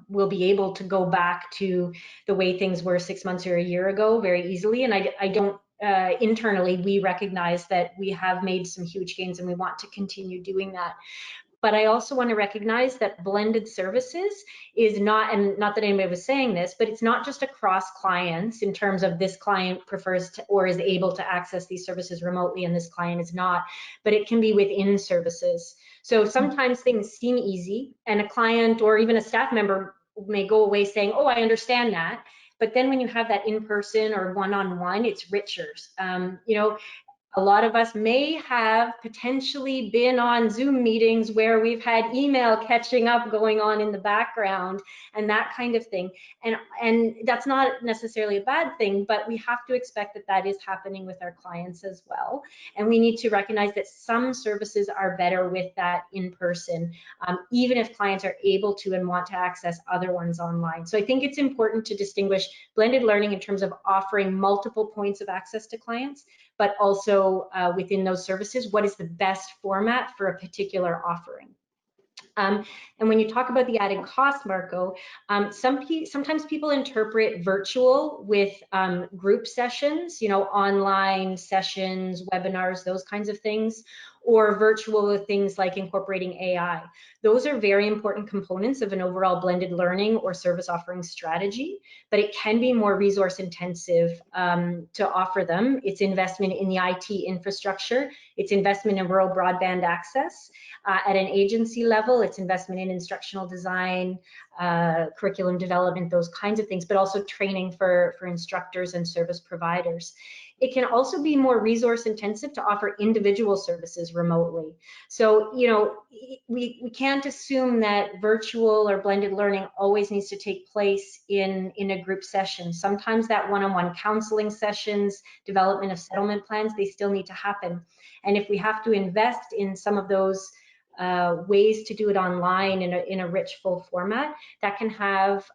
we'll be able to go back to the way things were 6 months or a year ago very easily. And I don't, internally, we recognize that we have made some huge gains and we want to continue doing that. But I also want to recognize that blended services is not, and not that anybody was saying this, but it's not just across clients in terms of this client prefers to or is able to access these services remotely and this client is not, but it can be within services. So sometimes things seem easy and a client or even a staff member may go away saying, oh, I understand that. But then when you have that in-person or one-on-one, it's richer. You know, a lot of us may have potentially been on Zoom meetings where we've had email catching up going on in the background and that kind of thing. And that's not necessarily a bad thing, but we have to expect that that is happening with our clients as well. And we need to recognize that some services are better with that in person, even if clients are able to and want to access other ones online. So I think it's important to distinguish blended learning in terms of offering multiple points of access to clients, but also within those services, what is the best format for a particular offering. And when you talk about the added cost, Marco, sometimes people interpret virtual with group sessions, you know, online sessions, webinars, those kinds of things, or virtual with things like incorporating AI. Those are very important components of an overall blended learning or service offering strategy, but it can be more resource intensive to offer them. It's investment in the IT infrastructure, it's investment in rural broadband access. At an agency level, it's investment in instructional design, curriculum development, those kinds of things, but also training for instructors and service providers. It can also be more resource intensive to offer individual services remotely. So, you know, we can't assume that virtual or blended learning always needs to take place in a group session. Sometimes that one-on-one counseling sessions, development of settlement plans, they still need to happen. And if we have to invest in some of those ways to do it online in a rich, full format, that can have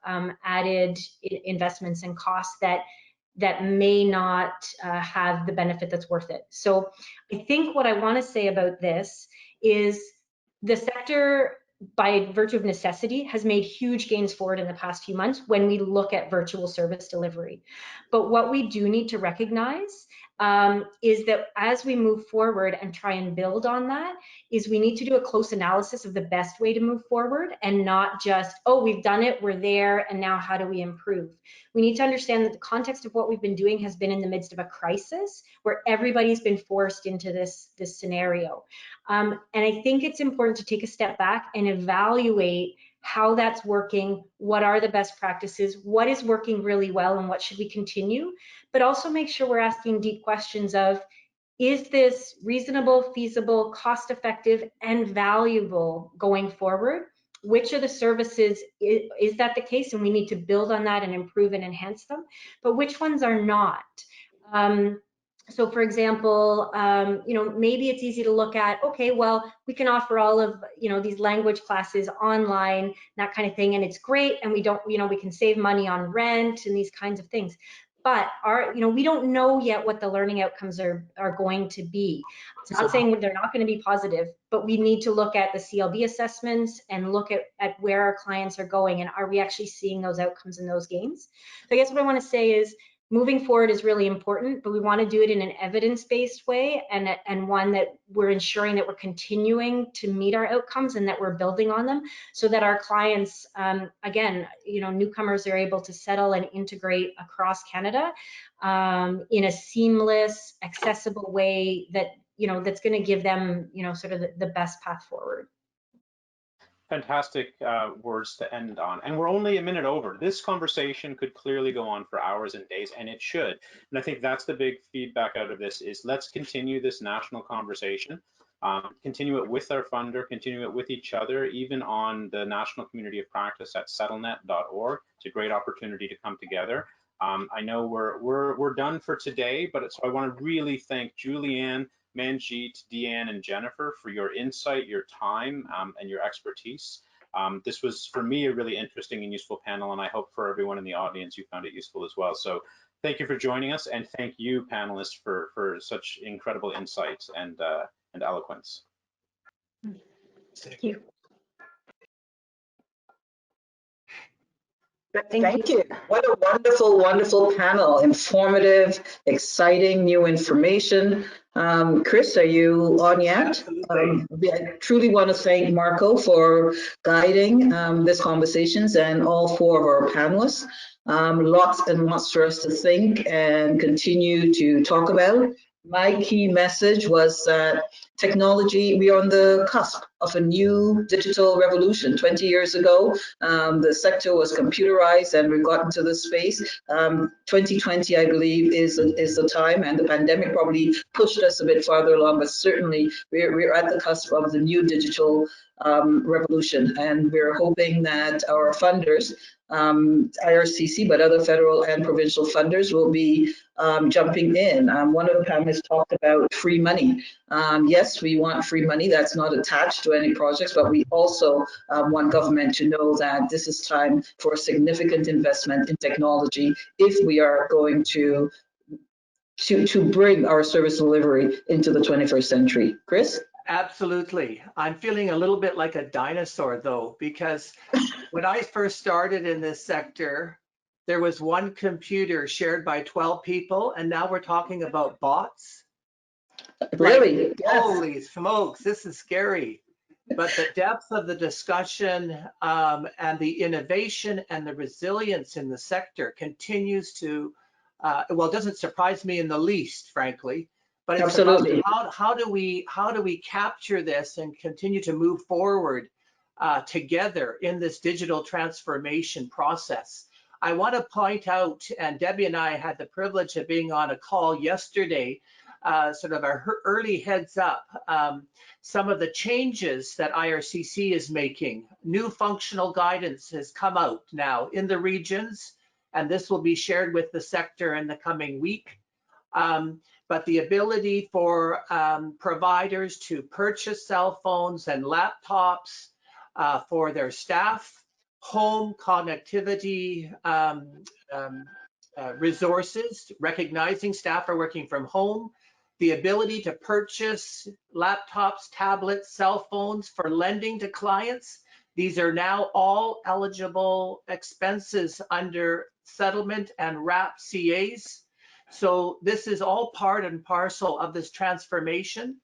added investments and costs that may not have the benefit that's worth it. So I think what I want to say about this is the sector, by virtue of necessity, has made huge gains forward in the past few months when we look at virtual service delivery. But what we do need to recognize is that as we move forward and try and build on that, is we need to do a close analysis of the best way to move forward and not just, oh, we've done it, we're there, and now how do we improve? We need to understand that the context of what we've been doing has been in the midst of a crisis where everybody's been forced into this scenario. And I think it's important to take a step back and evaluate how that's working, what are the best practices, what is working really well, and what should we continue, but also make sure we're asking deep questions of, is this reasonable, feasible, cost-effective, and valuable going forward? Which of the services is that the case? And we need to build on that and improve and enhance them, but which ones are not? So for example, you know, maybe it's easy to look at, okay, well, we can offer all of, you know, these language classes online, that kind of thing, and it's great, and we don't, you know, we can save money on rent and these kinds of things. But you know, we don't know yet what the learning outcomes are going to be. I'm not saying they're not going to be positive, but we need to look at the CLB assessments and look at where our clients are going and are we actually seeing those outcomes in those gains. So I guess what I want to say is, moving forward is really important, but we want to do it in an evidence-based way and one that we're ensuring that we're continuing to meet our outcomes and that we're building on them so that our clients, again, you know, newcomers are able to settle and integrate across Canada in a seamless, accessible way that, you know, that's going to give them, you know, sort of the best path forward. Fantastic words to end on. And we're only a minute over. This conversation could clearly go on for hours and days, and it should. And I think that's the big feedback out of this is let's continue this national conversation, continue it with our funder, continue it with each other, even on the National Community of Practice at settlenet.org. It's a great opportunity to come together. I know we're done for today, but so I want to really thank Julianne, Manjeet, Deanne, and Jennifer for your insight, your time, and your expertise. This was, for me, a really interesting and useful panel, and I hope for everyone in the audience you found it useful as well. So thank you for joining us, and thank you, panelists, for such incredible insights and eloquence. Thank you. Thank you. What a wonderful, wonderful panel. Informative, exciting, new information. Chris, are you on yet? I truly want to thank Marco for guiding this conversations and all four of our panelists. Lots and lots for us to think and continue to talk about. My key message was that technology, we are on the cusp of a new digital revolution. 20 years ago, the sector was computerized and we've gotten to this space. 2020, I believe, is the time, and the pandemic probably pushed us a bit farther along, but certainly we're at the cusp of the new digital revolution. And we're hoping that our funders, IRCC, but other federal and provincial funders will be jumping in. One of the panelists talked about free money. Yes, we want free money that's not attached to any projects, but we also want government to know that this is time for significant investment in technology if we are going to bring our service delivery into the 21st century. Chris? Absolutely. I'm feeling a little bit like a dinosaur though, because when I first started in this sector, there was one computer shared by 12 people, and now we're talking about bots. Really? Yes. Holy smokes, this is scary. But the depth of the discussion and the innovation and the resilience in the sector continues to, well, it doesn't surprise me in the least, frankly. But it's Absolutely. about how do we capture this and continue to move forward together in this digital transformation process. I want to point out, and Debbie and I had the privilege of being on a call yesterday, sort of our early heads up, some of the changes that IRCC is making. New functional guidance has come out now in the regions, and this will be shared with the sector in the coming week. But the ability for providers to purchase cell phones and laptops for their staff, home connectivity resources, recognizing staff are working from home, the ability to purchase laptops, tablets, cell phones for lending to clients. These are now all eligible expenses under settlement and RAP CAs. So this is all part and parcel of this transformation.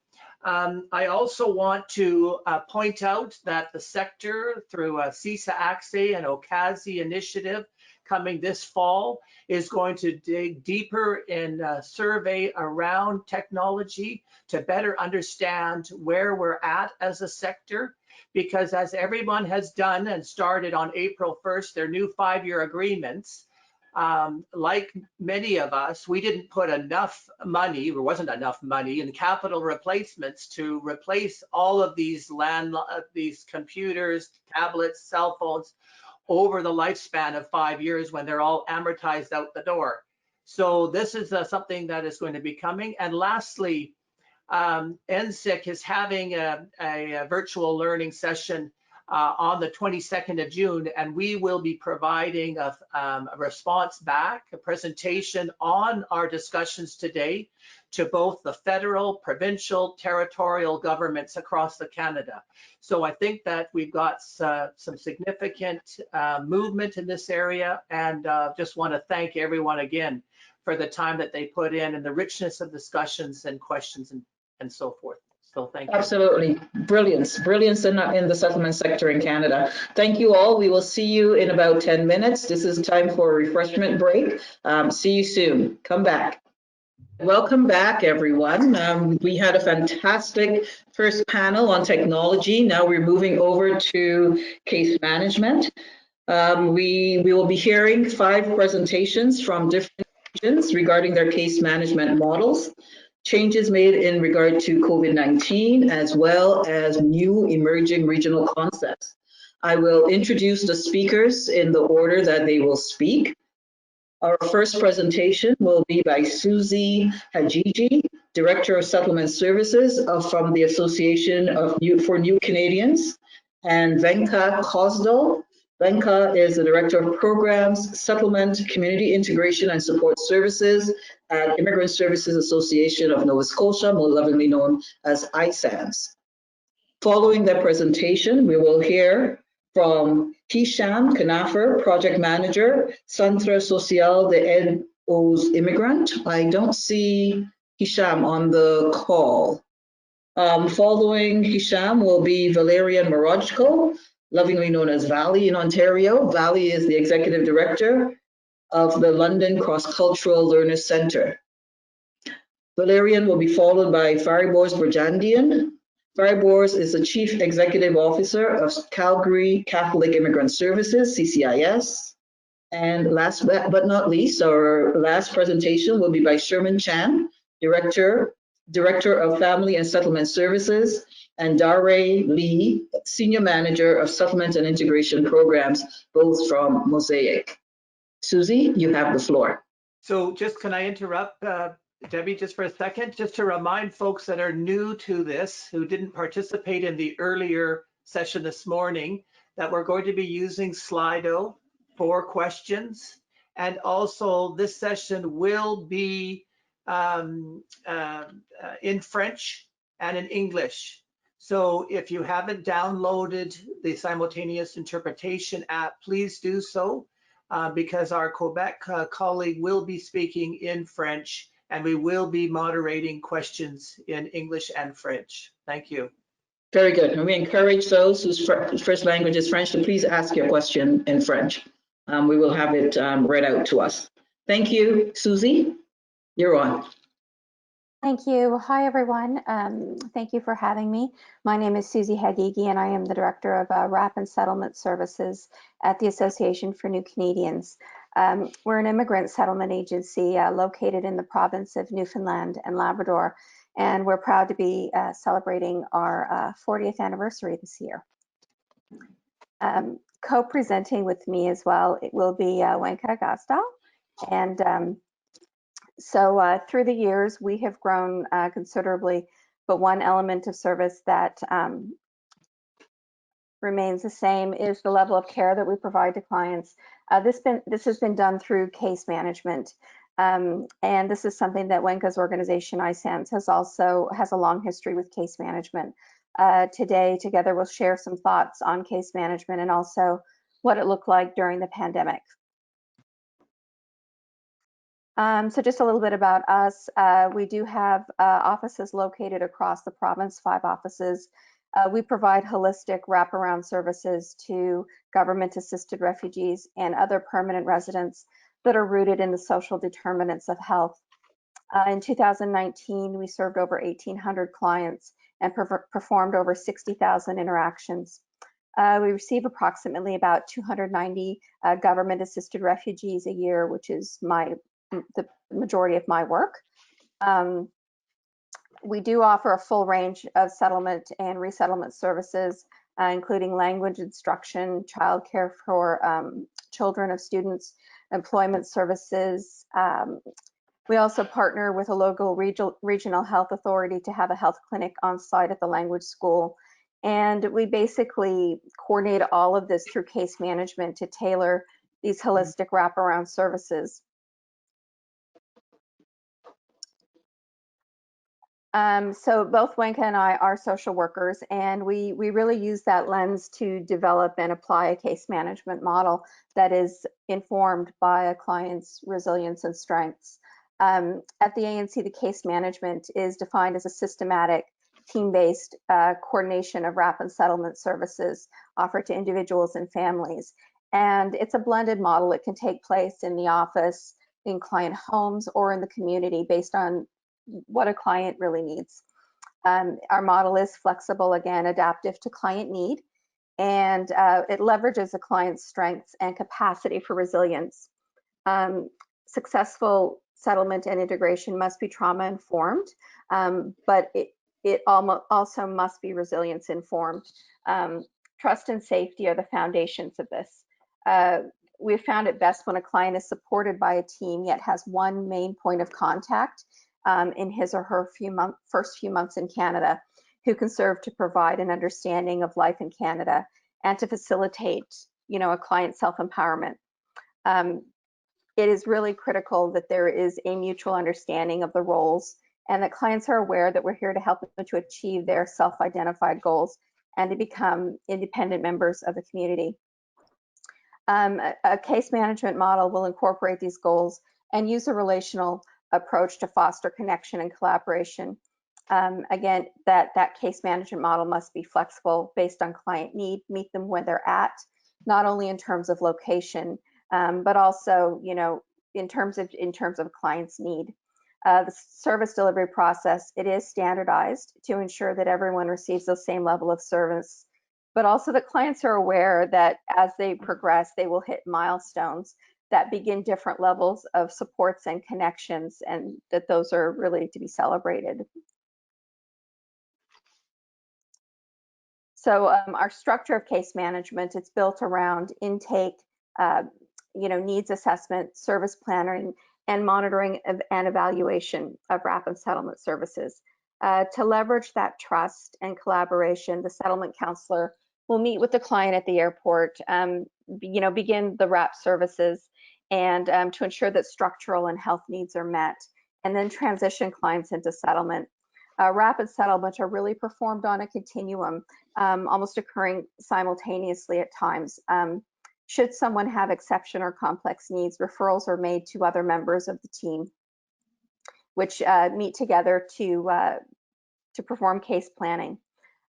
I also want to point out that the sector, through a CISA-ACSE and OCASI initiative coming this fall, is going to dig deeper in a survey around technology to better understand where we're at as a sector. Because as everyone has done and started on April 1st, their new 5-year agreements, like many of us, we didn't put enough money, there wasn't enough money in capital replacements to replace all of these these computers, tablets, cell phones over the lifespan of 5 years when they're all amortized out the door. So this is something that is going to be coming. And lastly, NSIC is having a virtual learning session on the 22nd of June, and we will be providing a response back, a presentation on our discussions today to both the federal, provincial, territorial governments across the Canada. So I think that we've got some significant movement in this area, and just want to thank everyone again for the time that they put in and the richness of discussions and questions and so forth. So thank you. Absolutely. Brilliance in the settlement sector in Canada. Thank you all. We will see you in about 10 minutes. This is time for a refreshment break. See you soon. Come back. Welcome back, everyone. We had a fantastic first panel on technology. Now we're moving over to case management. We will be hearing 5 presentations from different regions regarding their case management models, changes made in regard to COVID-19, as well as new emerging regional concepts. I will introduce the speakers in the order that they will speak. Our first presentation will be by Susie Hajiji, Director of Settlement Services from the Association for New Canadians, and Venka Kosdal. Venka is the Director of Programs, Settlement, Community Integration and Support Services at Immigrant Services Association of Nova Scotia, more lovingly known as ISANS. Following their presentation, we will hear from Hisham Kanafer, Project Manager, Centre Social de aux Immigrants. I don't see Hisham on the call. Following Hisham will be Valerian Marojko, lovingly known as Valley in Ontario. Valley is the Executive Director of the London Cross-Cultural Learners Centre. Valerian will be followed by Fariborz Burjandian. Fariborz is the Chief Executive Officer of Calgary Catholic Immigrant Services, CCIS. And last but not least, our last presentation will be by Sherman Chan, Director of Family and Settlement Services, and Dare Lee, Senior Manager of Settlement and Integration Programs, both from Mosaic. Susie, you have the floor. So just can I interrupt, Debbie, just for a second, just to remind folks that are new to this, who didn't participate in the earlier session this morning, that we're going to be using Slido for questions. And also this session will be in French and in English. So if you haven't downloaded the simultaneous interpretation app, please do so, because our Quebec colleague will be speaking in French and we will be moderating questions in English and French. Thank you. Very good. And we encourage those whose first language is French to please ask your question in French. We will have it read out to us. Thank you, Susie. You're on. Thank you. Hi, everyone. Thank you for having me. My name is Susie Hagigi, and I am the Director of RAP and Settlement Services at the Association for New Canadians. We're an immigrant settlement agency located in the province of Newfoundland and Labrador, and we're proud to be celebrating our 40th anniversary this year. Co-presenting with me as well, it will be Wenka Gastal, and so through the years, we have grown considerably, but one element of service that remains the same is the level of care that we provide to clients. This has been done through case management, and this is something that Wenka's organization, iSense, has a long history with case management. Today, together, we'll share some thoughts on case management and also what it looked like during the pandemic. So just a little bit about us. We do have offices located across the province, 5 offices. We provide holistic wraparound services to government-assisted refugees and other permanent residents that are rooted in the social determinants of health. In 2019, we served over 1,800 clients and performed over 60,000 interactions. We receive approximately about 290 government-assisted refugees a year, which is the majority of my work. We do offer a full range of settlement and resettlement services, including language instruction, childcare for children of students, employment services. We also partner with a local regional health authority to have a health clinic on site at the language school. And we basically coordinate all of this through case management to tailor these holistic wraparound services. So both Wenka and I are social workers, and we really use that lens to develop and apply a case management model that is informed by a client's resilience and strengths. At the ANC, the case management is defined as a systematic, team-based coordination of RAP and settlement services offered to individuals and families. And it's a blended model. It can take place in the office, in client homes, or in the community based on what a client really needs. Our model is flexible, again, adaptive to client need, and it leverages a client's strengths and capacity for resilience. Successful settlement and integration must be trauma informed, but it also must be resilience informed. Trust and safety are the foundations of this. We've found it best when a client is supported by a team yet has one main point of contact in his or her first few months in Canada, who can serve to provide an understanding of life in Canada and to facilitate, a client's self-empowerment. It is really critical that there is a mutual understanding of the roles and that clients are aware that we're here to help them to achieve their self-identified goals and to become independent members of the community. A case management model will incorporate these goals and use a relational approach to foster connection and collaboration. Again, that case management model must be flexible based on client need, meet them where they're at, not only in terms of location, but also, in terms of client's need. The service delivery process, it is standardized to ensure that everyone receives the same level of service, but also that clients are aware that as they progress, they will hit milestones that begin different levels of supports and connections, and that those are really to be celebrated. So our structure of case management, it's built around intake, needs assessment, service planning, and monitoring and evaluation of RAP and settlement services. To leverage that trust and collaboration, the settlement counselor will meet with the client at the airport, begin the RAP services, and to ensure that structural and health needs are met, and then transition clients into settlement. RAP and settlement are really performed on a continuum, almost occurring simultaneously at times. Should someone have exception or complex needs, referrals are made to other members of the team. which meet together to perform case planning.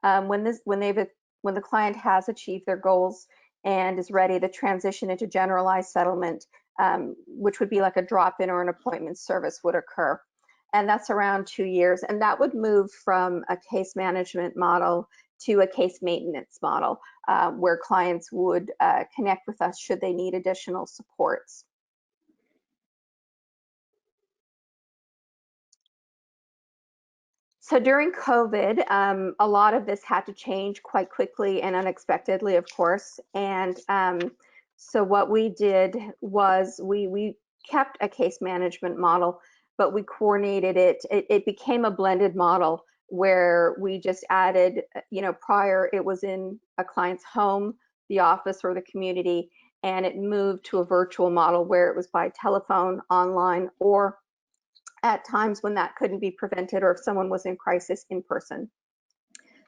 When the client has achieved their goals and is ready to transition into generalized settlement, which would be like a drop-in or an appointment service would occur. And that's around 2 years. And that would move from a case management model to a case maintenance model, where clients would connect with us should they need additional supports. So during COVID, a lot of this had to change quite quickly and unexpectedly, of course. And so what we did was we kept a case management model, but we coordinated it. It became a blended model where we just added, prior it was in a client's home, the office, or the community, and it moved to a virtual model where it was by telephone, online, or at times when that couldn't be prevented, or if someone was in crisis, in person.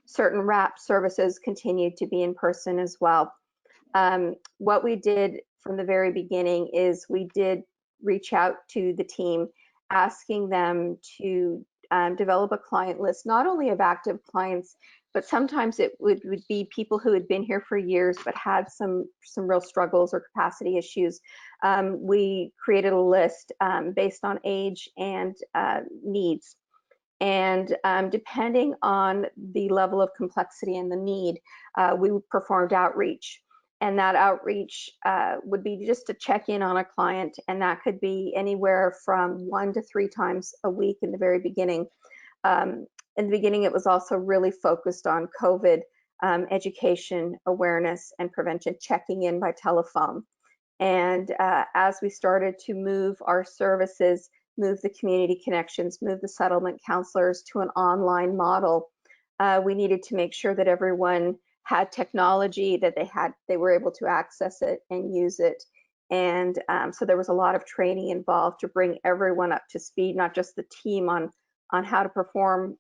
Certain wrap services continued to be in person as well. What we did from the very beginning is we did reach out to the team, asking them to develop a client list, not only of active clients, but sometimes it would be people who had been here for years but had some real struggles or capacity issues. We created a list based on age and needs. And depending on the level of complexity and the need, we performed outreach. And that outreach would be just to check in on a client, and that could be anywhere from 1 to 3 times a week in the very beginning. In the beginning, it was also really focused on COVID education, awareness, and prevention, checking in by telephone. And as we started to move our services, move the community connections, move the settlement counselors to an online model, we needed to make sure that everyone had technology, that they were able to access it and use it. And so there was a lot of training involved to bring everyone up to speed, not just the team on how to perform,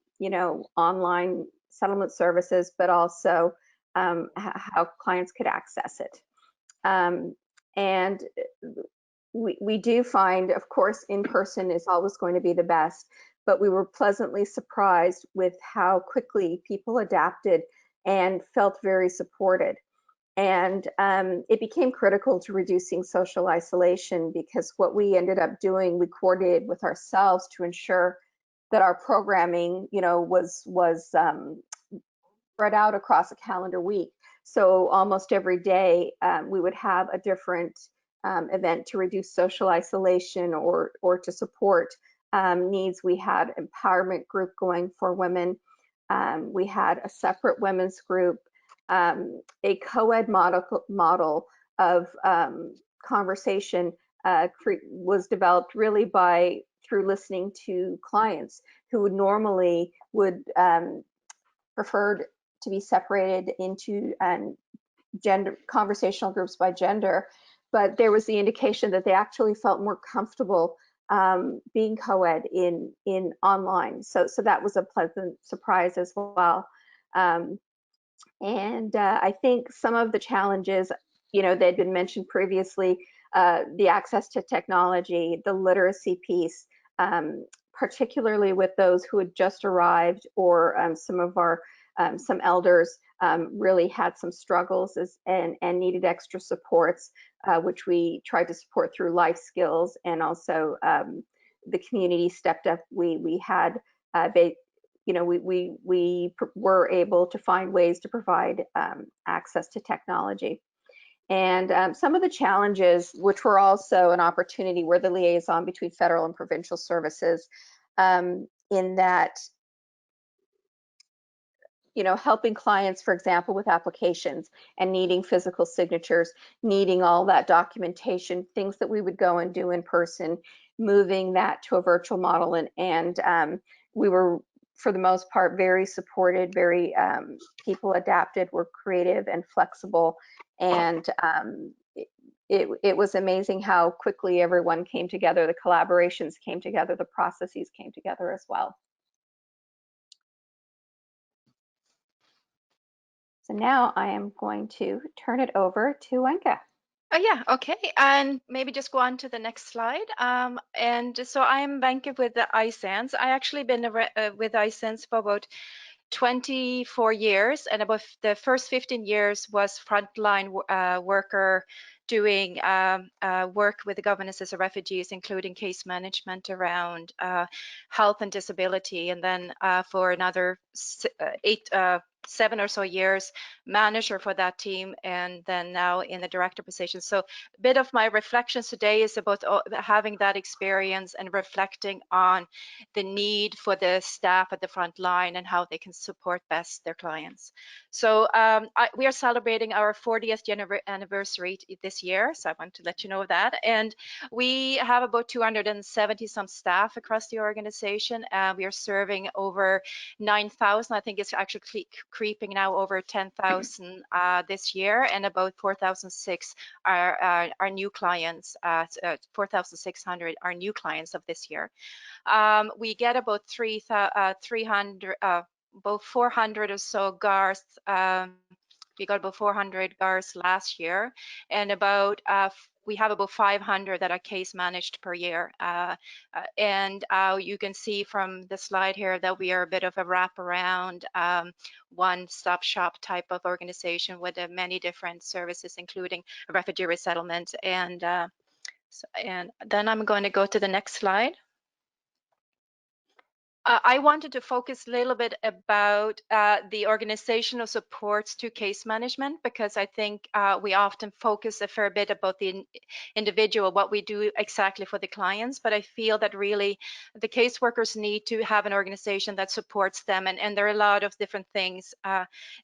online settlement services, but also how clients could access it. And we do find, of course, in person is always going to be the best, but we were pleasantly surprised with how quickly people adapted and felt very supported. And it became critical to reducing social isolation, because what we ended up doing, we coordinated with ourselves to ensure that our programming, was spread out across a calendar week. So almost every day we would have a different event to reduce social isolation or to support needs. We had empowerment group going for women. We had a separate women's group. A co-ed model of conversation was developed really through listening to clients who would normally preferred to be separated into gender conversational groups by gender, but there was the indication that they actually felt more comfortable being co-ed in online. So that was a pleasant surprise as well. And I think some of the challenges, they'd been mentioned previously, the access to technology, the literacy piece, particularly with those who had just arrived, or some elders really had some struggles and needed extra supports, which we tried to support through life skills, and also the community stepped up. We had we were able to find ways to provide access to technology. And some of the challenges, which were also an opportunity, were the liaison between federal and provincial services, in that, helping clients, for example, with applications and needing physical signatures, needing all that documentation, things that we would go and do in person, moving that to a virtual model. And we were, for the most part, very supported, very people adapted, were creative and flexible. And it was amazing how quickly everyone came together, the collaborations came together, the processes came together as well. So now I am going to turn it over to Wenka. Yeah, okay. And maybe just go on to the next slide. And so I'm Wenche with the iSense. I actually been with iSense for about 24 years, and about the first 15 years was frontline worker doing work with the governance of refugees, including case management around health and disability. And then for another 7 or so years, manager for that team, and then now in the director position. So a bit of my reflections today is about having that experience and reflecting on the need for the staff at the front line and how they can support best their clients. So we are celebrating our 40th anniversary this year, so I want to let you know that. And we have about 270 some staff across the organization. We are serving over 9,000. I think it's actually creeping now over 10,000 this year, and about 4,006 are new clients. 4,600 are new clients of this year. We get about 300, about 400 or so GARs. We got about 400 GARs last year, and about we have about 500 that are case managed per year. And you can see from the slide here that we are a bit of a wraparound, one-stop shop type of organization with many different services, including refugee resettlement. And then I'm going to go to the next slide. I wanted to focus a little bit about the organizational supports to case management, because I think we often focus a fair bit about the individual, what we do exactly for the clients, but I feel that really the caseworkers need to have an organization that supports them, and there are a lot of different things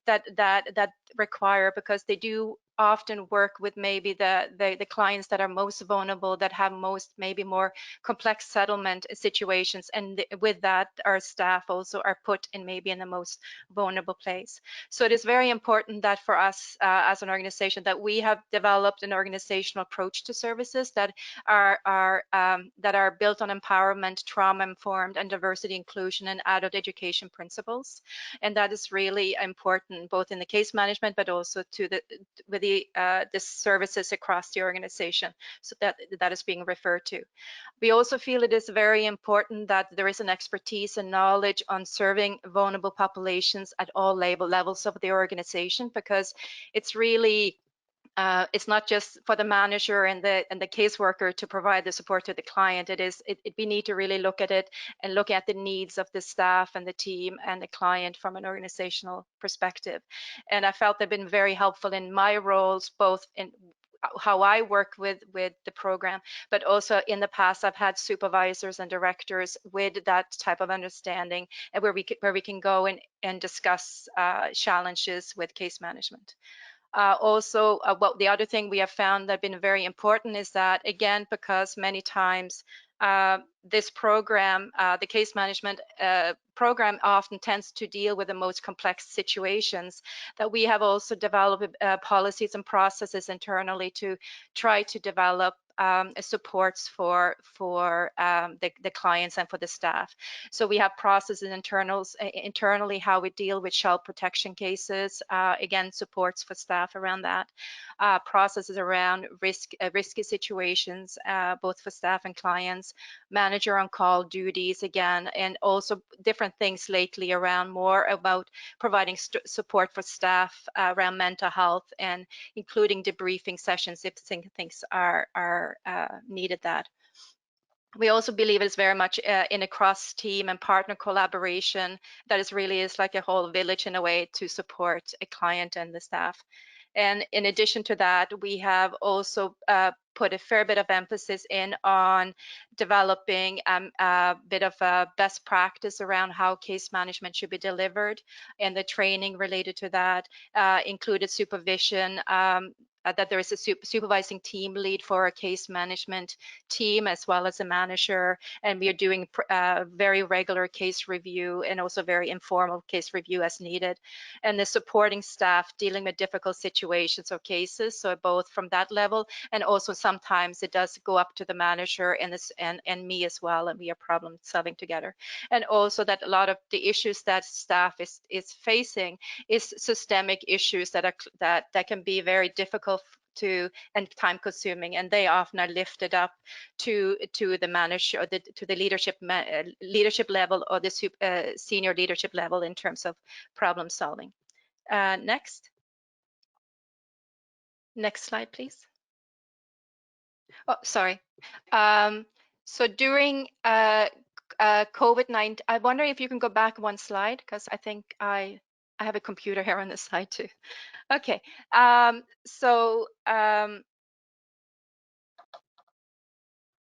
that require, because they do often work with maybe the clients that are most vulnerable, that have maybe more complex settlement situations, and with that our staff also are put in maybe in the most vulnerable place. So it is very important that for us as an organization that we have developed an organizational approach to services that are built on empowerment, trauma informed, and diversity, inclusion, and adult education principles. And that is really important both in the case management but also to the services across the organization, so that is being referred to. We also feel it is very important that there is an expertise and knowledge on serving vulnerable populations at all levels of the organization, because it's really it's not just for the manager and the caseworker to provide the support to the client. We need to really look at it and look at the needs of the staff and the team and the client from an organizational perspective. And I felt they've been very helpful in my roles, both in how I work with the program, but also in the past I've had supervisors and directors with that type of understanding, and where we can go and discuss challenges with case management. Also, the other thing we have found that been very important is that, again, because many times this program, the case management program, often tends to deal with the most complex situations, that we have also developed policies and processes internally to try to develop supports for the clients and for the staff. So we have processes internally how we deal with child protection cases, again, supports for staff around that, processes around risky situations, both for staff and clients, manager on call duties, again, and also different things lately around more about providing support for staff around mental health, and including debriefing sessions if things are needed. That we also believe is very much in a cross team and partner collaboration that is like a whole village in a way to support a client and the staff. And in addition to that, we have also put a fair bit of emphasis on developing a bit of a best practice around how case management should be delivered, and the training related to that included supervision, that there is a supervising team lead for a case management team as well as a manager, and we are doing very regular case review and also very informal case review as needed, and the supporting staff dealing with difficult situations or cases, so both from that level, and also sometimes it does go up to the manager and me as well, and we are problem solving together. And also that a lot of the issues that staff is facing is systemic issues that can be very difficult to and time consuming, and they often are lifted up to the manager or to the leadership level or the senior leadership level in terms of problem solving. Next slide, please. Oh, sorry. So during COVID-19, I wonder if you can go back one slide, because I think I have a computer here on the side too. Okay.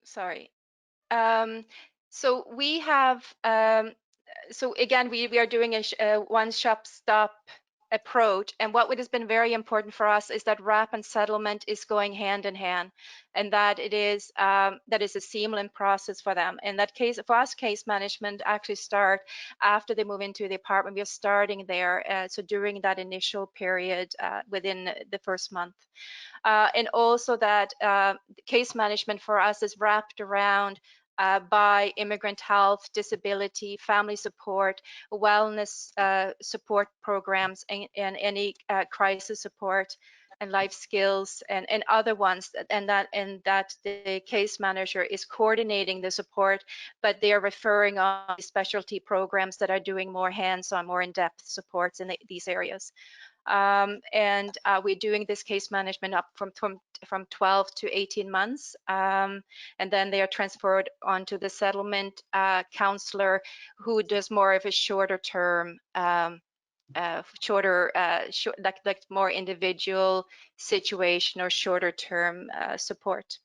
Sorry. So we have, so again, we are doing a one-stop approach, and what has been very important for us is that RAP and settlement is going hand in hand, and that it is a seamless process for them. And that case for us, case management actually start after they move into the apartment. We are starting there, so during that initial period within the first month. And also that case management for us is wrapped around by immigrant health, disability, family support, wellness support programs, and any crisis support and life skills and other ones, and that the case manager is coordinating the support, but they are referring on specialty programs that are doing more hands-on, more in-depth supports in these areas. And we're doing this case management up from 12 to 18 months, and then they are transferred onto the settlement counselor, who does more of a shorter term, like more individual situation or shorter term support.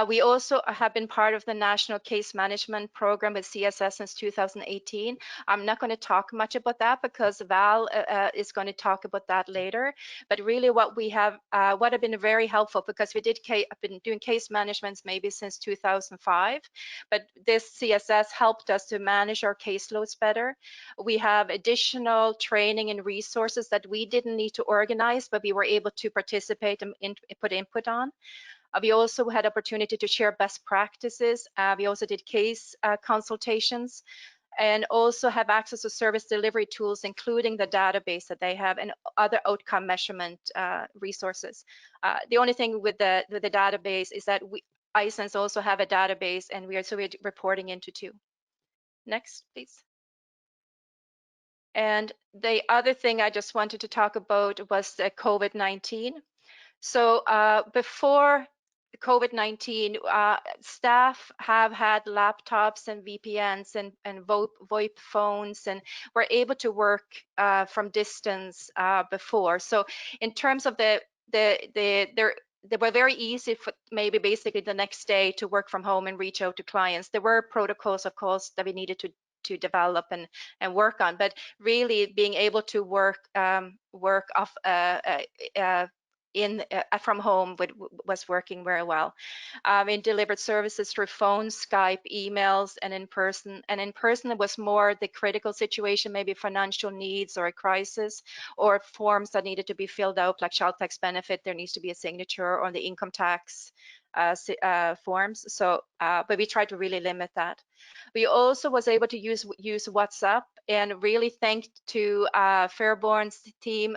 We also have been part of the National Case Management Program with CSS since 2018. I'm not going to talk much about that because Val is going to talk about that later. But really what we have, what have been very helpful, because we I've been doing case managements maybe since 2005, but this CSS helped us to manage our caseloads better. We have additional training and resources that we didn't need to organize, but we were able to participate and put input on. We also had opportunity to share best practices. We also did case consultations, and also have access to service delivery tools, including the database that they have and other outcome measurement resources. The only thing with the database is that iCENS also have a database, and we're reporting into too. Next, please. And the other thing I just wanted to talk about was the COVID-19. So before COVID-19, staff have had laptops and VPNs and VoIP phones, and were able to work from distance before. So in terms of they were very easy for maybe basically the next day to work from home and reach out to clients. There were protocols, of course, that we needed to develop and work on, but really being able to work off from home was working very well. We delivered services through phone, Skype, emails, and in person. And in person, it was more the critical situation, maybe financial needs or a crisis, or forms that needed to be filled out, like child tax benefit. There needs to be a signature on the income tax forms. So, but we tried to really limit that. We also was able to use WhatsApp, and really thanks to Fairborn's team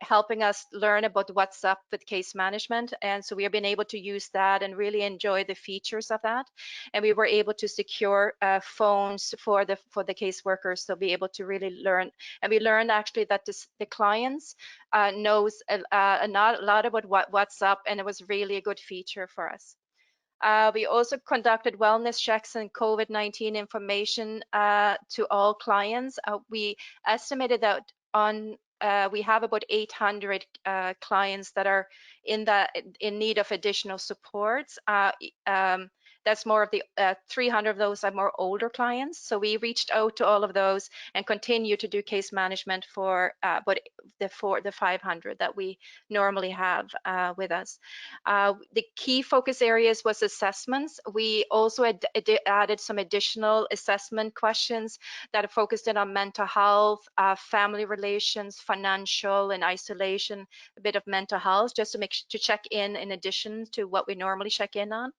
helping us learn about WhatsApp with case management. And so we have been able to use that and really enjoy the features of that. And we were able to secure phones for the caseworkers to be able to really learn. And we learned actually that the clients knows a lot about WhatsApp, and it was really a good feature for us. We also conducted wellness checks and COVID-19 information to all clients. We estimated that we have about 800 clients that are in need of additional supports. That's more of the 300 of those are more older clients. So we reached out to all of those and continue to do case management for but the 500 that we normally have with us. The key focus areas was assessments. We also added some additional assessment questions that focused in on mental health, family relations, financial and isolation, a bit of mental health, just to check in addition to what we normally check in on.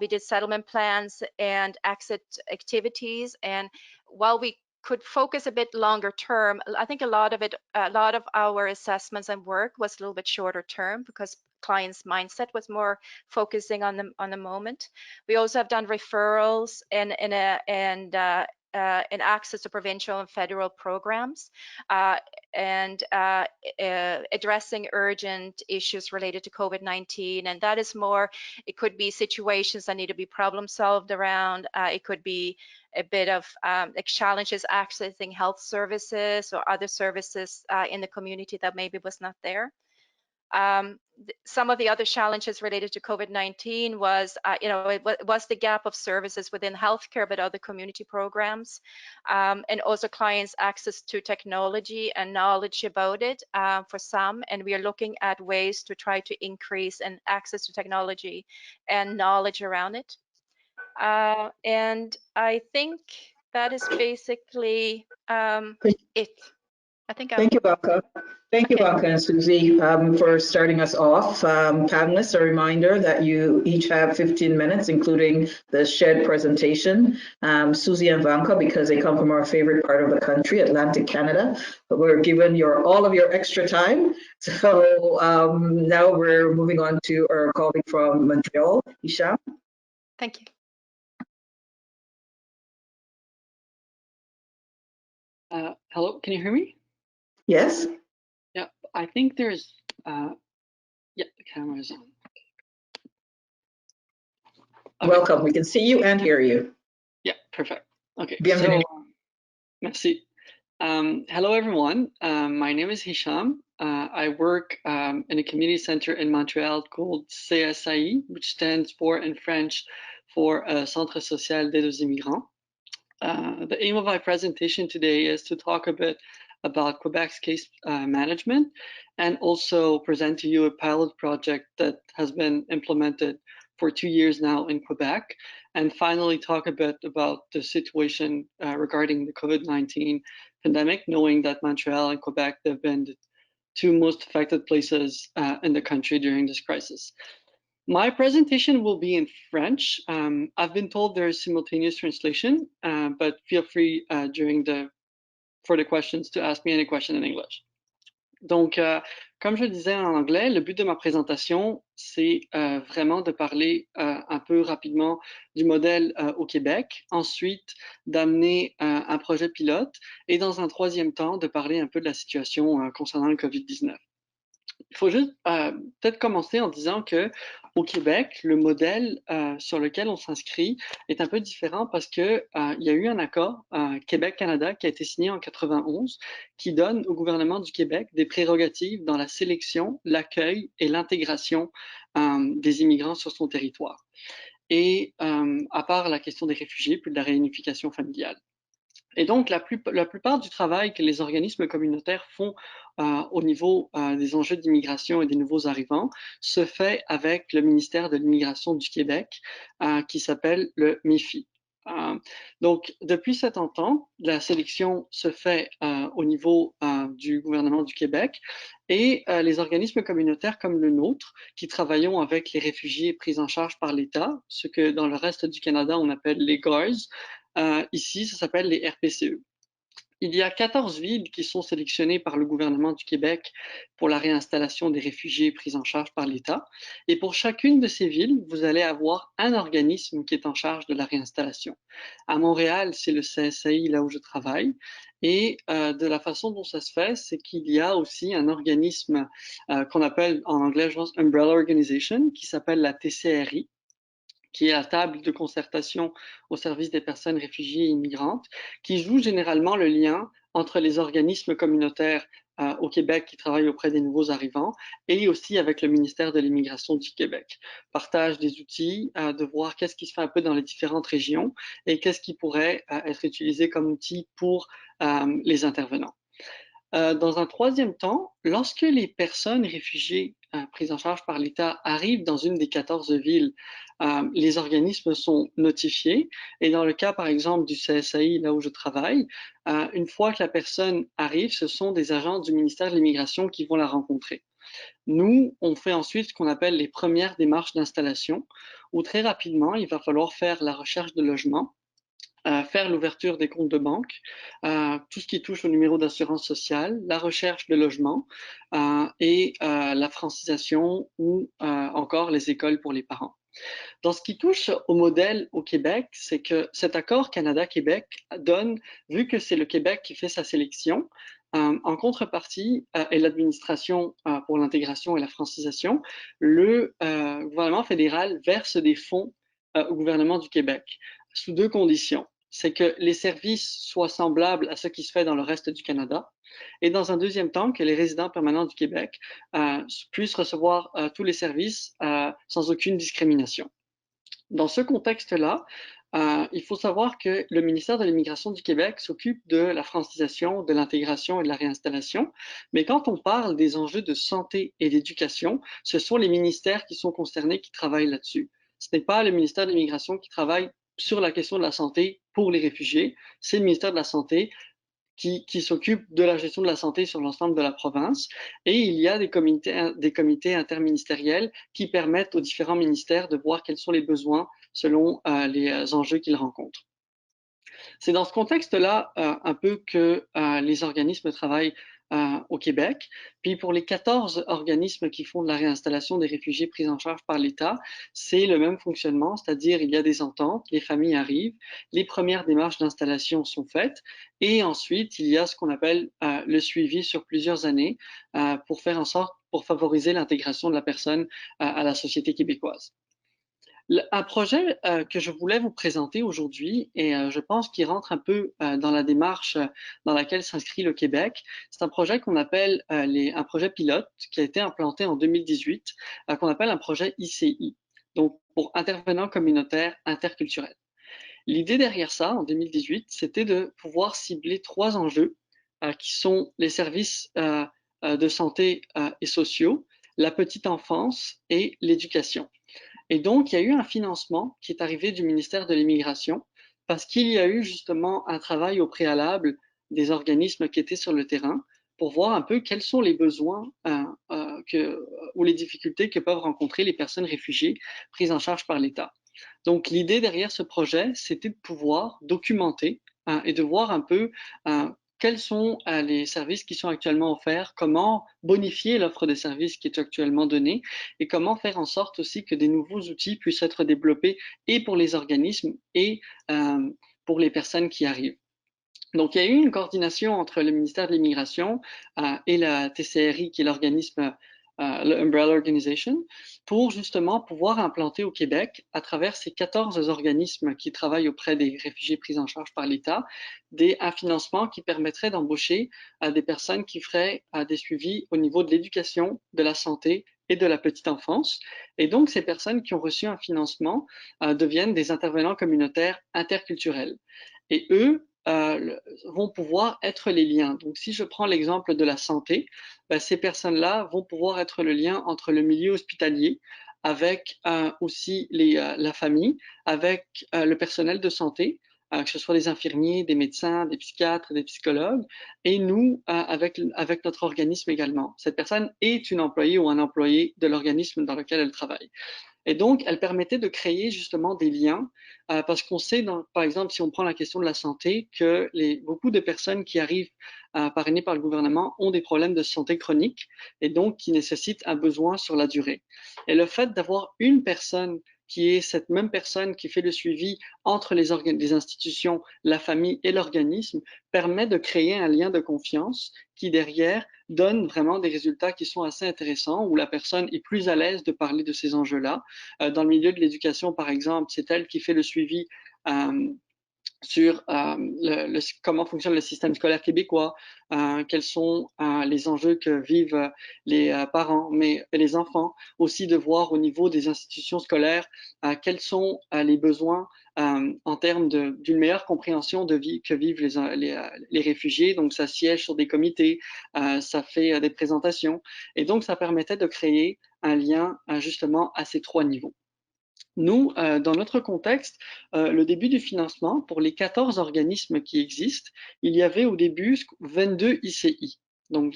We did settlement plans and exit activities, and while we could focus a bit longer term. I think a lot of our assessments and work was a little bit shorter term because clients' mindset was more focusing on the moment. We also have done referrals and access to provincial and federal programs and addressing urgent issues related to COVID-19. And that is more, it could be situations that need to be problem solved around. It could be a bit of like challenges accessing health services or other services in the community that maybe was not there. Some of the other challenges related to COVID-19 was, it was the gap of services within healthcare, but other community programs, and also clients' access to technology and knowledge about it for some. And we are looking at ways to try to increase and access to technology and knowledge around it. And I think that is basically it. I think Thank you, Anka. Thank you, Anka and Susie, for starting us off. Panelists, a reminder that you each have 15 minutes, including the shared presentation. Susie and Vanka, because they come from our favorite part of the country, Atlantic Canada, we're given all of your extra time. So now we're moving on to our colleague from Montreal, Hicham. Thank you. Hello, can you hear me? Yes. Yeah, I think there's, yeah, the camera is on. Okay. Welcome, we can see you and hear you. Yeah, perfect. Okay, Bienvenue. so, merci. Hello, everyone. My name is Hicham. I work in a community center in Montreal called CSAI, which stands for, in French, for Centre Social d'Aide aux Immigrants. The aim of my presentation today is to talk a bit about Quebec's case management and also present to you a pilot project that has been implemented for 2 years now in Quebec, and finally talk a bit about the situation regarding the COVID-19 pandemic, knowing that Montreal and Quebec have been the two most affected places in the country during this crisis. My presentation will be in French. I've been told there is simultaneous translation, but feel free for the questions to ask me any question in English. Donc, comme je le disais en anglais, le but de ma présentation, c'est vraiment de parler un peu rapidement du modèle au Québec, ensuite d'amener un projet pilote et dans un troisième temps, de parler un peu de la situation concernant le COVID-19. Il faut juste peut-être commencer en disant que au Québec, le modèle sur lequel on s'inscrit est un peu différent parce que il y a eu un accord Québec-Canada qui a été signé en 91 qui donne au gouvernement du Québec des prérogatives dans la sélection, l'accueil et l'intégration des immigrants sur son territoire. Et à part la question des réfugiés puis de la réunification familiale. Et donc, la plupart du travail que les organismes communautaires font au niveau des enjeux d'immigration et des nouveaux arrivants se fait avec le ministère de l'Immigration du Québec, qui s'appelle le MIFI. Donc, depuis 70 ans, la sélection se fait au niveau du gouvernement du Québec et les organismes communautaires comme le nôtre, qui travaillons avec les réfugiés pris en charge par l'État, ce que dans le reste du Canada, on appelle les GARS, ici, ça s'appelle les RPCE. Il y a 14 villes qui sont sélectionnées par le gouvernement du Québec pour la réinstallation des réfugiés pris en charge par l'État. Et pour chacune de ces villes, vous allez avoir un organisme qui est en charge de la réinstallation. À Montréal, c'est le CSAI, là où je travaille. Et de la façon dont ça se fait, c'est qu'il y a aussi un organisme qu'on appelle en anglais, je pense, Umbrella Organization, qui s'appelle la TCRI, qui est la table de concertation au service des personnes réfugiées et immigrantes, qui joue généralement le lien entre les organismes communautaires au Québec qui travaillent auprès des nouveaux arrivants et aussi avec le ministère de l'Immigration du Québec. Partage des outils, de voir qu'est-ce qui se fait un peu dans les différentes régions et qu'est-ce qui pourrait être utilisé comme outil pour les intervenants. Dans un troisième temps, lorsque les personnes réfugiées prises en charge par l'État arrivent dans une des 14 villes, les organismes sont notifiés. Et dans le cas, par exemple, du CSAI, là où je travaille, une fois que la personne arrive, ce sont des agents du ministère de l'Immigration qui vont la rencontrer. Nous, on fait ensuite ce qu'on appelle les premières démarches d'installation, où très rapidement, il va falloir faire la recherche de logement, faire l'ouverture des comptes de banque, tout ce qui touche au numéro d'assurance sociale, la recherche de logement et la francisation ou encore les écoles pour les parents. Dans ce qui touche au modèle au Québec, c'est que cet accord Canada-Québec donne, vu que c'est le Québec qui fait sa sélection, en contrepartie, et l'administration pour l'intégration et la francisation, le gouvernement fédéral verse des fonds au gouvernement du Québec sous deux conditions. C'est que les services soient semblables à ce qui se fait dans le reste du Canada, et dans un deuxième temps, que les résidents permanents du Québec puissent recevoir tous les services sans aucune discrimination. Dans ce contexte-là, il faut savoir que le ministère de l'Immigration du Québec s'occupe de la francisation, de l'intégration et de la réinstallation. Mais quand on parle des enjeux de santé et d'éducation, ce sont les ministères qui sont concernés qui travaillent là-dessus. Ce n'est pas le ministère de l'Immigration qui travaille sur la question de la santé pour les réfugiés, c'est le ministère de la Santé qui s'occupe de la gestion de la santé sur l'ensemble de la province. Et il y a des comités interministériels qui permettent aux différents ministères de voir quels sont les besoins selon les enjeux qu'ils rencontrent. C'est dans ce contexte-là un peu que les organismes travaillent au Québec. Puis pour les 14 organismes qui font de la réinstallation des réfugiés pris en charge par l'État, c'est le même fonctionnement, c'est-à-dire il y a des ententes, les familles arrivent, les premières démarches d'installation sont faites, et ensuite il y a ce qu'on appelle le suivi sur plusieurs années pour faire en sorte, pour favoriser l'intégration de la personne à la société québécoise. Un projet que je voulais vous présenter aujourd'hui, et je pense qu'il rentre un peu dans la démarche dans laquelle s'inscrit le Québec, c'est un projet qu'on appelle un projet pilote qui a été implanté en 2018, qu'on appelle un projet ICI, donc pour intervenants communautaires interculturels. L'idée derrière ça, en 2018, c'était de pouvoir cibler 3 enjeux qui sont les services de santé et sociaux, la petite enfance et l'éducation. Et donc, il y a eu un financement qui est arrivé du ministère de l'Immigration parce qu'il y a eu justement un travail au préalable des organismes qui étaient sur le terrain pour voir un peu quels sont les besoins ou les difficultés que peuvent rencontrer les personnes réfugiées prises en charge par l'État. Donc, l'idée derrière ce projet, c'était de pouvoir documenter et de voir un peu quels sont les services qui sont actuellement offerts, comment bonifier l'offre de services qui est actuellement donnée et comment faire en sorte aussi que des nouveaux outils puissent être développés et pour les organismes et pour les personnes qui arrivent. Donc, il y a eu une coordination entre le ministère de l'Immigration et la TCRI, qui est l'organisme l'Umbrella Organization, pour justement pouvoir implanter au Québec, à travers ces 14 organismes qui travaillent auprès des réfugiés pris en charge par l'État, un financement qui permettrait d'embaucher des personnes qui feraient des suivis au niveau de l'éducation, de la santé et de la petite enfance. Et donc, ces personnes qui ont reçu un financement deviennent des intervenants communautaires interculturels. Et eux, vont pouvoir être les liens. Donc, si je prends l'exemple de la santé, ces personnes-là vont pouvoir être le lien entre le milieu hospitalier avec aussi la famille, avec le personnel de santé, que ce soit des infirmiers, des médecins, des psychiatres, des psychologues, et nous, avec notre organisme également. Cette personne est une employée ou un employé de l'organisme dans lequel elle travaille. Et donc, elle permettait de créer justement des liens, parce qu'on sait, par exemple, si on prend la question de la santé, que beaucoup de personnes qui arrivent parrainées par le gouvernement ont des problèmes de santé chronique et donc qui nécessitent un besoin sur la durée. Et le fait d'avoir une personne qui est cette même personne qui fait le suivi entre les institutions, la famille et l'organisme, permet de créer un lien de confiance qui, derrière, donne vraiment des résultats qui sont assez intéressants, où la personne est plus à l'aise de parler de ces enjeux-là. Dans le milieu de l'éducation, par exemple, c'est elle qui fait le suivi sur comment fonctionne le système scolaire québécois, quels sont les enjeux que vivent les parents, mais les enfants, aussi de voir au niveau des institutions scolaires quels sont les besoins en termes d'une meilleure compréhension de vie que vivent les réfugiés. Donc, ça siège sur des comités, ça fait des présentations, et donc ça permettait de créer un lien justement à ces 3 niveaux. Nous, dans notre contexte, le début du financement, pour les 14 organismes qui existent, il y avait au début 22 ICI. Donc,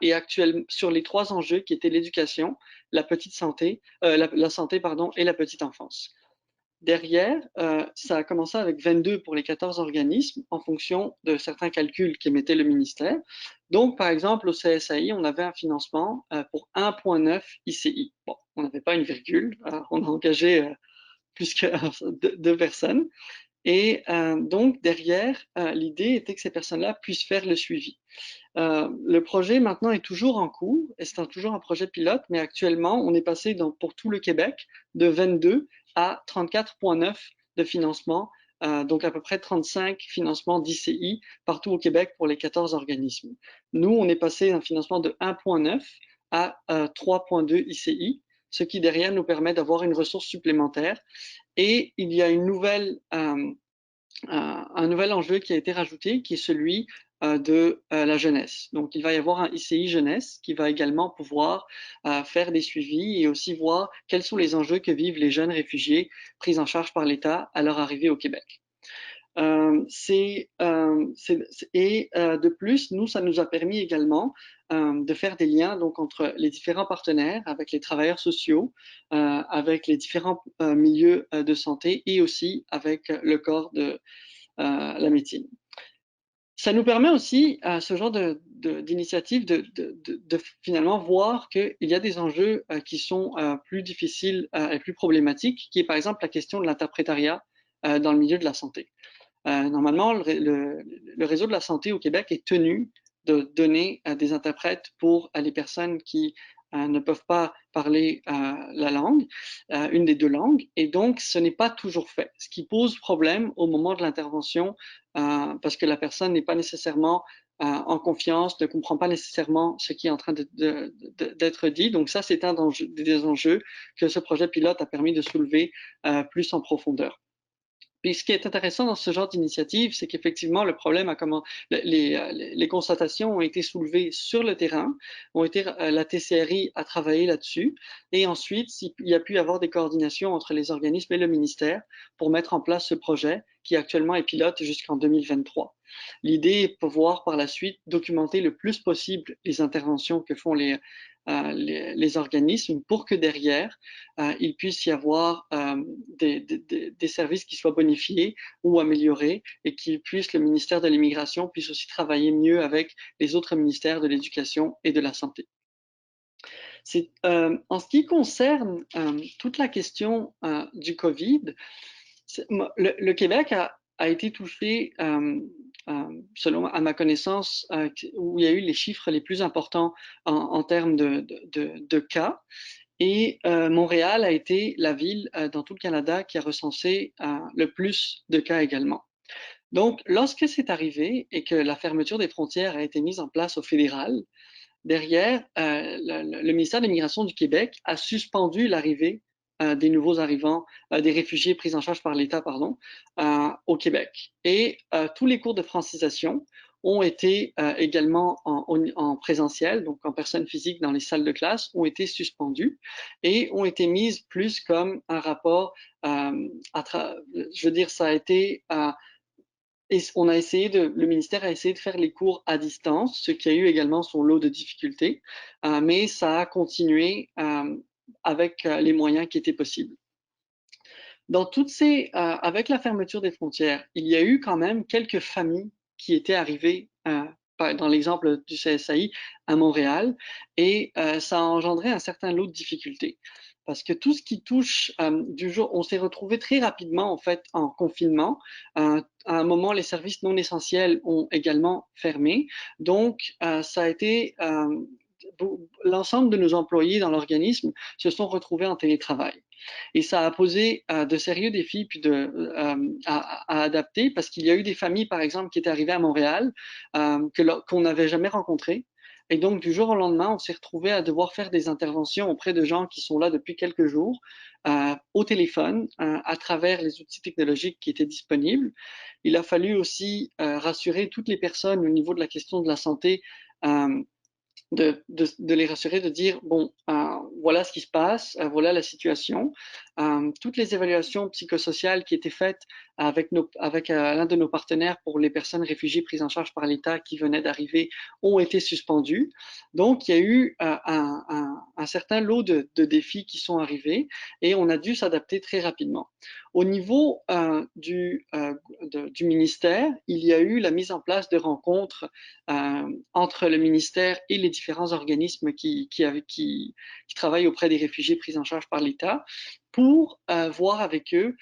et actuellement, sur les 3 enjeux qui étaient l'éducation, la petite santé, la santé, pardon, et la petite enfance. derrière, ça a commencé avec 22 pour les 14 organismes en fonction de certains calculs qu'émettait le ministère. Donc, par exemple, au CSAI, on avait un financement pour 1,9 ICI. Bon, on n'avait pas une virgule, on a engagé plus que 2 personnes. Et donc, derrière, l'idée était que ces personnes-là puissent faire le suivi. Le projet maintenant est toujours en cours, et c'est toujours un projet pilote, mais actuellement, on est passé pour tout le Québec de 22 à 34,9 de financement, donc à peu près 35 financements d'ICI partout au Québec pour les 14 organismes. Nous, on est passé d'un financement de 1,9 à 3,2 ICI, ce qui derrière nous permet d'avoir une ressource supplémentaire. Et il y a un nouvel enjeu qui a été rajouté, qui est celui de la jeunesse. Donc, il va y avoir un ICI jeunesse qui va également pouvoir faire des suivis et aussi voir quels sont les enjeux que vivent les jeunes réfugiés pris en charge par l'État à leur arrivée au Québec. De plus, nous, ça nous a permis également de faire des liens donc entre les différents partenaires, avec les travailleurs sociaux, avec les différents milieux de santé et aussi avec le corps de la médecine. Ça nous permet aussi, ce genre d'initiative, de finalement voir qu'il y a des enjeux qui sont plus difficiles et plus problématiques, qui est par exemple la question de l'interprétariat dans le milieu de la santé. Normalement, le réseau de la santé au Québec est tenu de donner des interprètes pour les personnes qui ne peuvent pas parler la langue, une des 2 langues, et donc ce n'est pas toujours fait, ce qui pose problème au moment de l'intervention parce que la personne n'est pas nécessairement en confiance, ne comprend pas nécessairement ce qui est en train d'être dit. Donc ça, c'est un des enjeux que ce projet pilote a permis de soulever plus en profondeur. Puis ce qui est intéressant dans ce genre d'initiative, c'est qu'effectivement, le problème les constatations ont été soulevées sur le terrain, la TCRI a travaillé là-dessus, et ensuite, il y a pu y avoir des coordinations entre les organismes et le ministère pour mettre en place ce projet qui actuellement est pilote jusqu'en 2023. L'idée est de pouvoir par la suite documenter le plus possible les interventions que font les organismes pour que derrière, il puisse y avoir des services qui soient bonifiés ou améliorés et le ministère de l'Immigration puisse aussi travailler mieux avec les autres ministères de l'Éducation et de la Santé. En ce qui concerne toute la question du COVID, le Québec a été touché, selon à ma connaissance, où il y a eu les chiffres les plus importants en termes de cas. Et Montréal a été la ville dans tout le Canada qui a recensé le plus de cas également. Donc, lorsque c'est arrivé et que la fermeture des frontières a été mise en place au fédéral, derrière, le ministère de l'Immigration du Québec a suspendu l'arrivée des nouveaux arrivants, des réfugiés pris en charge par l'État, au Québec. Et tous les cours de francisation ont été également en présentiel, donc en personne physique dans les salles de classe, ont été suspendus et ont été mises plus comme un rapport, je veux dire, ça a été... et le ministère a essayé de faire les cours à distance, ce qui a eu également son lot de difficultés, mais ça a continué avec les moyens qui étaient possibles. Dans avec la fermeture des frontières, il y a eu quand même quelques familles qui étaient arrivées, dans l'exemple du CSAI, à Montréal, et ça a engendré un certain lot de difficultés. Parce que tout ce qui touche on s'est retrouvé très rapidement en fait en confinement. À un moment, les services non essentiels ont également fermé. Donc, ça a été l'ensemble de nos employés dans l'organisme se sont retrouvés en télétravail. Et ça a posé de sérieux défis à adapter parce qu'il y a eu des familles, par exemple, qui étaient arrivées à Montréal qu'on n'avait jamais rencontrées. Et donc, du jour au lendemain, on s'est retrouvé à devoir faire des interventions auprès de gens qui sont là depuis quelques jours, au téléphone, à travers les outils technologiques qui étaient disponibles. Il a fallu aussi rassurer toutes les personnes au niveau de la question de la santé, de les rassurer, de dire, bon, voilà ce qui se passe, voilà la situation. toutes les évaluations psychosociales qui étaient faites avec l'un de nos partenaires pour les personnes réfugiées prises en charge par l'État qui venaient d'arriver ont été suspendues. Donc, il y a eu un certain lot de défis qui sont arrivés et on a dû s'adapter très rapidement. Au niveau du ministère, il y a eu la mise en place de rencontres entre le ministère et les différents organismes qui travaillent auprès des réfugiés pris en charge par l'État pour voir avec eux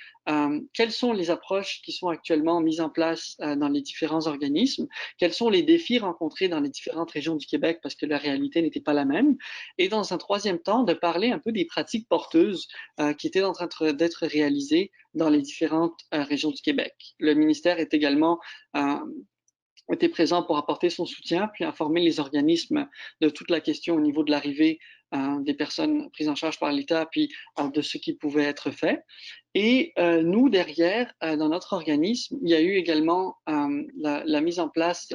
quelles sont les approches qui sont actuellement mises en place dans les différents organismes, quels sont les défis rencontrés dans les différentes régions du Québec parce que la réalité n'était pas la même, et dans un troisième temps, de parler un peu des pratiques porteuses qui étaient en train d'être réalisées dans les différentes régions du Québec. Le ministère est également était présent pour apporter son soutien, puis informer les organismes de toute la question au niveau de l'arrivée des personnes prises en charge par l'État, puis de ce qui pouvait être fait. Et nous, derrière, dans notre organisme, il y a eu également la mise en place,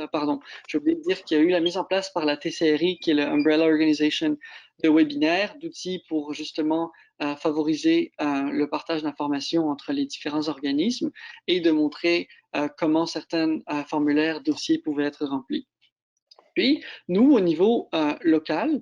j'ai oublié de dire qu'il y a eu la mise en place par la TCRI, qui est le Umbrella Organization, de webinaires, d'outils pour justement favoriser le partage d'informations entre les différents organismes et de montrer comment certains formulaires, dossiers pouvaient être remplis. Puis, nous, au niveau local,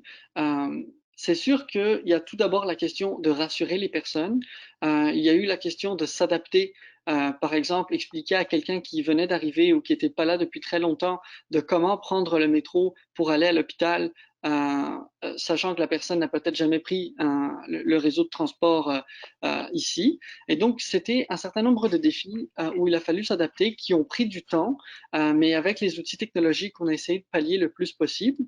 c'est sûr qu'il y a tout d'abord la question de rassurer les personnes. Il y a eu la question de s'adapter. Par exemple, expliquer à quelqu'un qui venait d'arriver ou qui n'était pas là depuis très longtemps de comment prendre le métro pour aller à l'hôpital, sachant que la personne n'a peut-être jamais pris le réseau de transport ici. Et donc, c'était un certain nombre de défis où il a fallu s'adapter, qui ont pris du temps, mais avec les outils technologiques, on a essayé de pallier le plus possible.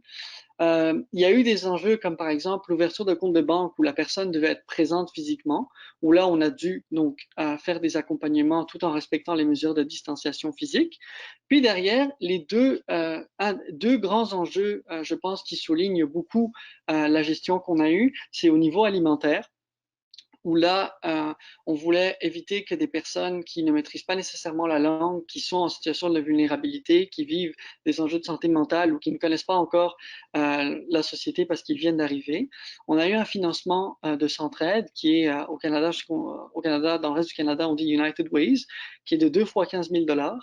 Il y a eu des enjeux comme par exemple l'ouverture de compte de banque où la personne devait être présente physiquement, où là on a dû donc faire des accompagnements tout en respectant les mesures de distanciation physique. Puis derrière, les deux grands enjeux, je pense, qui soulignent beaucoup la gestion qu'on a eue, c'est au niveau alimentaire, où là, on voulait éviter que des personnes qui ne maîtrisent pas nécessairement la langue, qui sont en situation de vulnérabilité, qui vivent des enjeux de santé mentale ou qui ne connaissent pas encore la société parce qu'ils viennent d'arriver. On a eu un financement de Centraide qui est au Canada, dans le reste du Canada, on dit United Ways, qui est de 2 fois 15 000 $,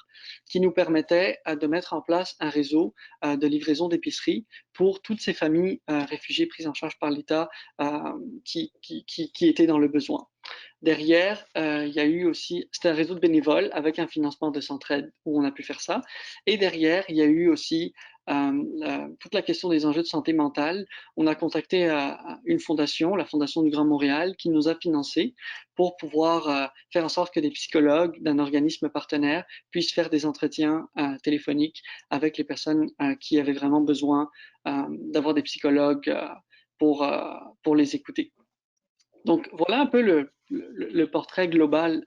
qui nous permettait de mettre en place un réseau de livraison d'épicerie pour toutes ces familles réfugiées prises en charge par l'État qui étaient dans le besoin. Derrière, il y a eu aussi, c'était un réseau de bénévoles avec un financement de Centraide où on a pu faire ça. Et derrière, il y a eu aussi toute la question des enjeux de santé mentale. On a contacté une fondation, la Fondation du Grand Montréal, qui nous a financé pour pouvoir faire en sorte que des psychologues d'un organisme partenaire puissent faire des entretiens téléphoniques avec les personnes qui avaient vraiment besoin d'avoir des psychologues pour les écouter. Donc, voilà un peu le portrait global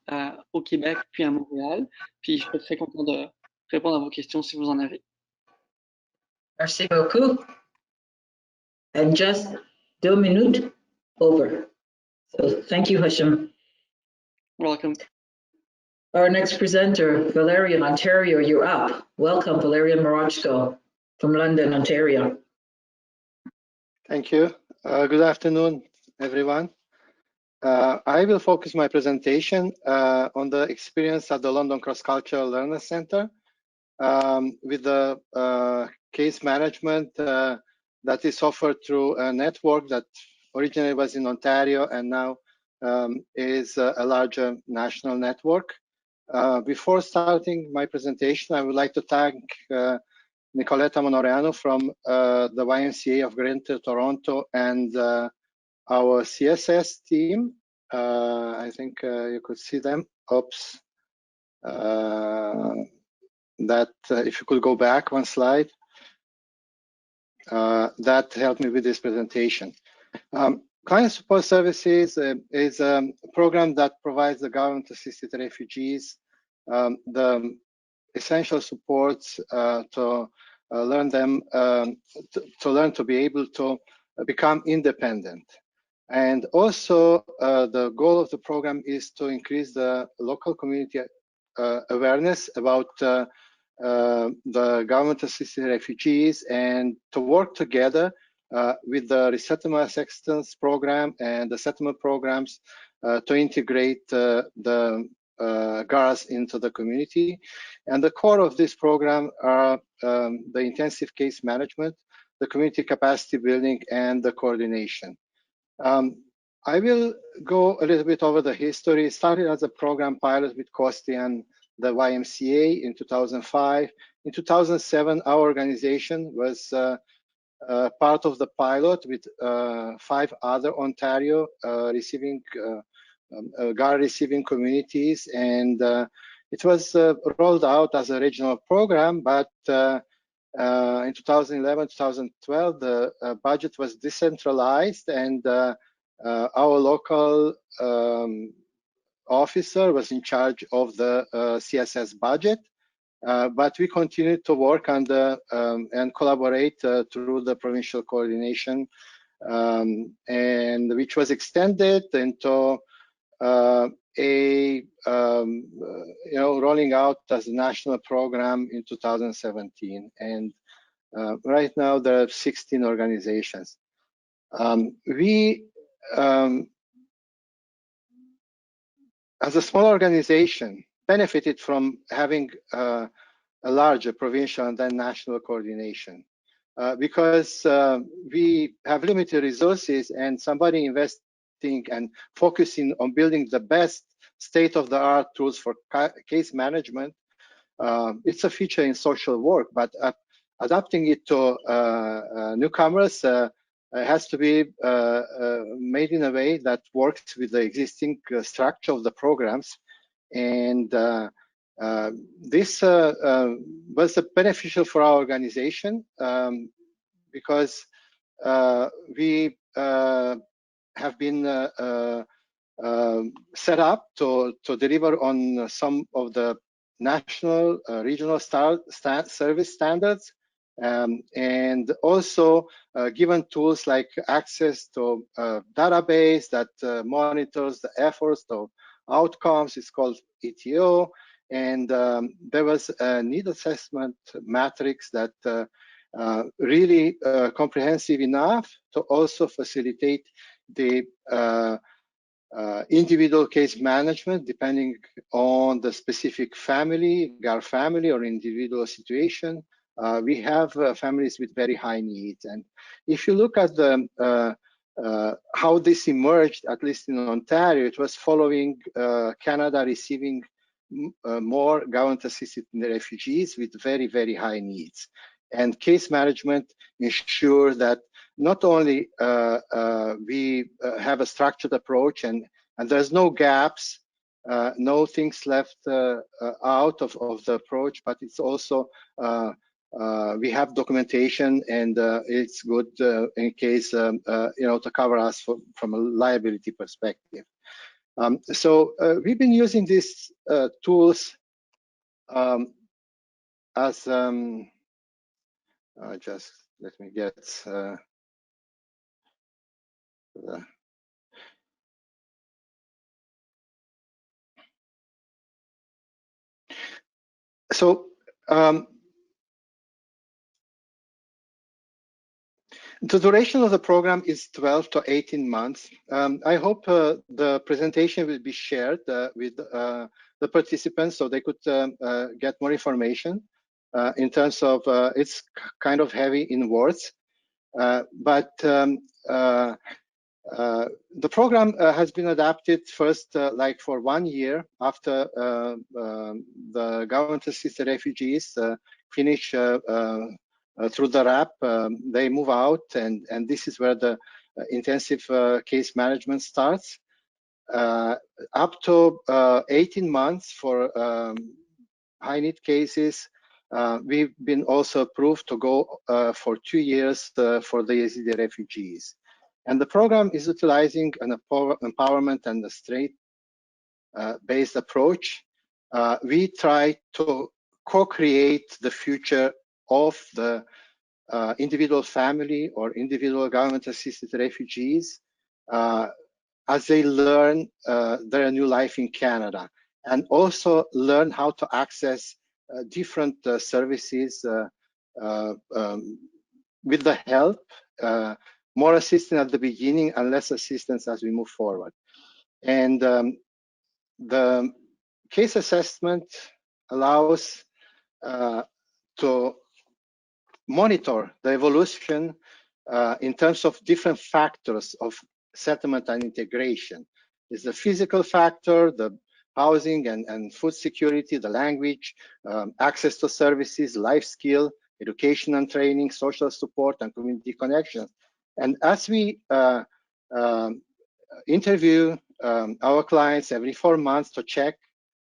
au Québec puis à Montréal. Puis, je serais très content de répondre à vos questions si vous en avez. Merci beaucoup. And just 2 minutes over. So thank you, Hisham. Welcome. Our next presenter, Valerian, Ontario, you're up. Welcome, Valerian Morochko from London, Ontario. Thank you. Good afternoon, everyone. I will focus my presentation on the experience at the London Cross Cultural Learner Centre with the case management that is offered through a network that originally was in Ontario and now is a larger national network. Before starting my presentation, I would like to thank Nicoletta Monoreanu from the YMCA of Greater Toronto and our CSS team. I think you could see them. Oops. If you could go back one slide. That helped me with this presentation. Client Support Services is a program that provides the government-assisted refugees the essential supports to learn to be able to become independent. And also, the goal of the program is to increase the local community awareness about the government-assisted refugees and to work together with the resettlement assistance program and the settlement programs to integrate the GARs into the community. And the core of this program are the intensive case management, the community capacity building, and the coordination. I will go a little bit over the history. It started as a program pilot with Costi and the YMCA in 2005. In 2007, our organization was part of the pilot with 5 other Ontario GAR receiving communities, and it was rolled out as a regional program, but in 2011, 2012, the budget was decentralized, and our local officer was in charge of the CSS budget. But we continued to work on the and collaborate through the provincial coordination, and which was extended into rolling out as a national program in 2017. And right now there are 16 organizations. We, as a small organization, benefited from having a larger provincial and then national coordination because we have limited resources, and somebody investing and focusing on building the best state-of-the-art tools for case management, it's a feature in social work, but adapting it to newcomers has to be made in a way that works with the existing structure of the programs. And this was beneficial for our organization because we have been set up to deliver on some of the national, regional service standards, and also given tools like access to a database that monitors the efforts, the outcomes. It's called ETO, and there was a need assessment matrix that really comprehensive enough to also facilitate the individual case management depending on the specific family, GAR family, or individual situation. We have families with very high needs, and if you look at the how this emerged, at least in Ontario, it was following Canada receiving more government-assisted refugees with very, very high needs. And case management ensures that not only we have a structured approach and there's no gaps, no things left out of the approach, but it's also we have documentation, and it's good in case to cover us from a liability perspective. So we've been using these tools as just let me get so the duration of the program is 12 to 18 months. I hope the presentation will be shared with the participants so they could get more information in terms of it's kind of heavy in words, but the program has been adapted first like for 1 year after the government-assisted refugees finish through the RAP, they move out, and this is where the intensive case management starts. Up to 18 months for high need cases. We've been also approved to go for 2 years for the Yazidi refugees. And the program is utilizing an empowerment and a strength-based approach. We try to co-create the future of the individual family or individual government-assisted refugees as they learn their new life in Canada, and also learn how to access different services with the help more assistance at the beginning and less assistance as we move forward. And the case assessment allows to monitor the evolution in terms of different factors of settlement and integration. Is the physical factor, the housing and food security, the language, access to services, life skill, education and training, social support, and community connections. And as we interview our clients every 4 months to check,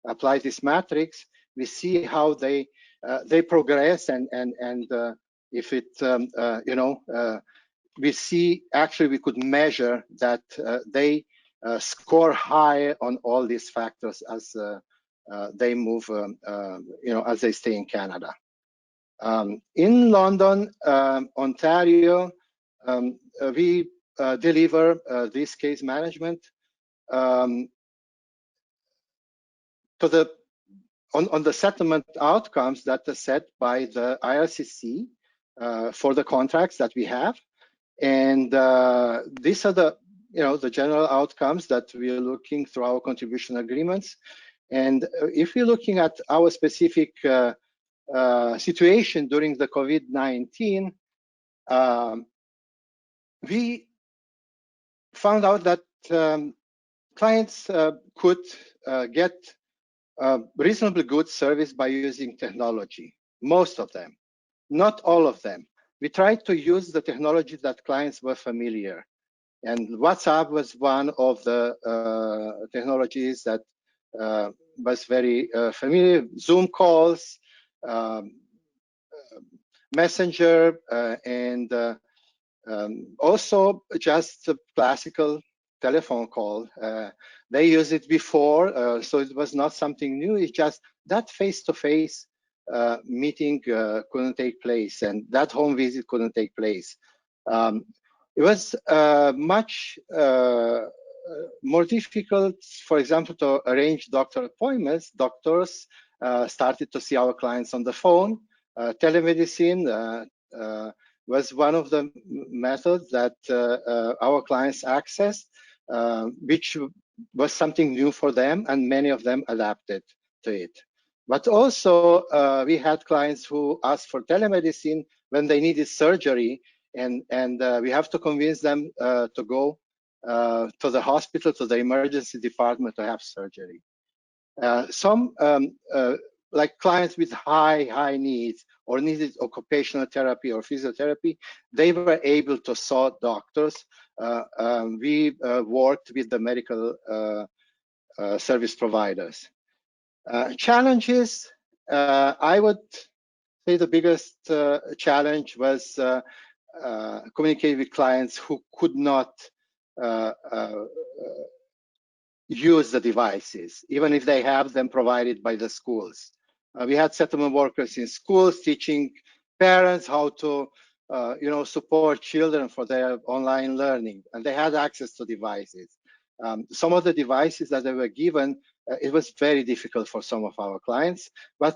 apply this matrix, we see how they progress, and if it, we see actually we could measure that they score high on all these factors as they move, as they stay in Canada. In London, Ontario, we deliver this case management to the on the settlement outcomes that are set by the IRCC for the contracts that we have, and these are the the general outcomes that we are looking through our contribution agreements. And if we're looking at our specific situation during the COVID-19, we found out that clients could get reasonably good service by using technology. Most of them, not all of them. We tried to use the technology that clients were familiar. And WhatsApp was one of the technologies that was very familiar. Zoom calls, Messenger, and also just a classical telephone call. They used it before, so it was not something new. It's just that face-to-face meeting couldn't take place, and that home visit couldn't take place. It was much more difficult, for example, to arrange doctor appointments. Doctors started to see our clients on the phone. Telemedicine was one of the methods that our clients accessed, which was something new for them, and many of them adapted to it. But also, we had clients who asked for telemedicine when they needed surgery, and we have to convince them to go to the hospital, to the emergency department to have surgery. Some like clients with high needs or needed occupational therapy or physiotherapy, they were able to saw doctors. We worked with the medical service providers. Challenges, I would say the biggest challenge was communicating with clients who could not use the devices, even if they have them provided by the schools. We had settlement workers in schools teaching parents how to support children for their online learning, and they had access to devices. Some of the devices that they were given, it was very difficult for some of our clients,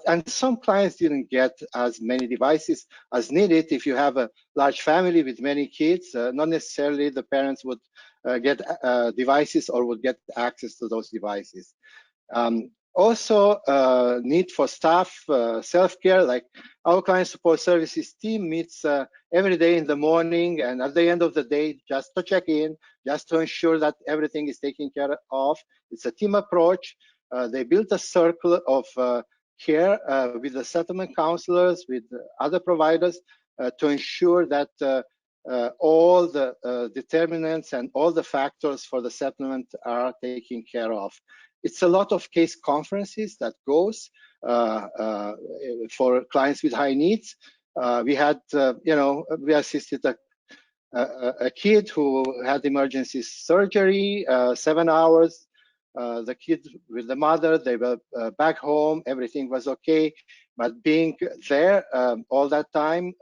and some clients didn't get as many devices as needed. If you have a large family with many kids, not necessarily the parents would get devices or would get access to those devices. Also, need for staff self-care, like our client support services team meets every day in the morning and at the end of the day, just to check in, just to ensure that everything is taken care of. It's a team approach. They built a circle of care with the settlement counselors, with other providers, to ensure that all the determinants and all the factors for the settlement are taken care of. It's a lot of case conferences that goes for clients with high needs. We had, we assisted a kid who had emergency surgery, 7 hours. The kid with the mother, they were back home, everything was okay. But being there all that time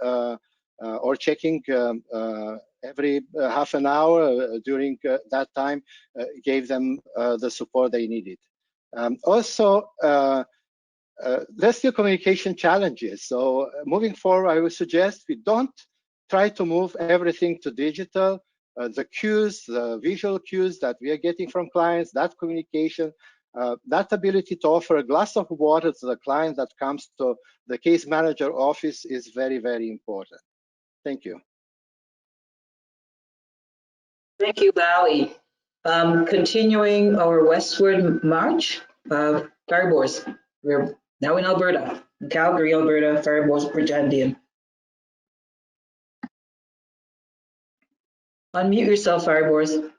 or checking every half an hour during that time gave them the support they needed. Also, there's still communication challenges. So moving forward, I would suggest we don't try to move everything to digital. The cues, the visual cues that we are getting from clients, that communication, that ability to offer a glass of water to the client that comes to the case manager office is very, very important. Thank you. Thank you, Bali. Continuing our westward march, Fariborz. We're now in Alberta, Calgary, Alberta, Fariborz, Bridgendian. Unmute yourself, Fariborz.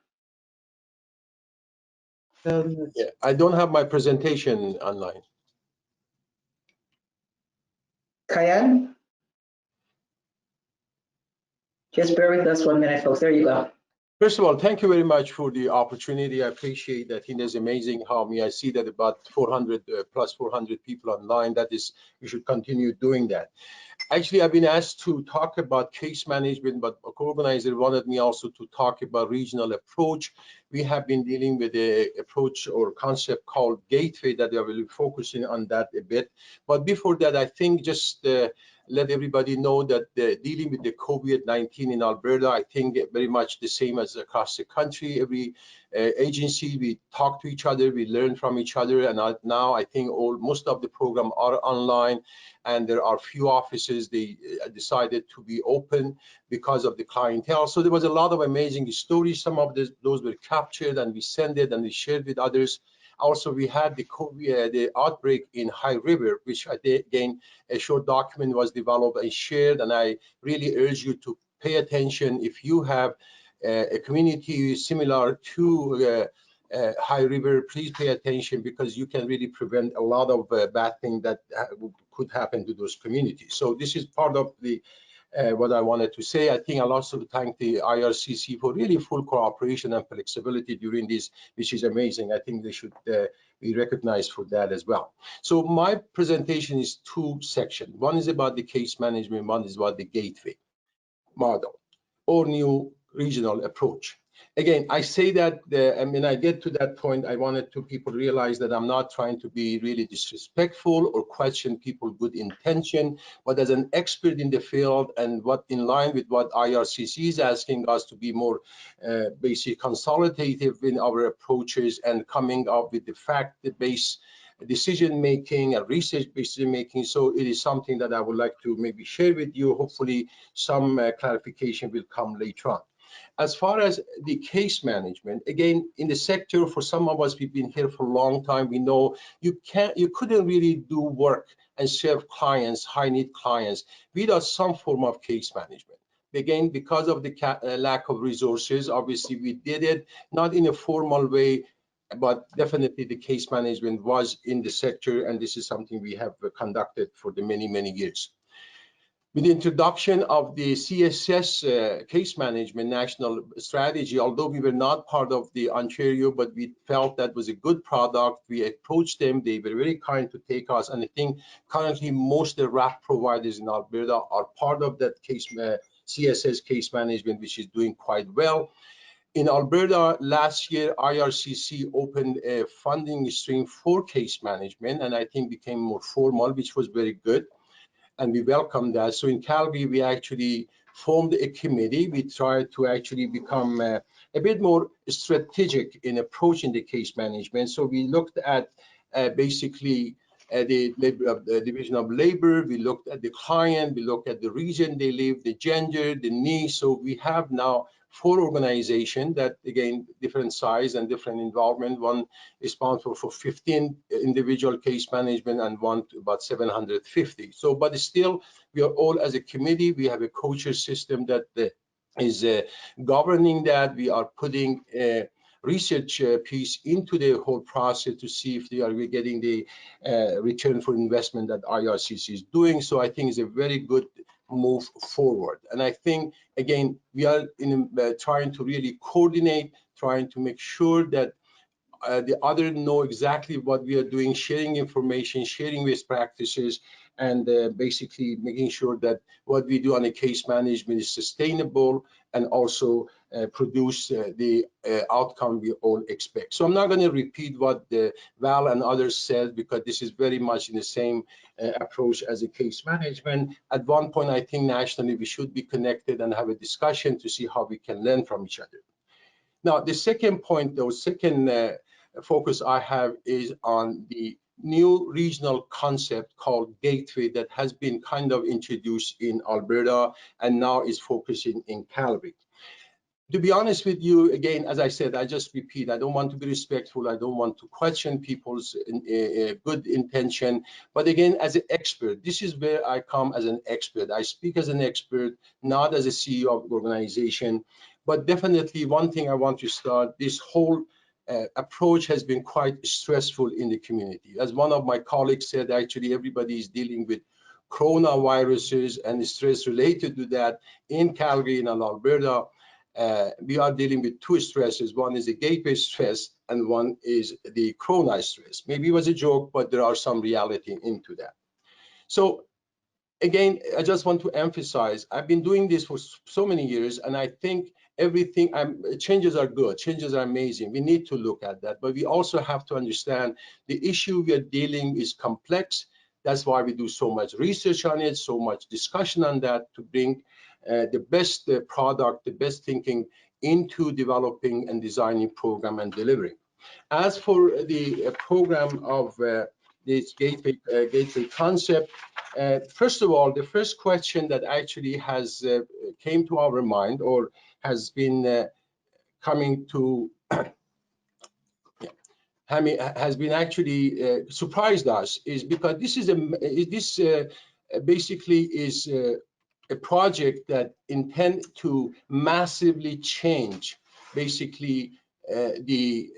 Yeah, I don't have my presentation online. Kayan? Just bear with us 1 minute, folks. There you go. First of all, thank you very much for the opportunity. I appreciate that. It is amazing how I see that about 400 plus 400 people online. That is, we should continue doing that. Actually, I've been asked to talk about case management, but a co-organizer wanted me also to talk about regional approach. We have been dealing with an approach or concept called Gateway that I will be focusing on that a bit. But before that, I think just let everybody know that dealing with the COVID-19 in Alberta, I think very much the same as across the country. Every agency, we talk to each other, we learn from each other, and now I think most of the program are online, and there are few offices they decided to be open because of the clientele. So there was a lot of amazing stories. Some of those were captured and we sent it and we shared with others. Also, we had the COVID, the outbreak in High River, which again, a short document was developed and shared. And I really urge you to pay attention if you have a community similar to High River. Please pay attention because you can really prevent a lot of bad things that could happen to those communities. So this is part of the what I wanted to say. I think I'll also thank the IRCC for really full cooperation and flexibility during this, which is amazing. I think they should be recognized for that as well. So my presentation is two sections. One is about the case management, one is about the Gateway model or new regional approach. Again, I say that when I get to that point, I wanted to people realize that I'm not trying to be really disrespectful or question people's good intention, but as an expert in the field and what in line with what IRCC is asking us to be more basic consultative in our approaches and coming up with the fact-based decision making and research-based decision making. So it is something that I would like to maybe share with you. Hopefully some clarification will come later on. As far as the case management, again, in the sector, for some of us, we've been here for a long time. We know you couldn't really do work and serve clients, high-need clients, without some form of case management. Again, because of the lack of resources, obviously we did it not in a formal way, but definitely the case management was in the sector, and this is something we have conducted for the many, many years. With the introduction of the CSS case management national strategy, although we were not part of the Ontario, but we felt that was a good product, we approached them, they were very kind to take us, and I think currently most of the RAP providers in Alberta are part of that case CSS case management, which is doing quite well. In Alberta, last year, IRCC opened a funding stream for case management, and I think became more formal, which was very good. And we welcome that. So in Calgary, we actually formed a committee. We tried to actually become a bit more strategic in approaching the case management. So we looked at basically the division of labor, we looked at the client, we looked at the region they live, the gender, the needs. So we have now 4 organizations that, again, different size and different involvement. One is responsible for 15 individual case management and one to about 750. So, but still, we are all as a committee, we have a co-chair system that is governing that. We are putting a research piece into the whole process to see if they are getting the return for investment that IRCC is doing. So I think it's a very good move forward. And I think, again, we are trying to really coordinate, trying to make sure that the other know exactly what we are doing, sharing information, sharing best practices, and basically making sure that what we do on a case management is sustainable and also produce the outcome we all expect. So I'm not going to repeat what Val and others said, because this is very much in the same approach as a case management. At one point, I think nationally we should be connected and have a discussion to see how we can learn from each other. Now, the second point, though, second focus I have is on the new regional concept called Gateway that has been kind of introduced in Alberta and now is focusing in Calgary. To be honest with you, again, as I said, I just repeat, I don't want to be respectful. I don't want to question people's good intention. But again, as an expert, this is where I come as an expert. I speak as an expert, not as a CEO of the organization. But definitely one thing I want to start, this whole approach has been quite stressful in the community. As one of my colleagues said, actually, everybody is dealing with coronaviruses and stress related to that in Calgary and in Alberta. We are dealing with two stresses. One is the gateway stress and one is the corona stress. Maybe it was a joke, but there are some reality into that. So again, I just want to emphasize, I've been doing this for so many years, and I think everything, changes are good, changes are amazing. We need to look at that, but we also have to understand the issue we are dealing is complex. That's why we do so much research on it, so much discussion on that, to bring the best product, the best thinking into developing and designing program and delivering. As for the program of this gateway concept, first of all, the first question that actually has came to our mind or has been coming to has been actually surprised us is because this is basically is a project that intend to massively change basically the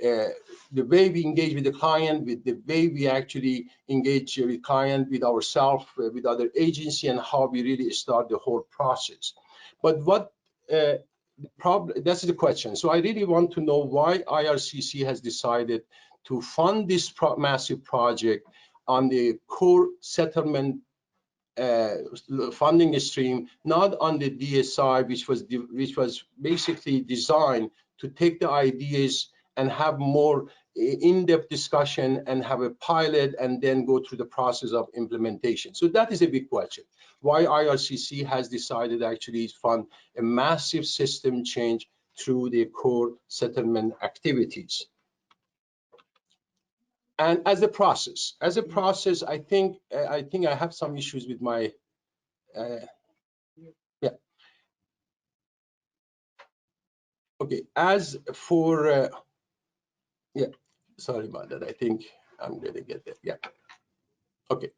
way we engage with the client, with the way we actually engage with client, with ourselves, with other agency, and how we really start the whole process. But what the problem, that's the question. So I really want to know why IRCC has decided to fund this massive project on the core settlement funding stream, not on the DSI, which was basically designed to take the ideas and have more in-depth discussion and have a pilot and then go through the process of implementation. So that is a big question. Why IRCC has decided actually to fund a massive system change through the core settlement activities. And as a process, I think I have some issues with my yeah. Okay. As for yeah, sorry about that. I think I'm going to get there. Yeah. Okay.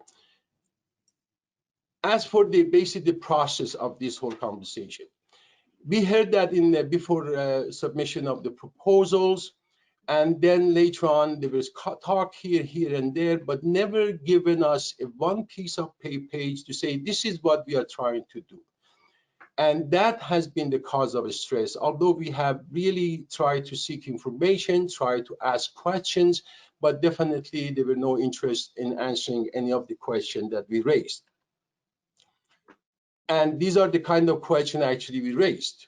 As for the basically the process of this whole conversation, we heard that in the before submission of the proposals. And then later on, there was talk here and there, but never given us one piece of page to say, this is what we are trying to do. And that has been the cause of stress. Although we have really tried to seek information, tried to ask questions, but definitely there were no interest in answering any of the questions that we raised. And these are the kind of questions actually we raised.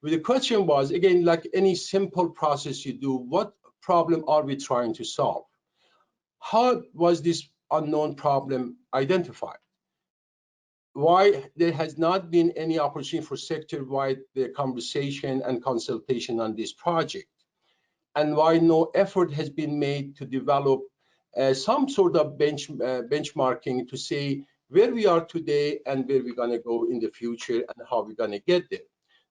The question was, again, like any simple process you do, what problem are we trying to solve? How was this unknown problem identified? Why there has not been any opportunity for sector-wide conversation and consultation on this project? And why no effort has been made to develop some sort of benchmarking to say where we are today and where we're going to go in the future and how we're going to get there?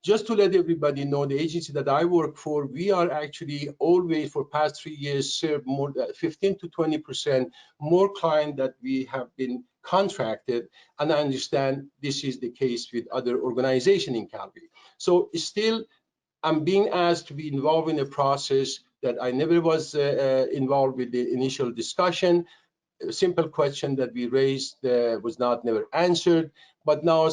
Just to let everybody know, the agency that I work for, we are actually always for past 3 years served more than 15 to 20% more clients that we have been contracted. And I understand this is the case with other organizations in Calgary. So still, I'm being asked to be involved in a process that I never was involved with the initial discussion. A simple question that we raised was never answered. But now,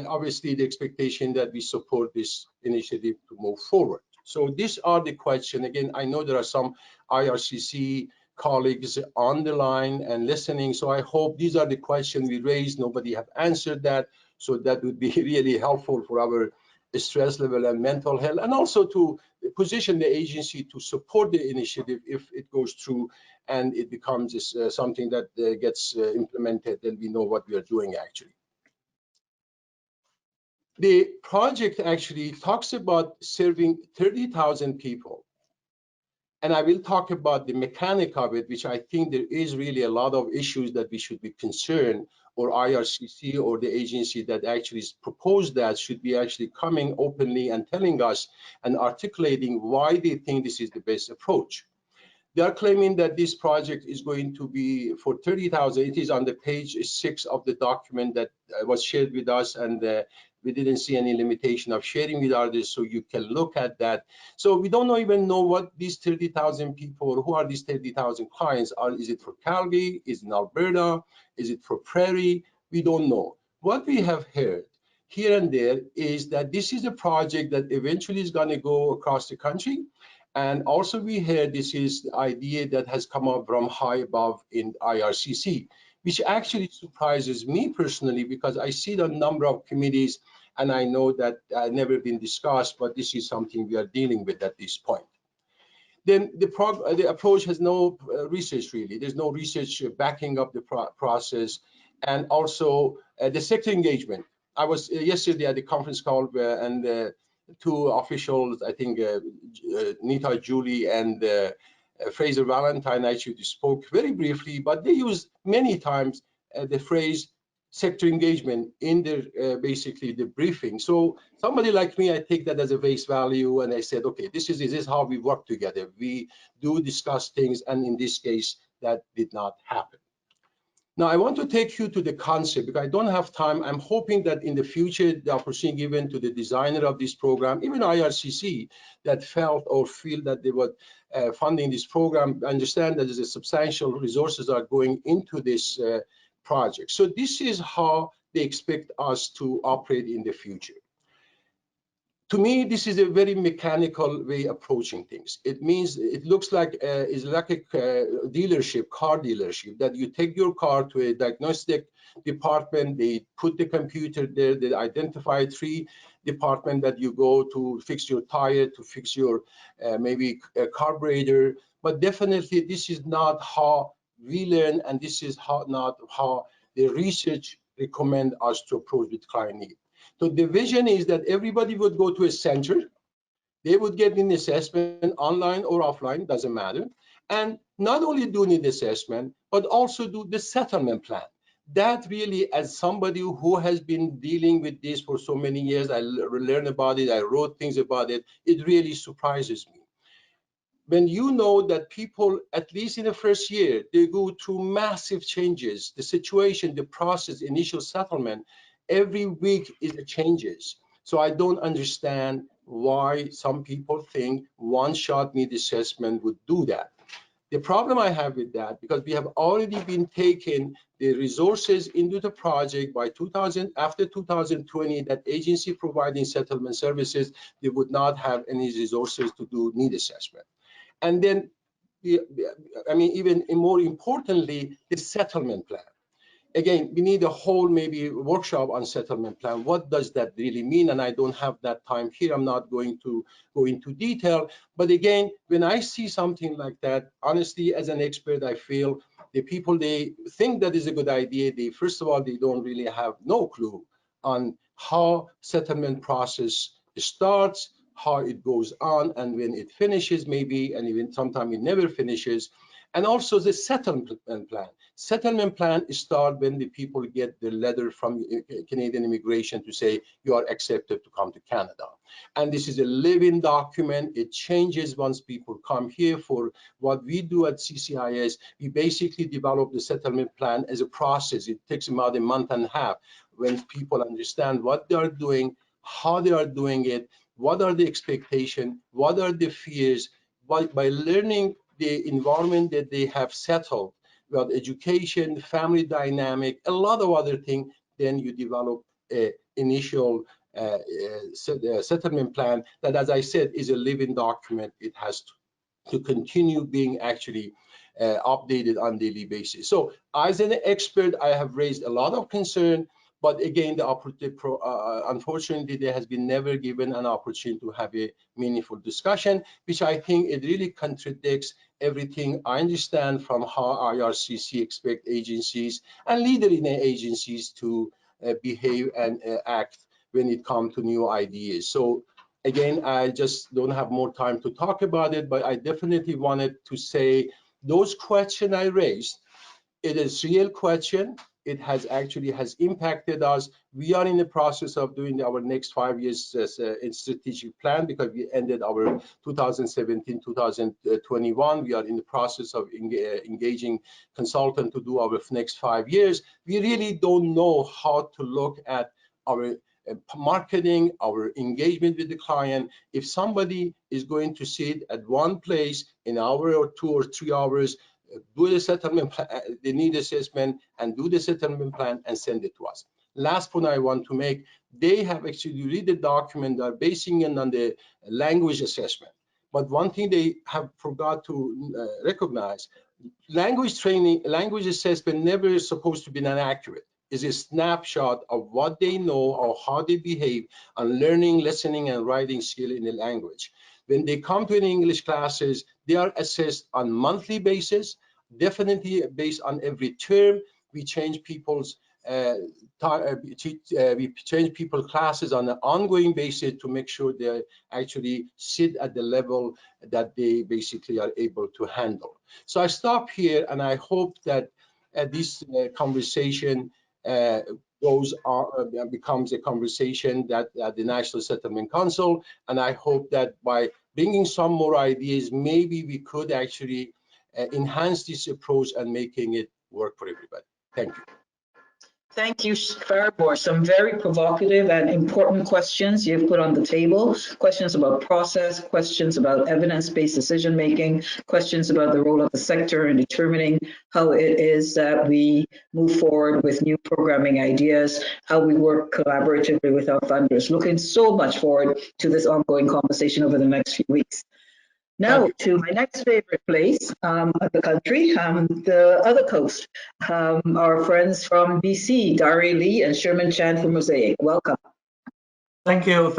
obviously, the expectation that we support this initiative to move forward. So these are the questions. Again, I know there are some IRCC colleagues on the line and listening, so I hope these are the questions we raised. Nobody have answered that, so that would be really helpful for our stress level and mental health, and also to position the agency to support the initiative if it goes through and it becomes something that gets implemented, then we know what we are doing actually. The project actually talks about serving 30,000 people. And I will talk about the mechanic of it, which I think there is really a lot of issues that we should be concerned, or IRCC or the agency that actually proposed that should be actually coming openly and telling us and articulating why they think this is the best approach. They are claiming that this project is going to be for 30,000. It is on the page 6 of the document that was shared with us, and we didn't see any limitation of sharing with others, so you can look at that. So we don't even know what these 30,000 people, who are these 30,000 clients are. Is it for Calgary? Is it in Alberta? Is it for Prairie? We don't know. What we have heard here and there is that this is a project that eventually is going to go across the country. And also we heard this is the idea that has come up from high above in IRCC, which actually surprises me personally, because I see the number of committees and I know that never been discussed, but this is something we are dealing with at this point. Then the approach has no research really. There's no research backing up the process. And also the sector engagement. I was yesterday at the conference call and two officials, I think Nita Julie and Fraser Valentine actually spoke very briefly, but they used many times the phrase sector engagement in their basically the briefing. So somebody like me, I take that as a face value, and I said, okay, this is how we work together. We do discuss things, and in this case, that did not happen. Now, I want to take you to the concept because I don't have time. I'm hoping that in the future, the opportunity given to the designer of this program, even IRCC, that felt or feel that they were funding this program, understand that there's a substantial resources are going into this project. So this is how they expect us to operate in the future. To me, this is a very mechanical way approaching things. It means it looks like it's like a dealership, car dealership, that you take your car to a diagnostic department, they put the computer there, they identify 3 departments that you go to fix your tire, to fix your maybe a carburetor. But definitely this is not how we learn, and this is not how the research recommend us to approach with client need. So the vision is that everybody would go to a center, they would get an assessment online or offline, doesn't matter, and not only do need assessment, but also do the settlement plan. That really, as somebody who has been dealing with this for so many years, I learned about it, I wrote things about it, it really surprises me. When you know that people, at least in the first year, they go through massive changes, the situation, the process, initial settlement, every week is the changes. So I don't understand why some people think one-shot need assessment would do that. The problem I have with that, because we have already been taking the resources into the project by after 2020, that agency providing settlement services, they would not have any resources to do need assessment. And then, I mean, even more importantly, the settlement plan. Again, we need a whole maybe workshop on settlement plan. What does that really mean? And I don't have that time here. I'm not going to go into detail. But again, when I see something like that, honestly, as an expert, I feel the people, they think that is a good idea. They, first of all, they don't really have no clue on how settlement process starts, how it goes on, and when it finishes maybe, and even sometimes it never finishes. And also the settlement plan. Settlement plan starts when the people get the letter from Canadian Immigration to say you are accepted to come to Canada. And this is a living document. It changes once people come here. For what we do at CCIS, we basically develop the settlement plan as a process. It takes about a month and a half when people understand what they are doing, how they are doing it, what are the expectations, what are the fears. By learning the environment that they have settled, about education, family dynamic, a lot of other things, then you develop a initial settlement plan that, as I said, is a living document. It has to continue being actually updated on a daily basis. So as an expert, I have raised a lot of concern, but again, unfortunately, there has been never given an opportunity to have a meaningful discussion, which I think it really contradicts everything I understand from how IRCC expect agencies and leader in agencies to behave and act when it comes to new ideas. So again, I just don't have more time to talk about it, but I definitely wanted to say those questions I raised, it is real question. It has actually impacted us. We are in the process of doing our next 5 years strategic plan because we ended our 2017-2021. We are in the process of engaging consultant to do our next 5 years. We really don't know how to look at our marketing, our engagement with the client. If somebody is going to sit at one place in an hour or 2 or 3 hours, do the settlement plan, the need assessment, and do the settlement plan and send it to us. Last point I want to make, they have actually read the document, they're basing it on the language assessment. But one thing they have forgot to recognize, language training, language assessment never is supposed to be inaccurate. It's a snapshot of what they know or how they behave on learning, listening, and writing skill in the language. When they come to English classes, they are assessed on monthly basis, definitely based on every term. We change people's we change people classes on an ongoing basis to make sure they actually sit at the level that they basically are able to handle. So I stop here, and I hope that this conversation becomes a conversation that at the National Settlement Council, and I hope that by bringing some more ideas, maybe we could actually enhance this approach and making it work for everybody. Thank you. Thank you, Farbor. Some very provocative and important questions you've put on the table. Questions about process, questions about evidence-based decision-making, questions about the role of the sector in determining how it is that we move forward with new programming ideas, how we work collaboratively with our funders. Looking so much forward to this ongoing conversation over the next few weeks. Now to my next favorite place of the country, the other coast. Our friends from BC, Dari Lee and Sherman Chan from Mosaic. Welcome. Thank you,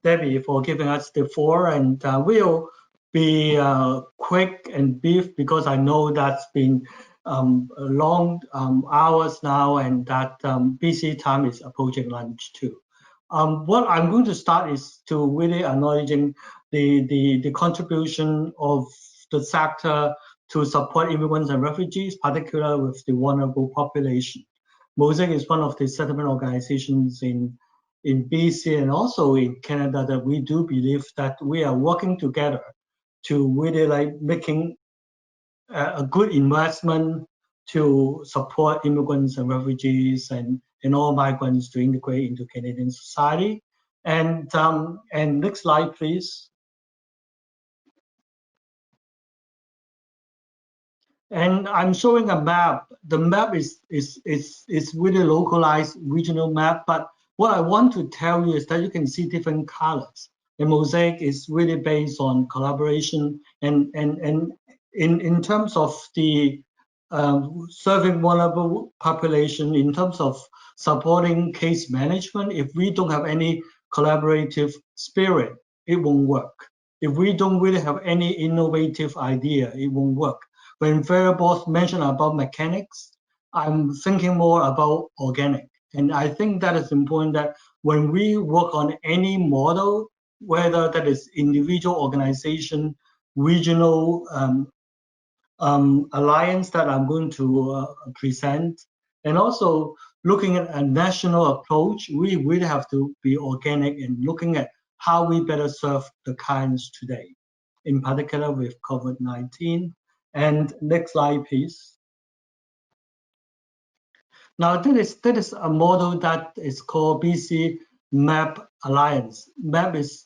Debbie, for giving us the floor. And we'll be quick and brief because I know that's been long hours now, and that BC time is approaching lunch too. What I'm going to start is to really acknowledging the contribution of the sector to support immigrants and refugees, particularly with the vulnerable population. Mosaic is one of the settlement organizations in BC and also in Canada that we do believe that we are working together to really like making a good investment to support immigrants and refugees and all migrants to integrate into Canadian society. And next slide, please. And I'm showing a map. The map is really localized regional map, but what I want to tell you is that you can see different colors. The Mosaic is really based on collaboration, and in terms of the serving vulnerable population, in terms of supporting case management, if we don't have any collaborative spirit, it won't work. If we don't really have any innovative idea, it won't work. When variables mention about mechanics, I'm thinking more about organic. And I think that is important that when we work on any model, whether that is individual organization, regional alliance that I'm going to present, and also looking at a national approach, we really have to be organic in looking at how we better serve the clients today, in particular with COVID-19. And next slide, please. Now, that is a model that is called BC MAP Alliance. MAP is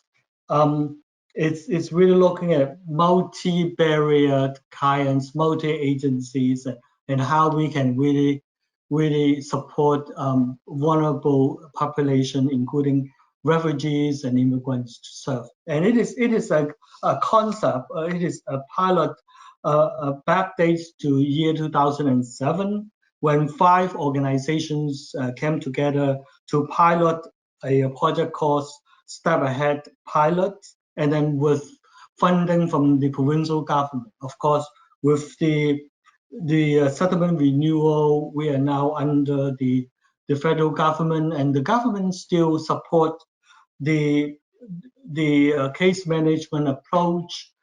it's really looking at multi-barrier clients, multi-agencies, and how we can really really support vulnerable population, including refugees and immigrants to serve. And it is a concept, it is a pilot backdates to year 2007, when 5 organizations came together to pilot a project called Step Ahead Pilot, and then with funding from the provincial government. Of course, with the settlement renewal, we are now under the federal government, and the government still support the case management approach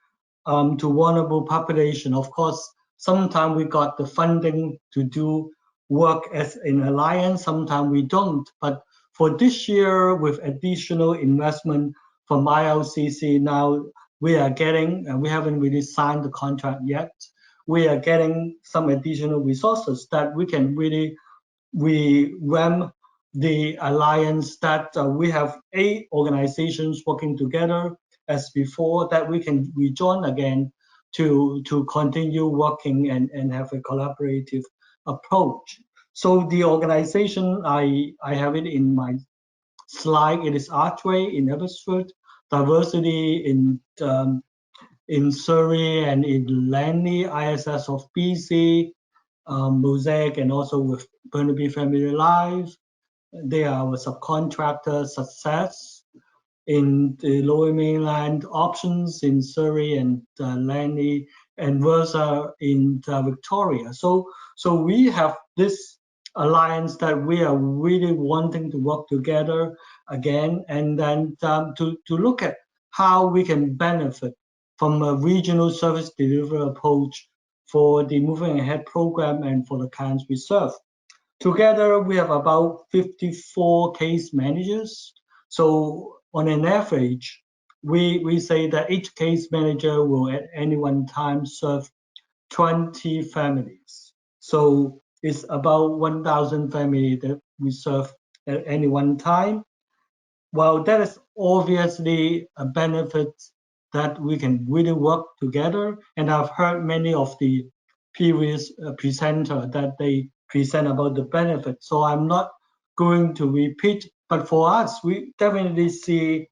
to vulnerable population. Of course, sometimes we got the funding to do work as an alliance, sometimes we don't. But for this year, with additional investment from ILCC, now we are getting, and we haven't really signed the contract yet, we are getting some additional resources that we can really revamp the alliance, that we have 8 organizations working together as before, that we can rejoin again to continue working and have a collaborative approach. So the organization, I have it in my slide. It is Archway in Abbotsford, Diversity in Surrey and in Langley, ISS of BC, Mosaic, and also with Burnaby Family Life. They are our subcontractor. Success in the Lower Mainland, Options in Surrey and Langley, and Versa in Victoria. So we have this alliance that we are really wanting to work together again, and then to look at how we can benefit from a regional service delivery approach for the Moving Ahead program and for the clients we serve. Together, we have about 54 case managers. So on an average, we say that each case manager will at any one time serve 20 families. So it's about 1,000 families that we serve at any one time. Well, that is obviously a benefit that we can really work together. And I've heard many of the previous presenter that they present about the benefits. So I'm not going to repeat, but for us, we definitely see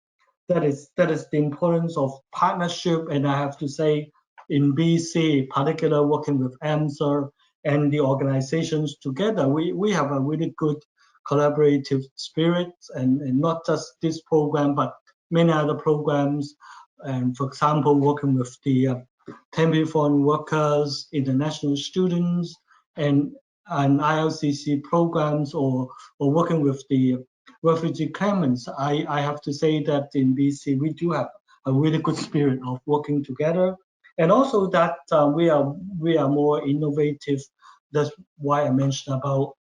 that is the importance of partnership. And I have to say, in BC, particularly working with AMSR and the organizations together, we have a really good collaborative spirit, and not just this program, but many other programs. And for example, working with the temporary foreign workers, international students, and ILCC programs, or working with the refugee claimants. I have to say that in BC, we do have a really good spirit of working together. And also that we are more innovative. That's why I mentioned about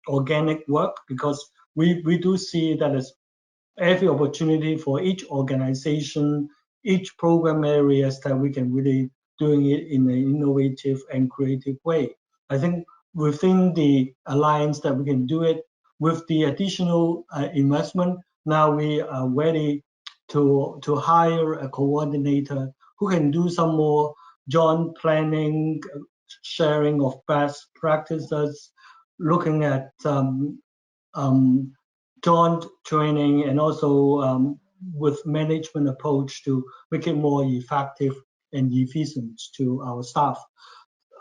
organic work, because we do see that as every opportunity for each organization, each program areas, that we can really doing it in an innovative and creative way. I think within the alliance that we can do it with the additional investment. Now we are ready to hire a coordinator who can do some more joint planning, sharing of best practices, looking at joint training, and also with management approach to make it more effective and efficient to our staff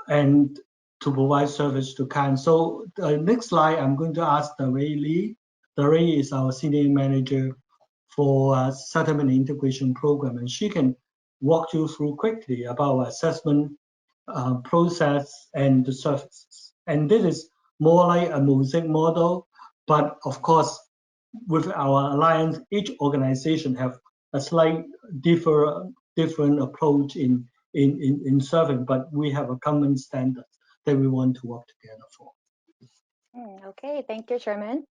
and to provide service to clients. So the next slide, I'm going to ask Ray Lee. Ray is our senior manager for settlement integration program, and she can walk you through quickly about our assessment process and the services. And this is more like a mosaic model, but of course, with our alliance, each organization have a slight different approach in serving, but we have a common standard that we want to work together for. Okay, thank you, Chairman.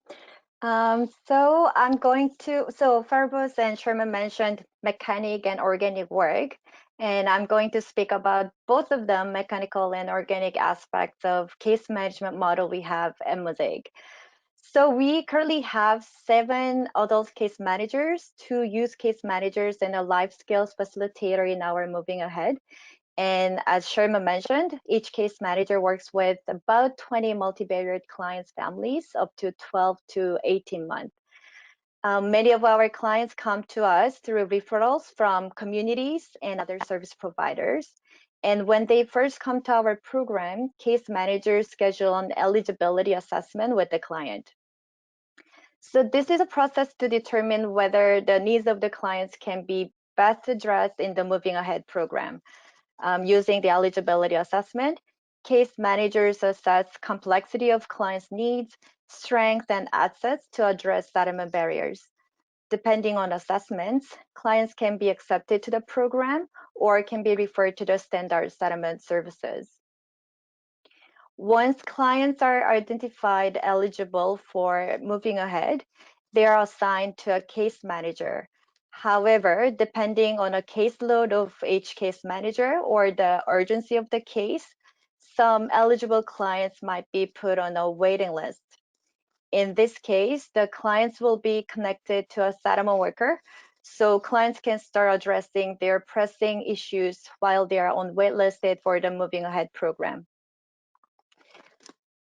So I'm going to, so Ferbos and Sherman mentioned mechanic and organic work, and I'm going to speak about both of them, mechanical and organic aspects of case management model we have at Mosaic. So we currently have 7 adult case managers, 2 youth case managers, and a life skills facilitator in our Moving Ahead. And as Sherman mentioned, each case manager works with about 20 multivariate clients' families up to 12 to 18 months. Many of our clients come to us through referrals from communities and other service providers. And when they first come to our program, case managers schedule an eligibility assessment with the client. So this is a process to determine whether the needs of the clients can be best addressed in the Moving Ahead program. Using the eligibility assessment, case managers assess complexity of clients' needs, strengths, and assets to address settlement barriers. Depending on assessments, clients can be accepted to the program or can be referred to the standard settlement services. Once clients are identified eligible for Moving Ahead, they are assigned to a case manager. However, depending on a caseload of each case manager or the urgency of the case, some eligible clients might be put on a waiting list. In this case, the clients will be connected to a settlement worker, so clients can start addressing their pressing issues while they are on waitlisted for the Moving Ahead program.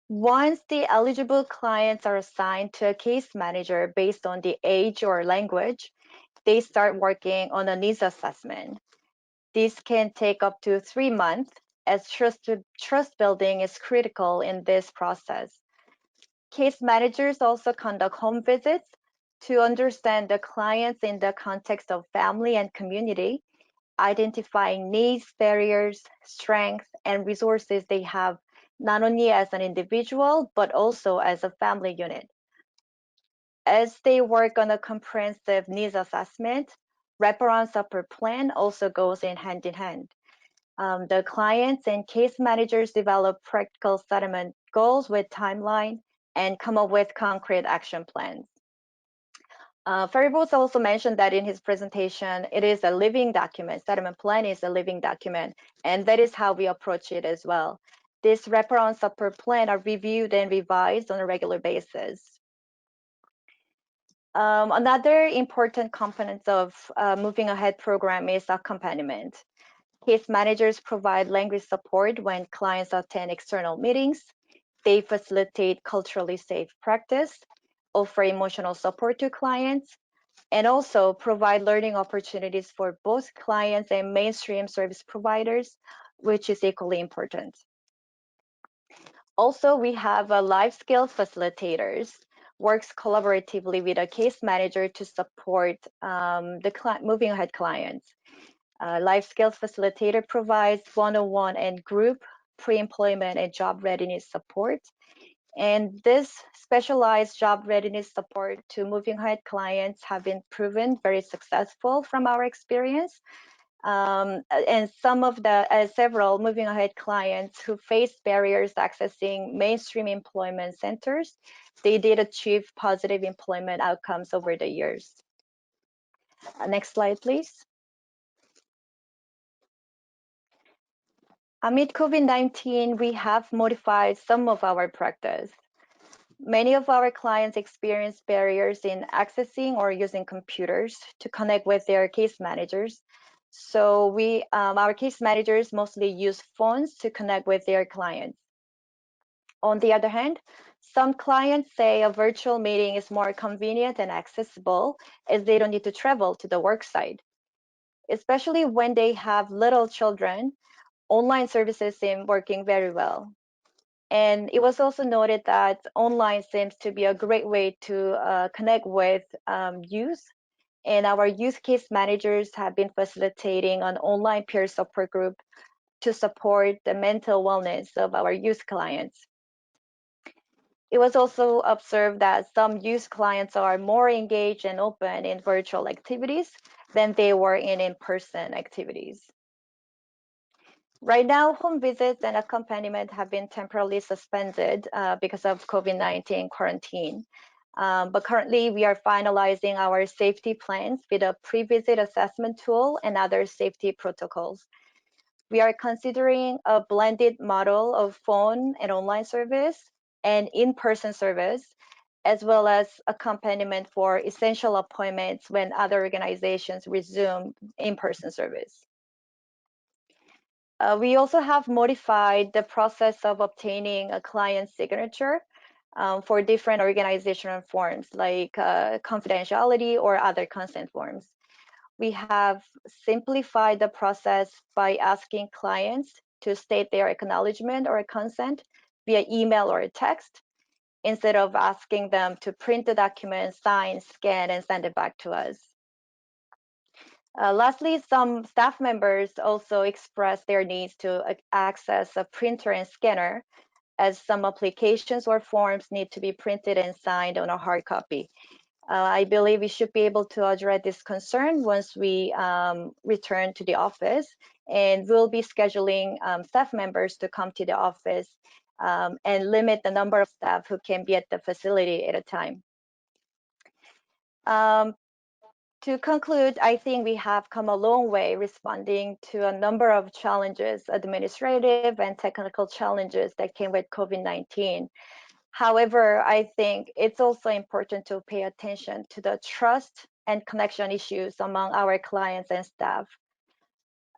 Once the eligible clients are assigned to a case manager based on the age or language, they start working on a needs assessment. This can take up to 3 months, as trust building is critical in this process. Case managers also conduct home visits to understand the clients in the context of family and community, identifying needs, barriers, strengths, and resources they have, not only as an individual, but also as a family unit. As they work on a comprehensive needs assessment, wraparound support plan also goes in hand. The clients and case managers develop practical settlement goals with timeline and come up with concrete action plans. Fariborz also mentioned that in his presentation, it is a living document. Settlement plan is a living document, and that is how we approach it as well. This wraparound support plan are reviewed and revised on a regular basis. Another important component of Moving Ahead program is accompaniment. Case managers provide language support when clients attend external meetings. They facilitate culturally safe practice, offer emotional support to clients, and also provide learning opportunities for both clients and mainstream service providers, which is equally important. Also, we have life skills facilitators, works collaboratively with a case manager to support the Moving Ahead clients. Life skills facilitator provides one-on-one and group pre-employment and job readiness support. And this specialized job readiness support to Moving Ahead clients have been proven very successful from our experience. And several Moving Ahead clients who faced barriers accessing mainstream employment centers, they did achieve positive employment outcomes over the years. Next slide, please. Amid COVID-19, we have modified some of our practice. Many of our clients experience barriers in accessing or using computers to connect with their case managers. So our case managers mostly use phones to connect with their clients. On the other hand, some clients say a virtual meeting is more convenient and accessible as they don't need to travel to the work site. Especially when they have little children, online services seem working very well. And it was also noted that online seems to be a great way to connect with youth. And our youth case managers have been facilitating an online peer support group to support the mental wellness of our youth clients. It was also observed that some youth clients are more engaged and open in virtual activities than they were in in-person activities. Right now, home visits and accompaniment have been temporarily suspended because of COVID-19 quarantine. But currently, we are finalizing our safety plans with a pre-visit assessment tool and other safety protocols. We are considering a blended model of phone and online service and in-person service, as well as accompaniment for essential appointments when other organizations resume in-person service. We also have modified the process of obtaining a client signature for different organizational forms like confidentiality or other consent forms. We have simplified the process by asking clients to state their acknowledgement or consent via email or text, instead of asking them to print the document, sign, scan, and send it back to us. Lastly, some staff members also expressed their needs to access a printer and scanner, as some applications or forms need to be printed and signed on a hard copy. I believe we should be able to address this concern once we return to the office, and we'll be scheduling staff members to come to the office and limit the number of staff who can be at the facility at a time. To conclude, I think we have come a long way responding to a number of challenges, administrative and technical challenges that came with COVID-19. However, I think it's also important to pay attention to the trust and connection issues among our clients and staff.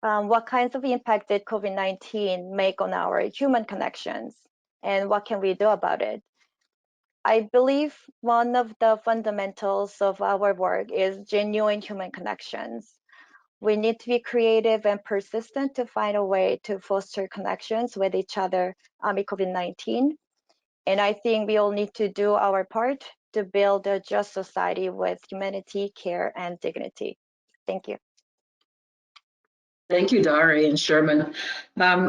What kinds of impact did COVID-19 make on our human connections, and what can we do about it? I believe one of the fundamentals of our work is genuine human connections. We need to be creative and persistent to find a way to foster connections with each other amid COVID-19. And I think we all need to do our part to build a just society with humanity, care, and dignity. Thank you. Thank you, Dari and Sherman.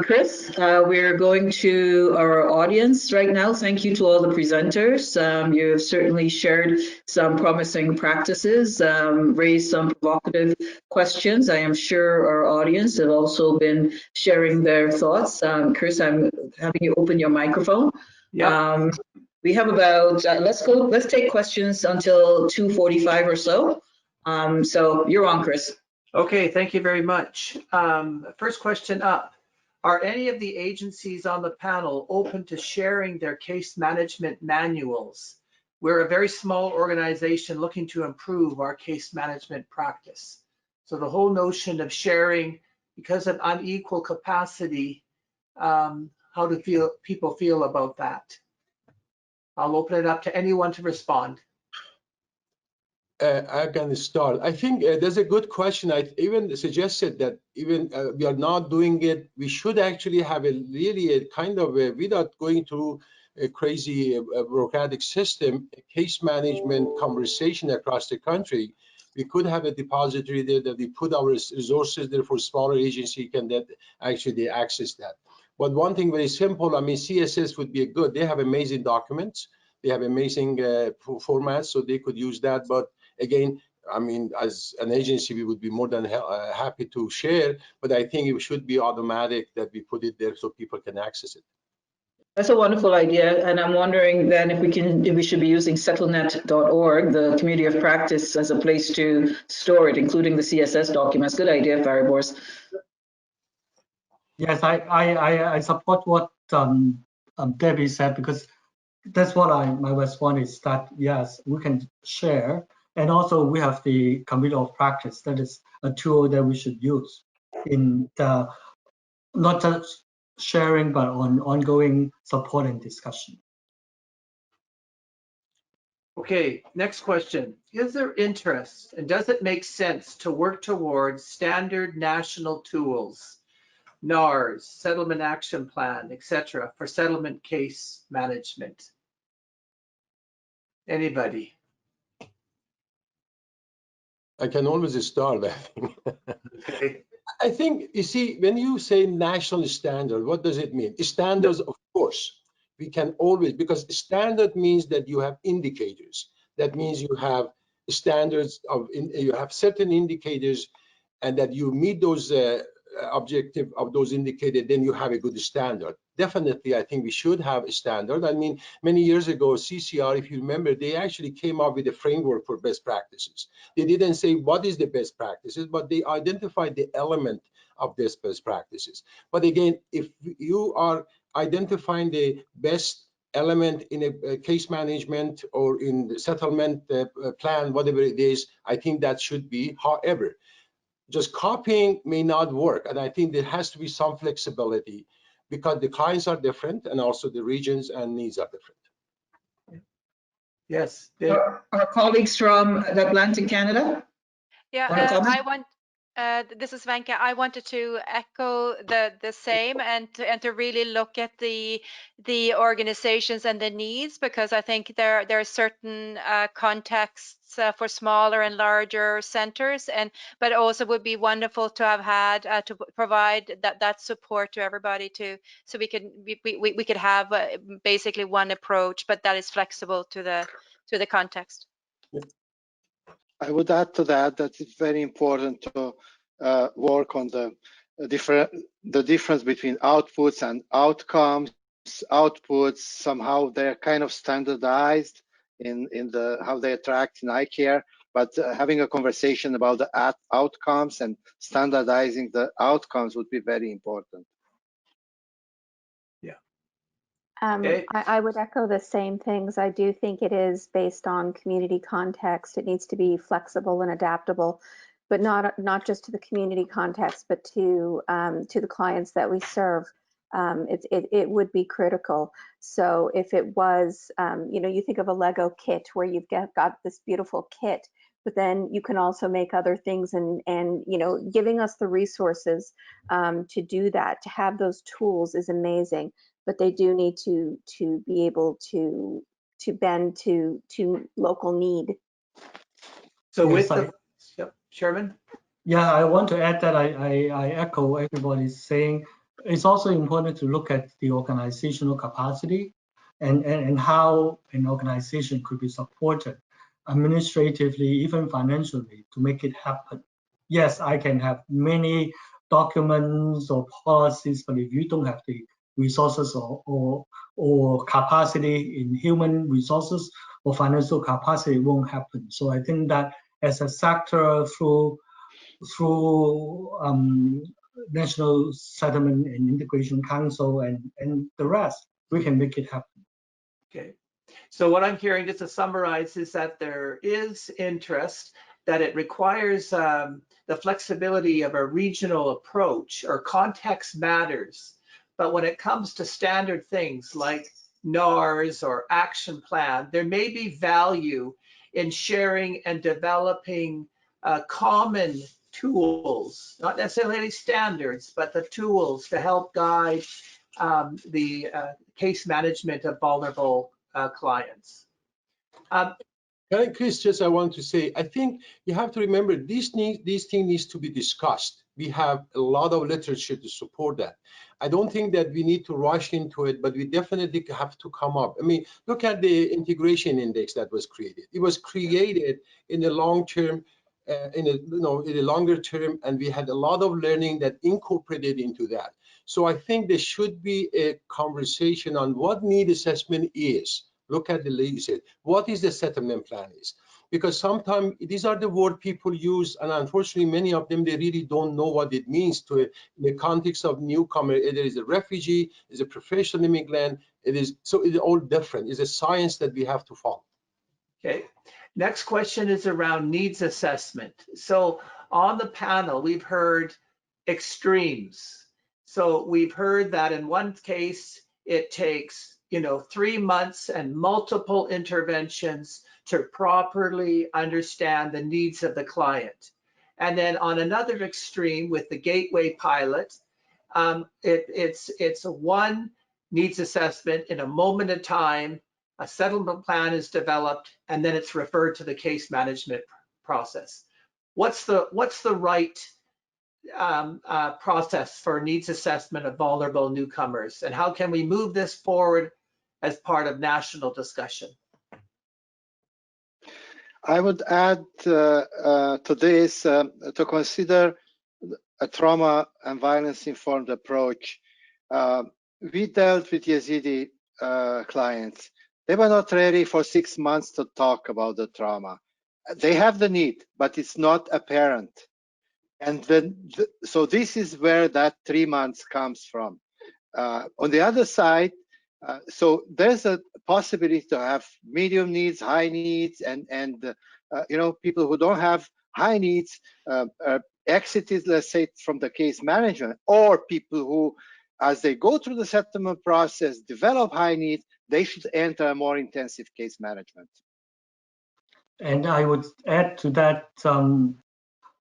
Chris, we're going to our audience right now. Thank you to all the presenters. You've certainly shared some promising practices, raised some provocative questions. I am sure our audience have also been sharing their thoughts. Chris, I'm having you open your microphone. Yeah. We have about, let's take questions until 2:45 or so. So you're on, Chris. Okay, thank you very much. First question up. Are any of the agencies on the panel open to sharing their case management manuals? We're a very small organization looking to improve our case management practice. So the whole notion of sharing, because of unequal capacity, how do people feel about that? I'll open it up to anyone to respond. I can start. I think there's a good question. I even suggested that even we are not doing it. We should actually have a kind of without going through a crazy bureaucratic system, a case management conversation across the country. We could have a depository there that we put our resources there for smaller agency can that actually access that. But one thing very simple, I mean, CSS would be good. They have amazing documents. They have amazing formats, so they could use that. But again, I mean, as an agency, we would be more than happy to share, but I think it should be automatic that we put it there so people can access it. That's a wonderful idea, and I'm wondering then if we should be using settlenet.org, the community of practice, as a place to store it, including the CSS documents. Good idea, Fariborz. Yes, I support what Debbie said, because that's what my response is, that yes, we can share. And also we have the committee of practice. That is a tool that we should use in the, not just sharing, but on ongoing support and discussion. Okay, next question. Is there interest and does it make sense to work towards standard national tools, NARS, Settlement Action Plan, etc., for settlement case management? Anybody? I can always start, I think. Okay. I think, you see, when you say national standard, what does it mean? Standards, of course, we can always, because standard means that you have indicators. That means you have standards of, you have certain indicators, and that you meet those objective of those indicators, then you have a good standard. Definitely, I think we should have a standard. I mean, many years ago, CCR, if you remember, they actually came up with a framework for best practices. They didn't say what is the best practices, but they identified the element of this best practices. But again, if you are identifying the best element in a case management or in the settlement plan, whatever it is, I think that should be. However, just copying may not work. And I think there has to be some flexibility because the clients are different and also the regions and needs are different. Yes. Our colleagues from the Atlantic Canada? Yeah, this is Venka. I wanted to echo the same and to really look at the organizations and the needs, because I think there are certain contexts for smaller and larger centers, but also would be wonderful to have had to provide that support to everybody so we could have basically one approach, but that is flexible to the context. I would add to that it's very important to work on the difference between outputs and outcomes. Outputs, somehow they're kind of standardized in how they attract in eye care, but having a conversation about the outcomes and standardizing the outcomes would be very important. I would echo the same things. I do think it is based on community context. It needs to be flexible and adaptable, but not just to the community context, but to the clients that we serve. It would be critical. So if it was, you think of a Lego kit where you've got this beautiful kit, but then you can also make other things, and giving us the resources to do that, to have those tools is amazing. But they do need to be able to bend to local need. So yes, Sherman? Yeah, I want to add that I echo everybody's saying. It's also important to look at the organizational capacity and how an organization could be supported administratively, even financially, to make it happen. Yes, I can have many documents or policies, but if you don't have the resources or capacity in human resources or financial capacity, it won't happen. So I think that as a sector, through National Settlement and Integration Council and the rest, we can make it happen. Okay. So what I'm hearing, just to summarize, is that there is interest, that it requires the flexibility of a regional approach, or context matters. But when it comes to standard things like NARS or action plan, there may be value in sharing and developing common tools, not necessarily standards, but the tools to help guide the case management of vulnerable clients. Chris, I want to say, I think you have to remember this thing needs to be discussed. We have a lot of literature to support that. I don't think that we need to rush into it, but we definitely have to come up. I mean, look at the integration index that was created. It was created in the long term, in a longer term, and we had a lot of learning that incorporated into that. So I think there should be a conversation on what need assessment is. Look at the legislation. What is the settlement plan is? Because sometimes these are the word people use, and unfortunately, many of them, they really don't know what it means in the context of newcomer. Either is a refugee, is a professional immigrant. It's all different. It's a science that we have to follow. Okay. Next question is around needs assessment. So on the panel, we've heard extremes. So we've heard that in one case, it takes 3 months and multiple interventions to properly understand the needs of the client. And then on another extreme with the Gateway pilot, it's one needs assessment in a moment of time, a settlement plan is developed, and then it's referred to the case management process. What's the right process for needs assessment of vulnerable newcomers, and how can we move this forward as part of national discussion? I would add to this to consider a trauma and violence informed approach. We dealt with Yazidi clients. They were not ready for 6 months to talk about the trauma. They have the need, but it's not apparent. And then, so this is where that 3 months comes from. On the other side, so there's a possibility to have medium needs, high needs, and people who don't have high needs exited, let's say, from the case management, or people who, as they go through the settlement process, develop high need, they should enter a more intensive case management. And I would add to that,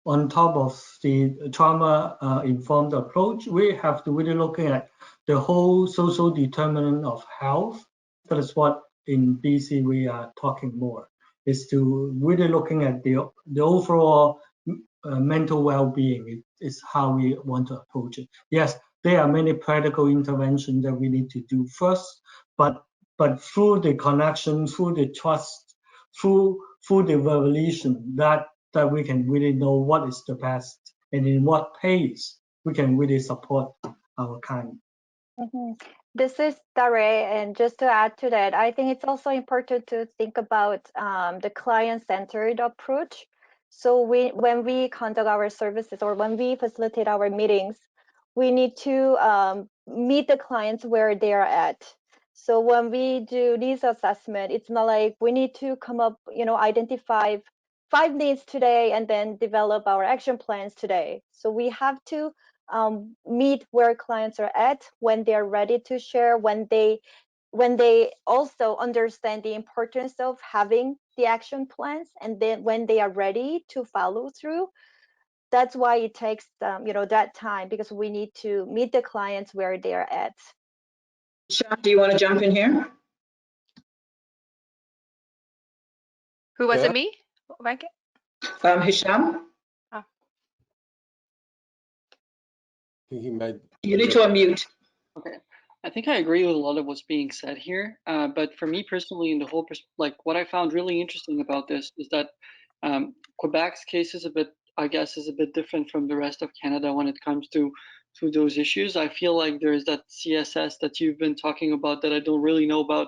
on top of the trauma-informed approach, we have to really look at the whole social determinant of health. That is what in BC we are talking more, is to really looking at the overall mental well-being is how we want to approach it. Yes, there are many practical interventions that we need to do first, but through the connection, through the trust, through the revelation, that we can really know what is the best and in what pace we can really support our kind. This is Dare, and just to add to that, I think it's also important to think about the client-centered approach. So when we conduct our services or when we facilitate our meetings, we need to meet the clients where they are at. So when we do needs assessment, it's not like we need to come up, identify 5 needs today and then develop our action plans today. So we have to meet where clients are at, when they're ready to share, when they also understand the importance of having the action plans, and then when they are ready to follow through. That's why it takes that time, because we need to meet the clients where they are at. Sean, do you want to jump in here? Who was it, me? Wenke? Hisham? Oh. He might. You need to unmute. Okay. I think I agree with a lot of what's being said here, but for me personally, in the whole, what I found really interesting about this is that Quebec's case is a bit, I guess, is a bit different from the rest of Canada when it comes to those issues. I feel like there's that CSS that you've been talking about that I don't really know about.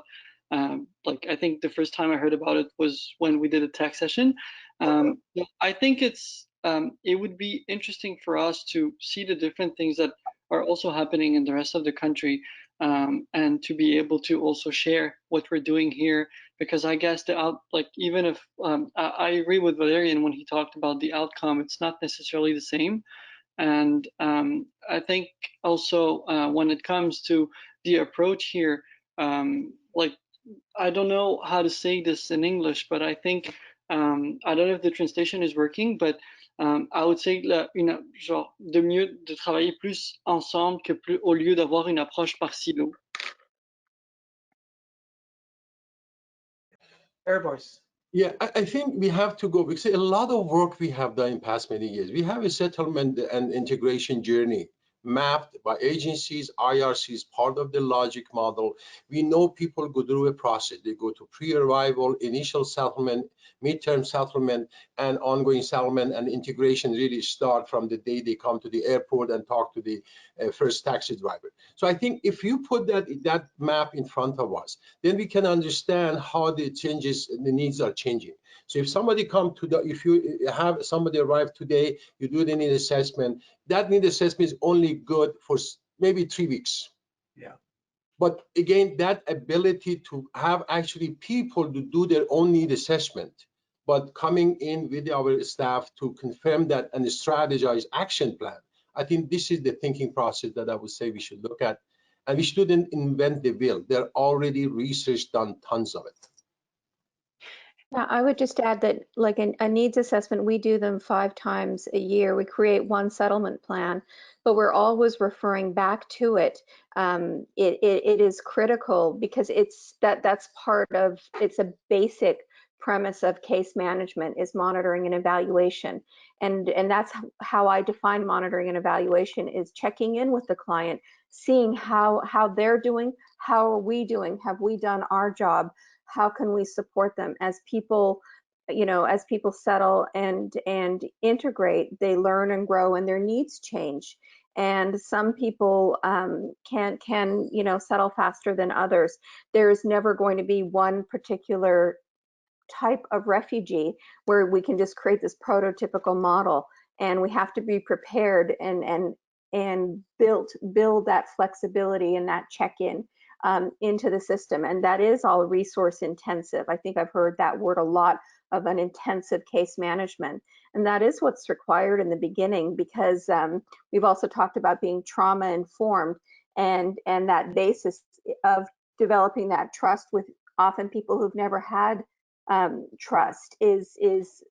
I think the first time I heard about it was when we did a tech session. I think it would be interesting for us to see the different things that are also happening in the rest of the country, and to be able to also share what we're doing here, because I guess even if I agree with Valerian when he talked about the outcome, it's not necessarily the same. And I think also when it comes to the approach here, I don't know how to say this in English, but I think I don't know if the translation is working, but I would say de mieux de travailler plus ensemble au lieu d'avoir une approche par silo. Airvoice. Yeah, I think we have to go, because a lot of work we have done in past many years. We have a settlement and integration journey mapped by agencies. IRC is part of the logic model. We know people go through a process. They go to pre-arrival, initial settlement, midterm settlement, and ongoing settlement, and integration really start from the day they come to the airport and talk to the first taxi driver. So I think if you put that map in front of us, then we can understand how the changes, the needs are changing. So if somebody if you have somebody arrive today, you do the need assessment, that need assessment is only good for maybe 3 weeks. Yeah. But again, that ability to have actually people to do their own need assessment, but coming in with our staff to confirm that and strategize action plan, I think this is the thinking process that I would say we should look at. And we shouldn't invent the wheel. There are already research done, tons of it. Yeah, I would just add that, like a needs assessment, we do them 5 times a year. We create one settlement plan, but we're always referring back to it. It is critical because that's part of, it's a basic premise of case management, is monitoring and evaluation. And that's how I define monitoring and evaluation, is checking in with the client, seeing how they're doing, how are we doing, have we done our job? How can we support them as people, as people settle and integrate, they learn and grow and their needs change. And some people can settle faster than others. There's never going to be one particular type of refugee where we can just create this prototypical model, and we have to be prepared and build that flexibility and that check-in into the system. And that is all resource intensive. I think I've heard that word a lot, of an intensive case management. And that is what's required in the beginning, because we've also talked about being trauma informed, and that basis of developing that trust with often people who've never had trust is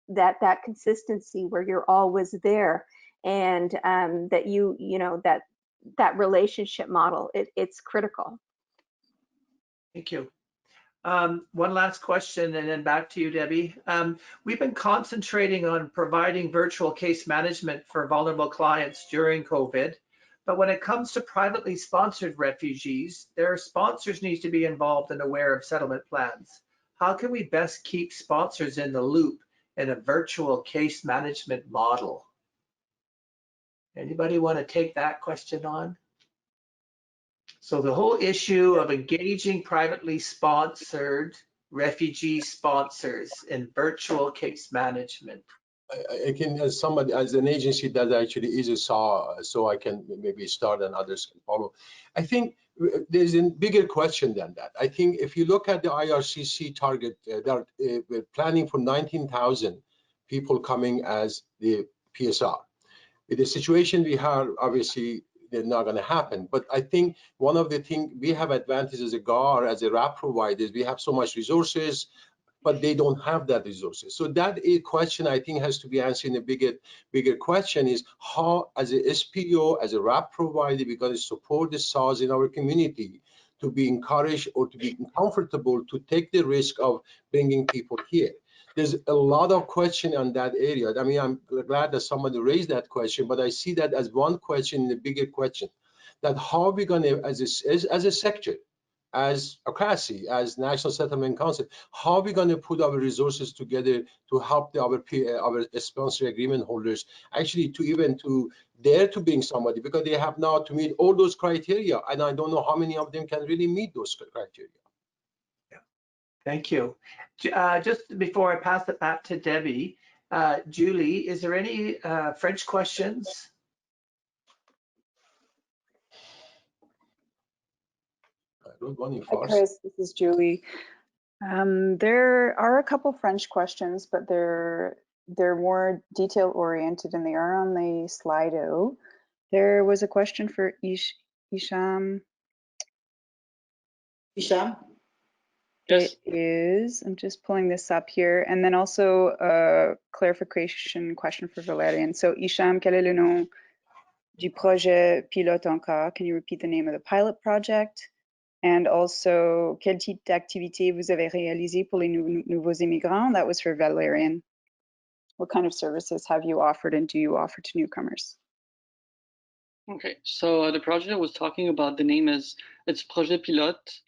that consistency where you're always there, and that you know that relationship model, it's critical. Thank you. One last question and then back to you, Debbie. We've been concentrating on providing virtual case management for vulnerable clients during COVID, but when it comes to privately sponsored refugees, their sponsors need to be involved and aware of settlement plans. How can we best keep sponsors in the loop in a virtual case management model? Anybody want to take that question on? So the whole issue of engaging privately sponsored refugee sponsors in virtual case management. I can, as somebody, as an agency that actually is a SAW, so I can maybe start and others can follow. I think there's a bigger question than that. I think if you look at the IRCC target, we're planning for 19,000 people coming as the PSR. With the situation we have, obviously, they're not going to happen. But I think one of the things we have advantages as a GAR, as a RAP providers, we have so much resources, but they don't have that resources. So that a question I think has to be answered in a bigger question is how, as a SPO, as a RAP provider, we're going to support the SAWs in our community to be encouraged or to be comfortable to take the risk of bringing people here. There's a lot of question on that area. I mean, I'm glad that somebody raised that question, but I see that as one question in the bigger question, that how are we going to, as a sector, as ACACI, as National Settlement Council, how are we going to put our resources together to help our sponsor agreement holders actually to dare to bring somebody, because they have now to meet all those criteria, and I don't know how many of them can really meet those criteria. Thank you. Just before I pass it back to Debbie, Julie, is there any French questions? Hi, Chris, this is Julie. There are a couple French questions, but they're more detail oriented and they are on the Slido. There was a question for Isham. Isham? Yes. It is, I'm just pulling this up here. And then also a clarification question for Valerian. So Isham, quel est le nom du projet pilote encore? Can you repeat the name of the pilot project? And also, quel type d'activité vous avez réalisé pour les nouveaux immigrants? That was for Valerian. What kind of services have you offered and do you offer to newcomers? Okay, so the project I was talking about, the name is, it's Projet Pilote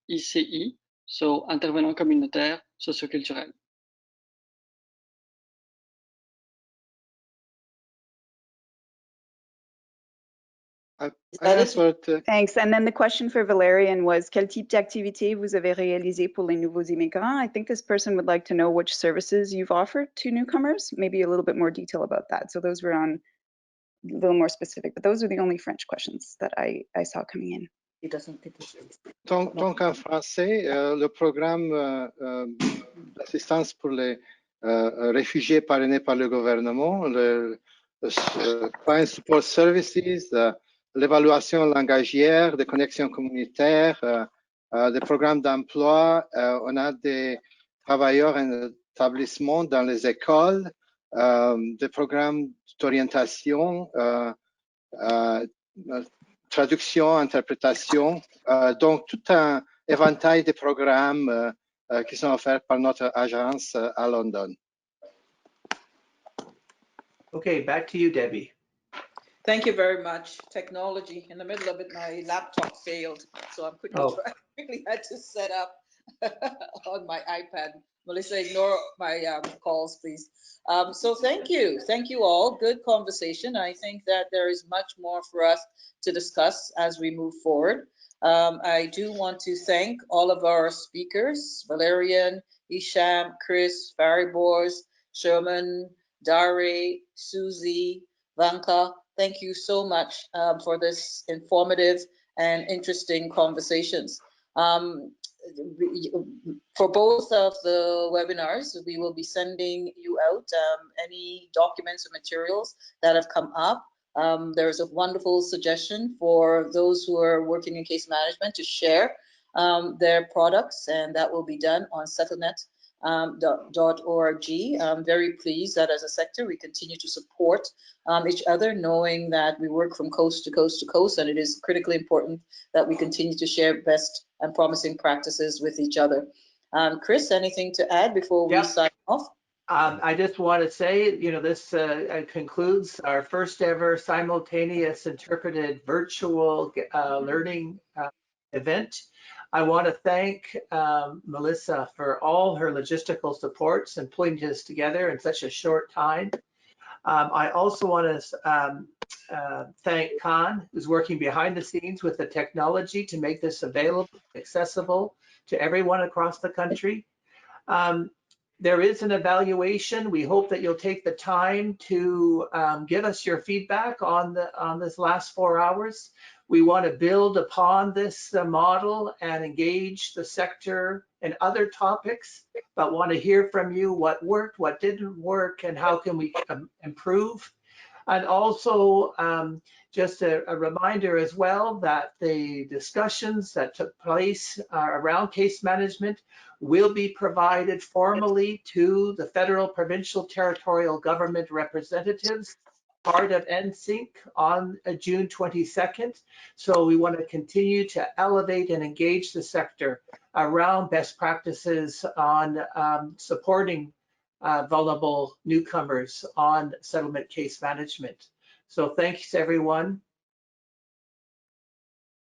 ICI, so Intervenant Communautaire Socioculturel. Thanks. And then the question for Valerian was, quel type d'activité vous avez réalisé pour les nouveaux immigrants? I think this person would like to know which services you've offered to newcomers, maybe a little bit more detail about that. So those were on a little more specific, but those are the only French questions that I saw coming in. Donc en français, le programme d'assistance pour les réfugiés parrainés par le gouvernement, le Client Support Services, l'évaluation langagière, des connexions communautaires, des programmes d'emploi. On a des travailleurs en établissement dans les écoles, des programmes d'orientation, traduction, interprétation, donc tout un éventail de programmes qui sont offerts par notre agence à London. Okay, back to you, Debbie. Thank you very much. Technology, in the middle of it, my laptop failed, so I'm quickly had to set up on my iPad. Melissa, ignore my calls, please. So thank you all. Good conversation. I think that there is much more for us to discuss as we move forward. I do want to thank all of our speakers, Valerian, Isham, Chris, Fariborz, Sherman, Dare, Susie, Vanka. Thank you so much for this informative and interesting conversations. For both of the webinars, we will be sending you out any documents or materials that have come up. There's a wonderful suggestion for those who are working in case management to share their products, and that will be done on settlement.org. I'm very pleased that as a sector we continue to support each other, knowing that we work from coast to coast to coast, and it is critically important that we continue to share best and promising practices with each other. Chris, anything to add before we sign off? I just want to say, this concludes our first ever simultaneous interpreted virtual learning event. I want to thank Melissa for all her logistical supports and putting this together in such a short time. I also want to thank Khan, who's working behind the scenes with the technology to make this available, accessible to everyone across the country. There is an evaluation. We hope that you'll take the time to give us your feedback on this last 4 hours. We want to build upon this model and engage the sector and other topics, but want to hear from you what worked, what didn't work, and how can we improve. And also just a reminder as well that the discussions that took place around case management will be provided formally to the federal, provincial, territorial government representatives, part of NSYNC, on June 22nd. So we want to continue to elevate and engage the sector around best practices on supporting vulnerable newcomers on settlement case management. So thanks everyone.